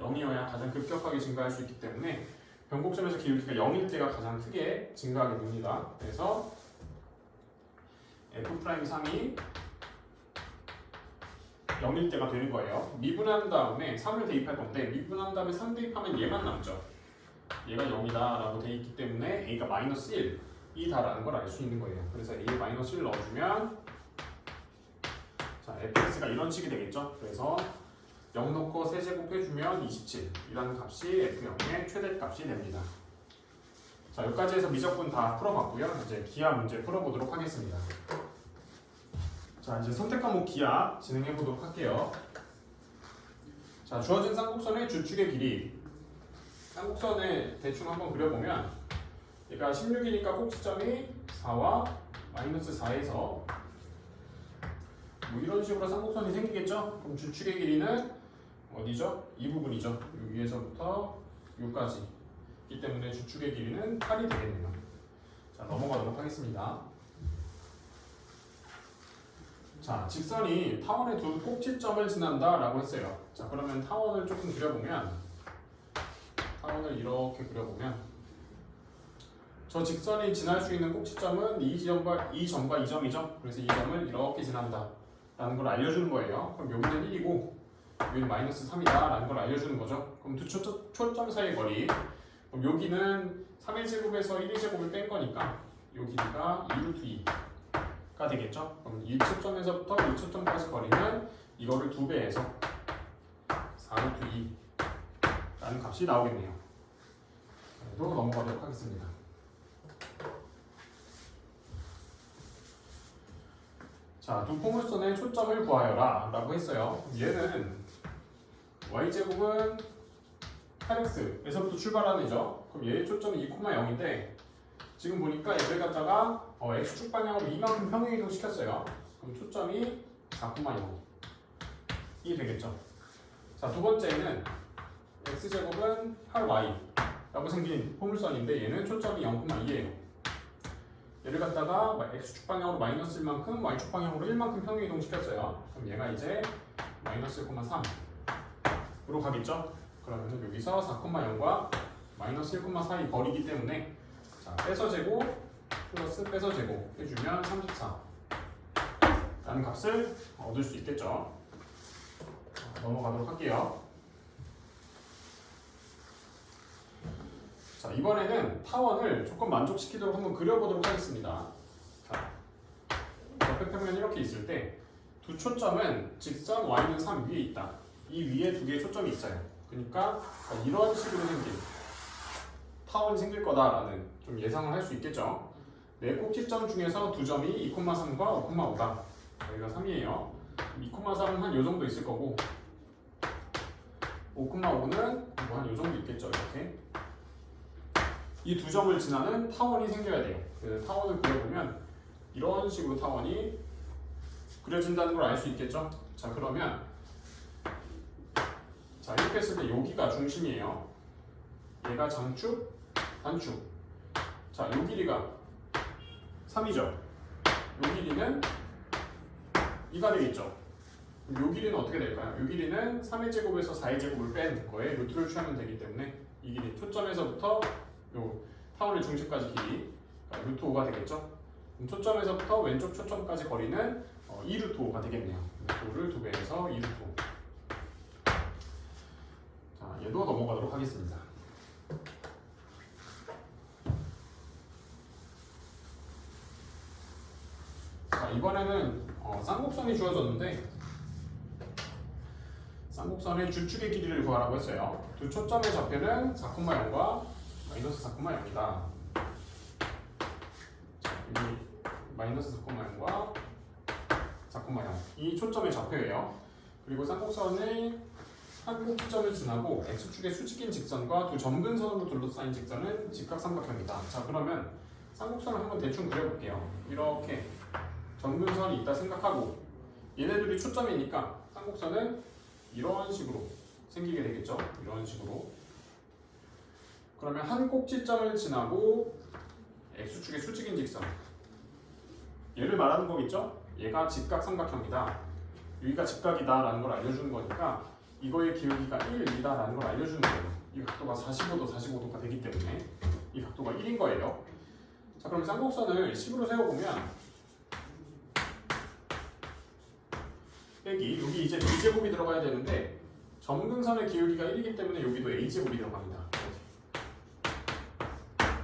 0이어야 가장 급격하게 증가할 수 있기 때문에 변곡점에서 기울기가 0일 때가 가장 크게 증가하게 됩니다. 그래서 F'3이 0일 때가 되는 거예요. 미분한 다음에 3을 대입할 건데 미분한 다음에 3 대입하면 얘만 남죠. 얘가 0이다 라고 돼 있기 때문에 A가 마이너스 1이다 라는 걸 알 수 있는 거예요. 그래서 A에 마이너스 1을 넣어주면 자, fx가 이런 식이 되겠죠. 그래서 0 넣고 세제곱 해주면 27이라는 값이 F0의 최대값이 됩니다. 자, 여기까지 해서 미적분 다 풀어봤고요. 이제 기하 문제 풀어보도록 하겠습니다. 자, 이제 선택 과목 기하 진행해 보도록 할게요. 자, 주어진 쌍곡선의 주축의 길이 쌍곡선에 대충 한번 그려보면 얘가 16이니까 꼭지점이 4와 마이너스 4에서 뭐 이런 식으로 쌍곡선이 생기겠죠? 그럼 주축의 길이는 어디죠? 이 부분이죠. 여기에서부터 여기까지 있기 때문에 주축의 길이는 8이 되겠네요. 자, 넘어가도록 하겠습니다. 자, 직선이 타원의 두 꼭지점을 지난다 라고 했어요. 자, 그러면 타원을 조금 그려보면, 타원을 이렇게 그려보면, 저 직선이 지날 수 있는 꼭지점은 이 점과 이 점이죠. 그래서 이 점을 이렇게 지난다 라는 걸 알려주는 거예요. 그럼 여기는 1이고 여기는 마이너스 3이다 라는 걸 알려주는 거죠. 그럼 두 초점 사이의 거리, 그럼 여기는 3의 제곱에서 1의 제곱을 뺀 거니까 요 길이가 2루트 2가 되겠죠. 그럼 1초점에서부터 2초점까지 거리는 이거를 2배해서 4루트 2라는 값이 나오겠네요. 또 넘어가도록 하겠습니다. 자, 두 포물선의 초점을 구하여라 라고 했어요. 얘는 y제곱은 8x에서부터 출발하는 애죠. 그럼 얘의 초점이 2,0인데 지금 보니까 얘를 갖다가 x축 방향으로 이만큼 평행이동 시켰어요. 그럼 초점이 4,0이 되겠죠. 자, 두 번째는 x제곱은 8y라고 생긴 포물선인데 얘는 초점이 0,2예요. 얘를 갖다가 x축 방향으로 마이너스 1만큼, y축 방향으로 1만큼 평행이동 시켰어요. 그럼 얘가 이제 마이너스 1,3으로 가겠죠. 그러면 여기서 4,0과 마이너스 1,4이 거리기 때문에 자, 빼서 제곱 플러스 빼서 제곱 해주면 34라는 값을 얻을 수 있겠죠. 넘어가도록 할게요. 자, 이번에는 타원을 조금 만족시키도록 한번 그려보도록 하겠습니다. 자, 옆에 평면이 이렇게 있을 때 두 초점은 직선 y는 3 위에 있다. 이 위에 두 개의 초점이 있어요. 그러니까 이런 식으로 생긴 타원이 생길 거다라는 좀 예상을 할 수 있겠죠. 네 꼭지점 중에서 두 점이 2,3과 5,5다. 여기가 3이에요. 2,3은 한 요 정도 있을 거고 5,5는 뭐 한 요 정도 있겠죠. 이렇게 이 두 점을 지나는 타원이 생겨야 돼요. 그래서 타원을 그려보면 이런 식으로 타원이 그려진다는 걸 알 수 있겠죠. 자, 그러면 자, 이렇게 했을 때 여기가 중심이에요. 얘가 장축, 단축. 자, 요 길이가 3이죠. 요 길이는 2가 되겠죠. 요 길이는 어떻게 될까요? 요 길이는 3의 제곱에서 4의 제곱을 뺀 거에 루트를 취하면 되기 때문에 이 길이 초점에서부터 요 타원의 중심까지 길이 루트 5가 되겠죠. 초점에서부터 왼쪽 초점까지 거리는 2루트 5가 되겠네요. 루트 5를 2배해서 2루트 5. 자, 얘도 넘어가도록 하겠습니다. 자, 이번에는 쌍곡선이 주어졌는데 쌍곡선의 주축의 길이를 구하라고 했어요. 두 초점의 좌표는 4,0과 마이너스 4,0이다. 여기 마이너스 4,0과 4,0 이 초점의 좌표예요. 그리고 쌍곡선의 한 꼭지점을 지나고 x축의 수직인 직선과 두 점근선으로 둘러싸인 직선은 직각삼각형이다. 자, 그러면 쌍곡선을 한번 대충 그려볼게요. 이렇게 점근선이 있다 생각하고 얘네들이 초점이니까 쌍곡선은 이런 식으로 생기게 되겠죠. 이런 식으로. 그러면 한 꼭지점을 지나고 x축의 수직인 직선 얘를 말하는 거겠죠? 얘가 직각삼각형이다. 여기가 직각이다 라는 걸 알려주는 거니까 이거의 기울기가 1, 2다 라는 걸 알려주는 거예요. 이 각도가 45도, 45도가 되기 때문에 이 각도가 1인 거예요. 자, 그럼 쌍곡선을 10으로 세워보면 빼기 여기 이제 b제곱이 들어가야 되는데 점근선의 기울기가 1이기 때문에 여기도 a제곱이 들어갑니다.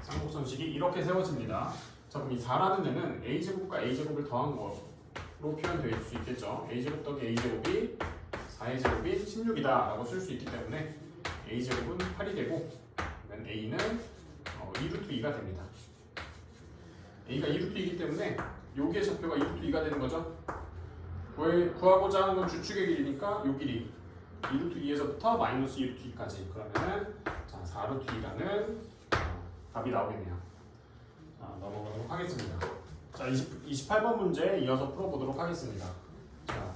쌍곡선식이 이렇게 세워집니다. 자, 그럼 이 4라는 데는 a제곱과 a제곱을 더한 거로 표현될 수 있겠죠. a제곱 더하기 a제곱이 4의 제곱이 16이다 라고 쓸 수 있기 때문에 a제곱은 8이 되고 a는 2루트 2가 됩니다. a가 2루트 2이기 때문에 여기의 좌표가 2루트 2가 되는 거죠. 구하고자 하는 건 주축의 길이니까 요 길이 2루트 2에서부터 마이너스 2루트 2까지 그러면은 자, 4루트 2라는 답이 나오겠네요. 자, 넘어가도록 하겠습니다. 자, 28번 문제 이어서 풀어보도록 하겠습니다. 자,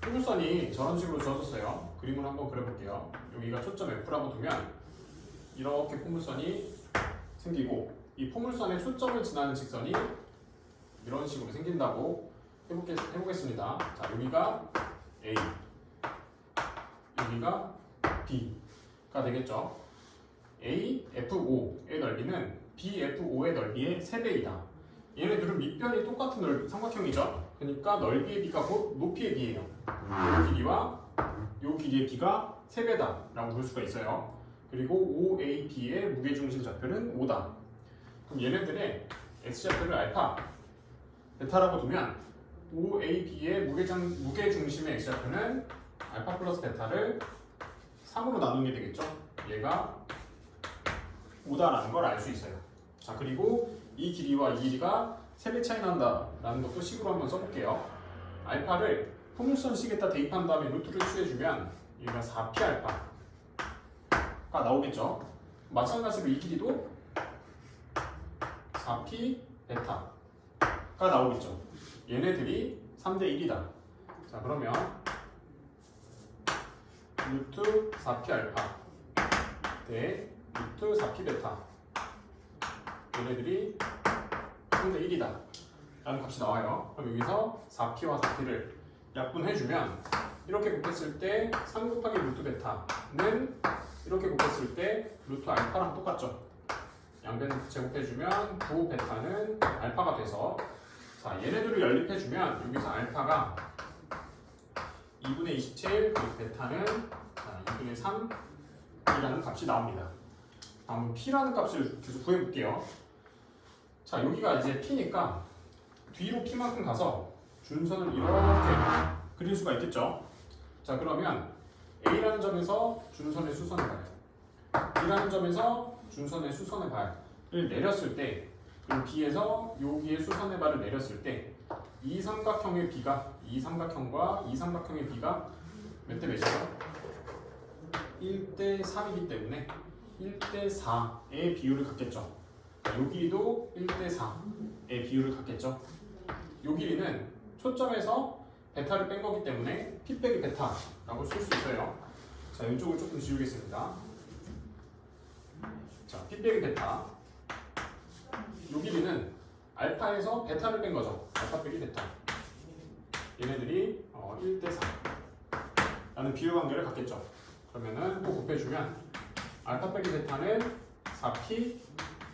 포물선이 저런 식으로 주어졌어요. 그림을 한번 그려볼게요. 여기가 초점 F라고 두면 이렇게 포물선이 생기고 이 포물선의 초점을 지나는 직선이 이런 식으로 생긴다고 해보겠습니다. 자, 여기가 A, 여기가 B가 되겠죠. A, F5의 넓이는 BF5의 넓이의 3배이다. 얘네들은 밑변이 똑같은 삼각형이죠. 그러니까 넓이의 B가 곧 높이의 B예요. 이 길이와 이 길이의 B가 3배다 라고 볼 수가 있어요. 그리고 OAB의 무게중심 좌표는 5다. 그럼 얘네들의 X좌표를 알파, 베타라고 두면 OAB의 무게중심의 X좌표는 알파 플러스 베타를 3으로 나누게 되겠죠. 얘가 5다라는 걸 알 수 있어요. 자, 그리고 이 길이와 이 길이가 3배 차이 난다라는 것도 식으로 한번 써볼게요. 알파를 포물선식에다 대입한 다음에 루트를 취해주면 얘가 4p 알파가 나오겠죠. 마찬가지로 이 길이도 4p 베타가 나오겠죠. 얘네들이 3대 1이다. 자, 그러면 루트 4p 알파 대 루트 4p 베타, 얘네들이 3대 1이다 라는 값이 나와요. 그럼 여기서 4p와 4p를 약분해주면 이렇게 곱했을 때 3 곱하기 루트 베타는 이렇게 곱했을 때 루트 알파랑 똑같죠. 양변 제곱해주면 9 베타는 알파가 돼서, 자, 얘네들을 연립해주면 여기서 알파가 2분의 27, 그리고 베타는 2분의 3이라는 값이 나옵니다. 다음은 P라는 값을 계속 구해볼게요. 자, 여기가 이제 P니까 뒤로 P만큼 가서 준선을 이렇게 그릴 수가 있겠죠. 자, 그러면 A라는 점에서 준선의 수선의 발, B라는 점에서 준선의 수선의 발을 내렸을 때, 그리고 B에서 여기에 수선의 발을 내렸을 때 이 삼각형의 B가, 이 삼각형과 이 삼각형의 B가 몇 대 몇이죠? 1대 3이기 때문에 1대 4의 비율을 갖겠죠. 요 길이도 1대 4의 비율을 갖겠죠. 요 길이는 초점에서 베타를 뺀 거기 때문에 P 빼기 베타라고 쓸 수 있어요. 자, 이쪽을 조금 지우겠습니다. 자, P 빼기 베타. 요 길이는 알파에서 베타를 뺀 거죠. 알파 빼기 베타. 얘네들이 1대 4라는 비율 관계를 갖겠죠. 그러면은 또 곱해주면 알파 빼기 베타는 4p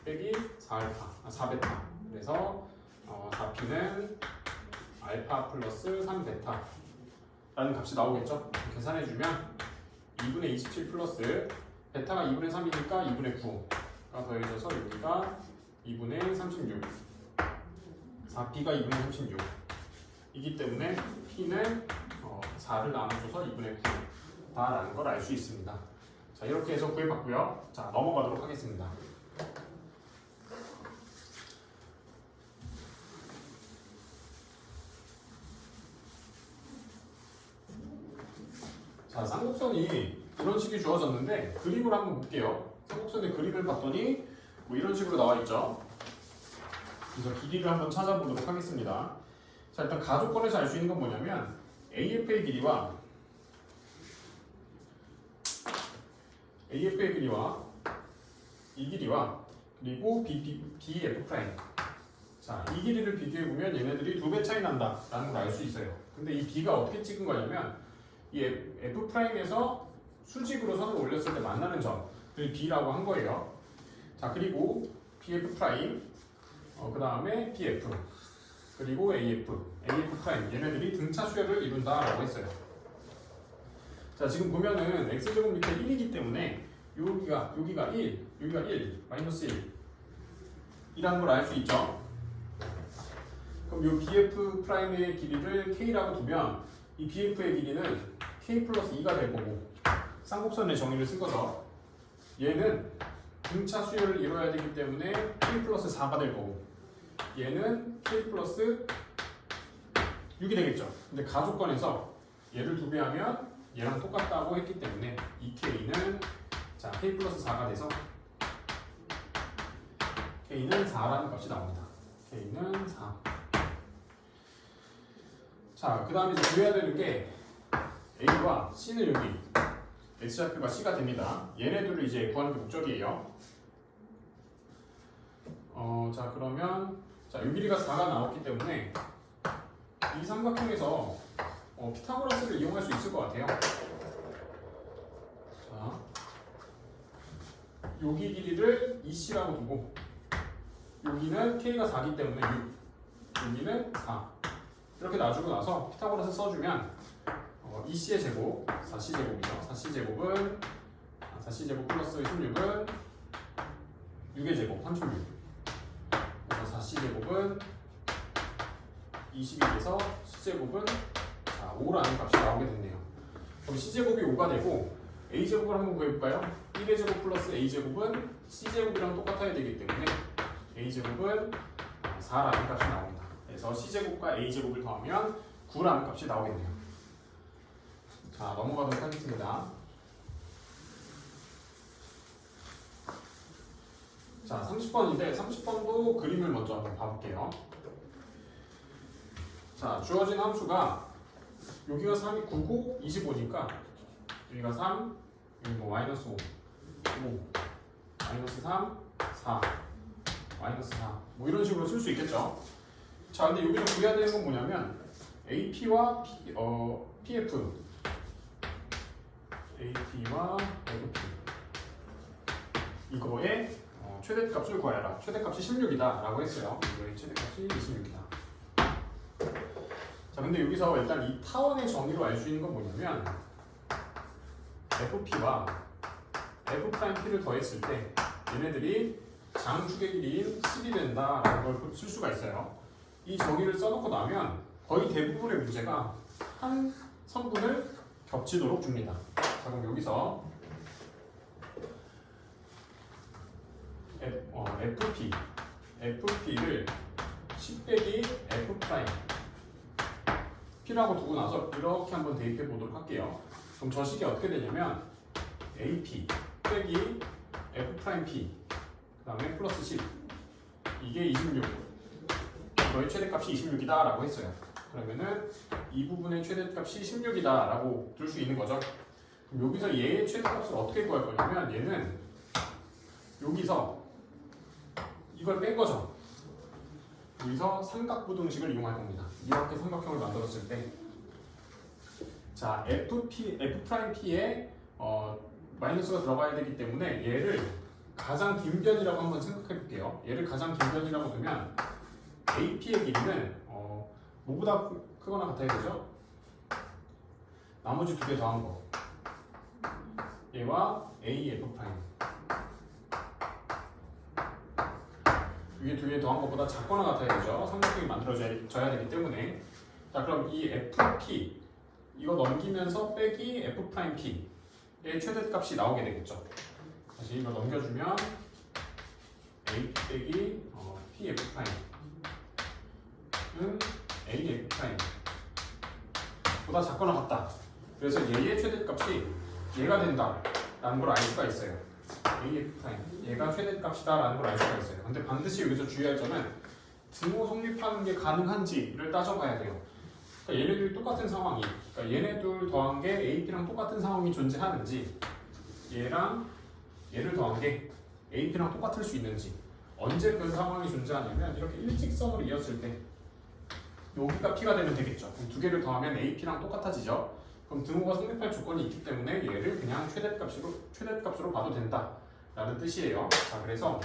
빼기 4알파, 4베타. 그래서 4p는 알파 플러스 3베타라는 값이 나오겠죠. 계산해주면 2분의 27 플러스 베타가 2분의 3이니까 2분의 9가 더해져서 여기가 2분의 36, 4p가 2분의 36 이기 때문에 p는 4를 나눠줘서 2분의 9다라는 걸 알 수 있습니다. 자, 이렇게 해서 구해봤고요. 자, 넘어가도록 하겠습니다. 자, 쌍곡선이 이런 식이 주어졌는데 그림을 한번 볼게요. 쌍곡선의 그림을 봤더니 뭐 이런 식으로 나와 있죠. 그래서 길이를 한번 찾아보도록 하겠습니다. 자, 일단 가족권에서 알 수 있는 건 뭐냐면 AF의 길이와 이 길이와 그리고 BF 프라임. 자, 이 길이를 비교해 보면 얘네들이 2배 차이 난다라는 걸 알 수 있어요. 근데 이 B가 어떻게 찍은 거냐면 이 F 프라임에서 수직으로 선을 올렸을 때 만나는 점을 B라고 한 거예요. 자, 그리고 BF 프라임, 그 다음에 BF, 그리고 AF 프라임, 얘네들이 등차 수열을 이룬다라고 했어요. 자, 지금 보면은 x제곱 밑에 1이기 때문에 여기가 1, 여기가 1, 마이너스 1이라는 걸 알 수 있죠. 그럼 이 BF 프라임의 길이를 K라고 두면 이 BF의 길이는 K 플러스 2가 될 거고, 쌍곡선의 정의를 쓴 거죠. 얘는 등차 수열을 이뤄야 되기 때문에 K 플러스 4가 될 거고, 얘는 K 플러스 6이 되겠죠. 근데 가족권에서 얘를 2배하면 얘랑 똑같다고 했기 때문에 이 K는 자, K 플러스 4가 돼서 K는 4라는 값이 나옵니다. K는 4. 자, 그 다음에 이제 구해야 되는 게 A와 C는 여기 X좌표가 C가 됩니다. 얘네들을 이제 구하는 게 목적이에요. 자, 그러면 자, 요 길이가 4가 나왔기 때문에 이 삼각형에서 피타고라스를 이용할 수 있을 것 같아요. 자, 여기 길이를 2c라고 두고 여기는 k가 4기 때문에 6, 여기는 4 이렇게 놔주고 나서 피타고라스 써주면 2c의 제곱, 4c 제곱이죠. 4c 제곱은 4c 제곱 플러스 16은 6의 제곱, 36. 그래서 4c 제곱은 21에서 c 제곱은 5라는 값이 나오게 됐네요. 그럼 c 제곱이 5가 되고 a 제곱을 한번 구해볼까요? 1의 제곱 플러스 a 제곱은 c 제곱이랑 똑같아야 되기 때문에 a 제곱은 4라는 값이 나옵니다. 그래서 c 제곱과 a 제곱을 더하면 9라는 값이 나오겠네요. 자, 넘어가도록 하겠습니다. 자, 30번인데 30번도 그림을 먼저 한번 봐볼게요. 자, 주어진 함수가 여기가 3이 9고 25니까 여기가 3, 여기 뭐 마이너스 5, 5, 마이너스 3, 4, 마이너스 4, 뭐 이런 식으로 쓸 수 있겠죠. 자, 근데 여기서 구해야 되는 건 뭐냐면 AP와 PF, AP와 FP 이거의 최대값을 구하여라. 최대값이 16이다 라고 했어요. 이거의 최대값이 26이다. 자, 근데 여기서 일단 이 타원의 정의로 알 수 있는 건 뭐냐면 FP와 F'P를 더했을 때 얘네들이 장축의 길이인 10이 된다라는 걸 쓸 수가 있어요. 이 정의를 써놓고 나면 거의 대부분의 문제가 한 선분을 겹치도록 줍니다. 자, 그럼 여기서 FP를 10 빼기 F' P라고 두고 나서 이렇게 한번 대입해 보도록 할게요. 그럼 저 식이 어떻게 되냐면 AP 빼기 F'P 그 다음에 플러스 10 이게 26 이거의 최대값이 26이다 라고 했어요. 그러면은 이 부분의 최대값이 16이다 라고 둘 수 있는 거죠. 그럼 여기서 얘의 최대값을 어떻게 구할 거냐면 얘는 여기서 이걸 뺀 거죠. 여기서 삼각부등식을 이용할 겁니다. 이렇게 삼각형을 만들었을 때, 자, F'P에 마이너스가 들어가야 되기 때문에 얘를 가장 긴 변이라고 한번 생각해 볼게요. 얘를 가장 긴 변이라고 두면 AP의 길이는 뭐보다 크거나 같아야 되죠? 나머지 두 개 더한 거. 얘와 AF'. 위에 두 개 더한 것보다 작거나 같아야 되죠. 삼각형이 만들어져야 되기 때문에. 자, 그럼 이 FP 이거 넘기면서 빼기 F'P의 최대값이 나오게 되겠죠. 다시 이거 넘겨주면 A 빼기 PF'는 AF' 보다 작거나 같다. 그래서 얘의 최대값이 얘가 된다라는 걸 알 수가 있어요. AF' 얘가 최대값이다라는 걸 알 수가 있어요. 근데 반드시 여기서 주의할 점은 등호 성립하는 게 가능한지를 따져봐야 돼요. 그러니까 얘네들이 똑같은 상황이, 그러니까 얘네 둘 더한 게 AP랑 똑같은 상황이 존재하는지, 얘랑 얘를 더한 게 AP랑 똑같을 수 있는지, 언제 그 상황이 존재하냐면 이렇게 일직선으로 이었을 때 여기가 P가 되면 되겠죠. 그럼 두 개를 더하면 AP랑 똑같아지죠. 그럼 등호가 성립할 조건이 있기 때문에 얘를 그냥 최대값으로 봐도 된다라는 뜻이에요. 자, 그래서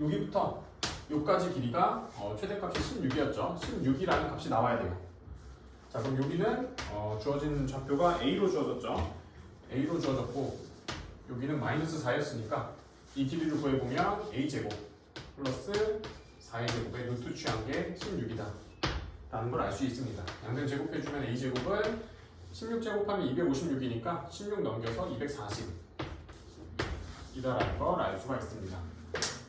여기부터 여기까지 길이가 최대값이 16이었죠. 16이라는 값이 나와야 돼요. 자, 그럼 여기는 주어진 좌표가 A로 주어졌죠. A로 주어졌고 여기는 마이너스 4였으니까 이 길이를 구해보면 A제곱 플러스 4의 제곱에 루트 취한 게 16이다 라는 걸 알 수 있습니다. 양변 제곱해주면 A제곱은 16제곱하면 256이니까 16 넘겨서 240 이다라는 걸 알 수가 있습니다.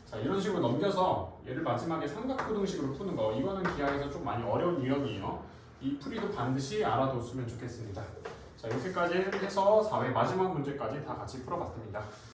자, 이런 식으로 넘겨서 얘를 마지막에 삼각부등식으로 푸는 거, 이거는 기하에서 좀 많이 어려운 유형이에요. 이 풀이도 반드시 알아뒀으면 좋겠습니다. 자, 이렇게까지 해서 4회 마지막 문제까지 다 같이 풀어봤습니다.